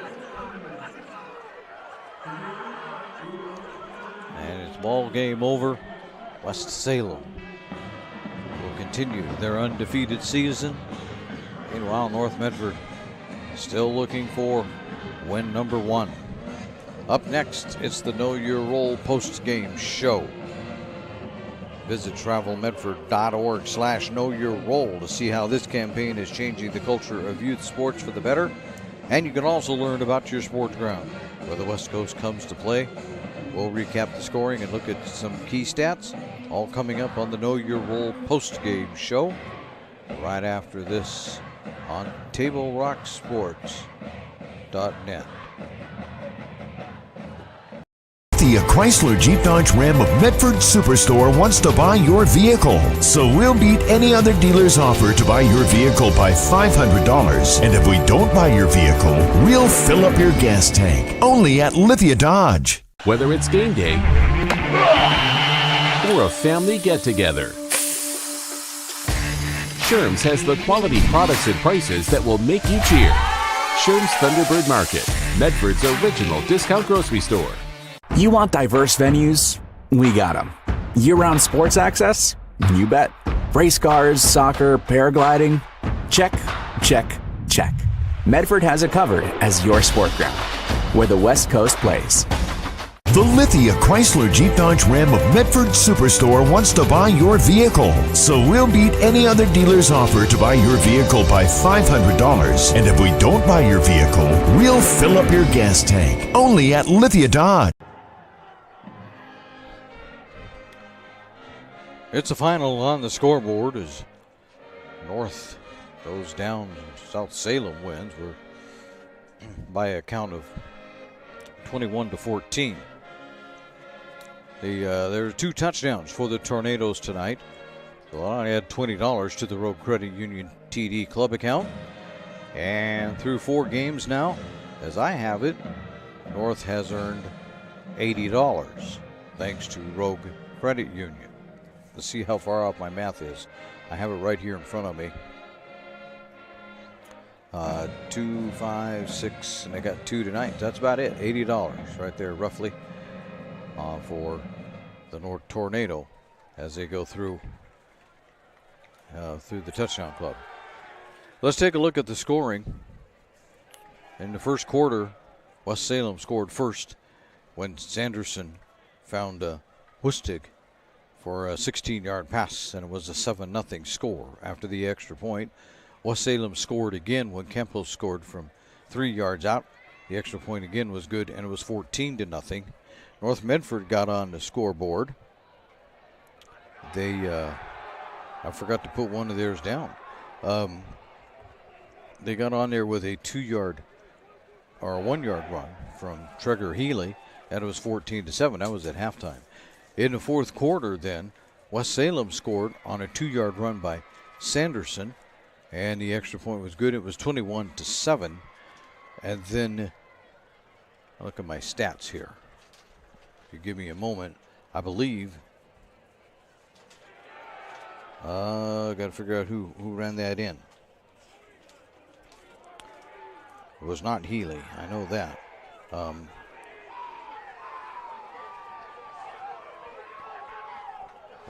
And it's ball game over. West Salem will continue their undefeated season. Meanwhile, North Medford still looking for win number 1. Up next, it's the Know Your Role post-game show. Visit travelmedford.org/knowyourrole to see how this campaign is changing the culture of youth sports for the better. And you can also learn about your sports ground, where the West Coast comes to play. We'll recap the scoring and look at some key stats, all coming up on the Know Your Role post-game show right after this on TableRockSports.net. The Chrysler Jeep Dodge Ram of Medford Superstore wants to buy your vehicle. So we'll beat any other dealer's offer to buy your vehicle by $500. And if we don't buy your vehicle, we'll fill up your gas tank. Only at Lithia Dodge. Whether it's game day or a family get-together, Sherm's has the quality products and prices that will make you cheer. Sherm's Thunderbird Market, Medford's original discount grocery store. You want diverse venues? We got them. Year-round sports access? You bet. Race cars, soccer, paragliding? Check, check, check. Medford has it covered as your sport ground, where the West Coast plays. The Lithia Chrysler Jeep Dodge Ram of Medford Superstore wants to buy your vehicle. So we'll beat any other dealer's offer to buy your vehicle by $500. And if we don't buy your vehicle, we'll fill up your gas tank. Only at Lithia Dodge. It's a final on the scoreboard as North goes down. South Salem wins by a count of 21-14. There's 2 touchdowns for the Tornadoes tonight. So I add $20 to the Rogue Credit Union TD Club account. And through 4 games now, as I have it, North has earned $80 thanks to Rogue Credit Union. Let's see how far off my math is. I have it right here in front of me. 2, 5, 6, and I got 2 tonight. That's about it. $80 right there, roughly, for the North Tornado as they go through the touchdown club. Let's take a look at the scoring. In the first quarter, West Salem scored first when Sanderson found Wistig for a 16-yard pass, and it was a 7-0 score. After the extra point, West Salem scored again when Campos scored from 3 yards out. The extra point again was good, and it was 14-0. North Medford got on the scoreboard. I forgot to put one of theirs down. They got on there with a 2-yard or a 1-yard run from Trigger Healy, and it was 14-7. That was at halftime. In the fourth quarter, then, West Salem scored on a 2-yard run by Sanderson, and the extra point was good. It was 21-7. And then, I'll look at my stats here. If you give me a moment, I believe. Got to figure out who ran that in. It was not Healy. I know that.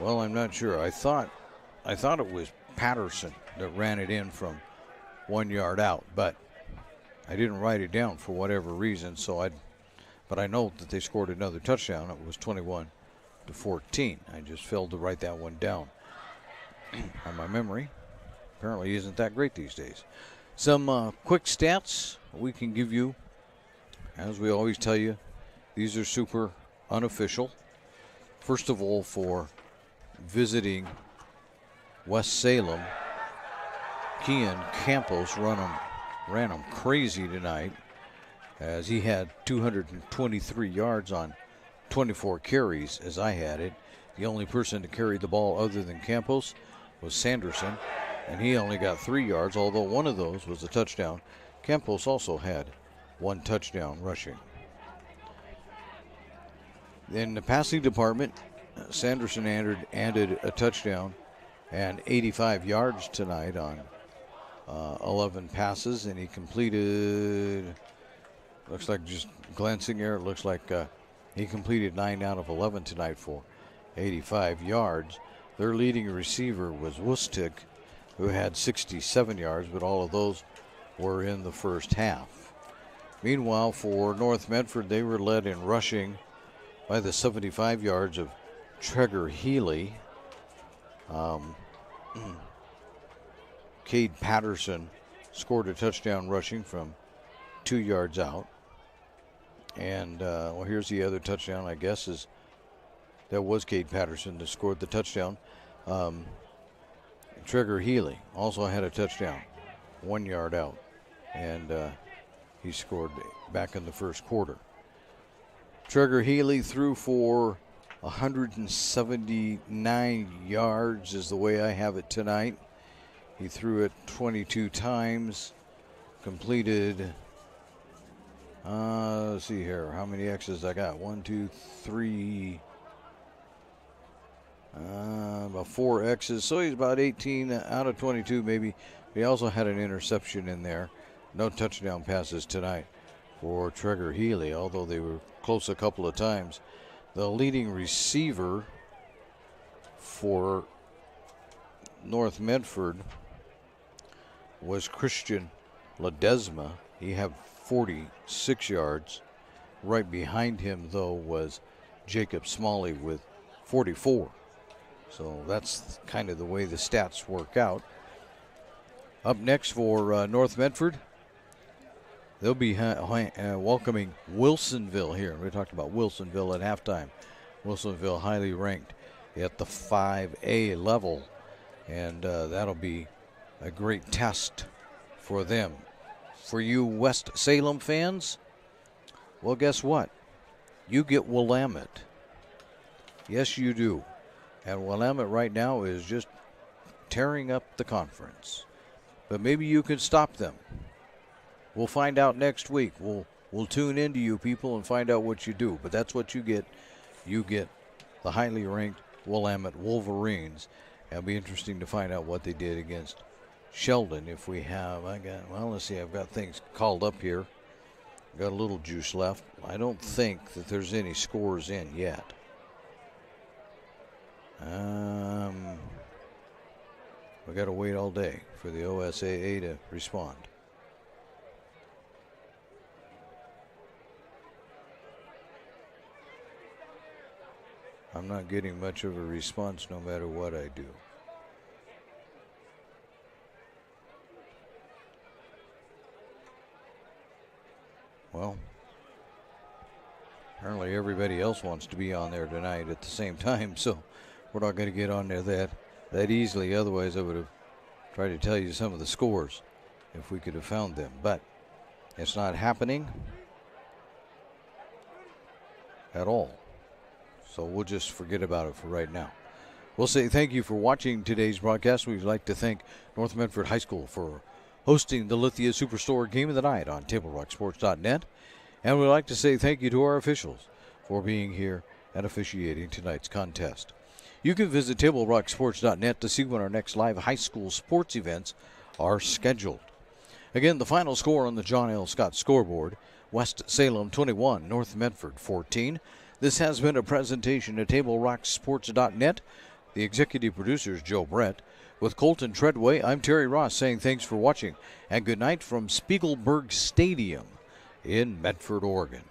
Well, I'm not sure. I thought it was Patterson that ran it in from 1 yard out, but I didn't write it down for whatever reason. But I know that they scored another touchdown. It was 21-14. I just failed to write that one down. And my memory apparently isn't that great these days. Some quick stats we can give you. As we always tell you, these are super unofficial. First of all, for visiting West Salem, Kian Campos ran him crazy tonight, as he had 223 yards on 24 carries as I had it. The only person to carry the ball other than Campos was Sanderson, and he only got 3 yards, although one of those was a touchdown. Campos also had 1 touchdown rushing. In the passing department, Sanderson added a touchdown and 85 yards tonight on 11 passes, and he completed, looks like, just glancing there, it looks like he completed 9 out of 11 tonight for 85 yards. Their leading receiver was Wustig, who had 67 yards, but all of those were in the first half. Meanwhile, for North Medford, they were led in rushing by the 75 yards of Treger Healy. Cade Patterson scored a touchdown rushing from 2 yards out. And, well, here's the other touchdown, I guess, that was Cade Patterson that scored the touchdown. Treger Healy also had a touchdown, 1 yard out. And he scored back in the first quarter. Treger Healy threw for 179 yards is the way I have it tonight. He threw it 22 times, completed, let's see here, how many X's I got? 1, 2, 3, about 4 X's. So he's about 18 out of 22 maybe. He also had an interception in there. No touchdown passes tonight for Treger Healy, although they were close a couple of times. The leading receiver for North Medford was Christian Ledesma. He had 46 yards. Right behind him, though, was Jacob Smalley with 44. So that's kind of the way the stats work out. Up next for North Medford, they'll be welcoming Wilsonville here. We talked about Wilsonville at halftime. Wilsonville highly ranked at the 5A level, and that'll be a great test for them. For you West Salem fans, well, guess what? You get Willamette. Yes, you do. And Willamette right now is just tearing up the conference. But maybe you can stop them. We'll find out next week. We'll tune into you people and find out what you do. But that's what you get. You get the highly ranked Willamette Wolverines. It'll be interesting to find out what they did against Sheldon. If we have, let's see, I've got things called up here. Got a little juice left. I don't think that there's any scores in yet. We got to wait all day for the OSAA to respond. I'm not getting much of a response no matter what I do. Well, apparently everybody else wants to be on there tonight at the same time, so we're not going to get on there that easily. Otherwise, I would have tried to tell you some of the scores if we could have found them. But it's not happening at all. So we'll just forget about it for right now. We'll say thank you for watching today's broadcast. We'd like to thank North Medford High School for hosting the Lithia Superstore Game of the Night on TableRockSports.net. And we'd like to say thank you to our officials for being here and officiating tonight's contest. You can visit TableRockSports.net to see when our next live high school sports events are scheduled. Again, the final score on the John L. Scott scoreboard, West Salem 21, North Medford 14. This has been a presentation of TableRockSports.net. The executive producer is Joe Brett. With Colton Treadway, I'm Terry Ross saying thanks for watching and good night from Spiegelberg Stadium in Medford, Oregon.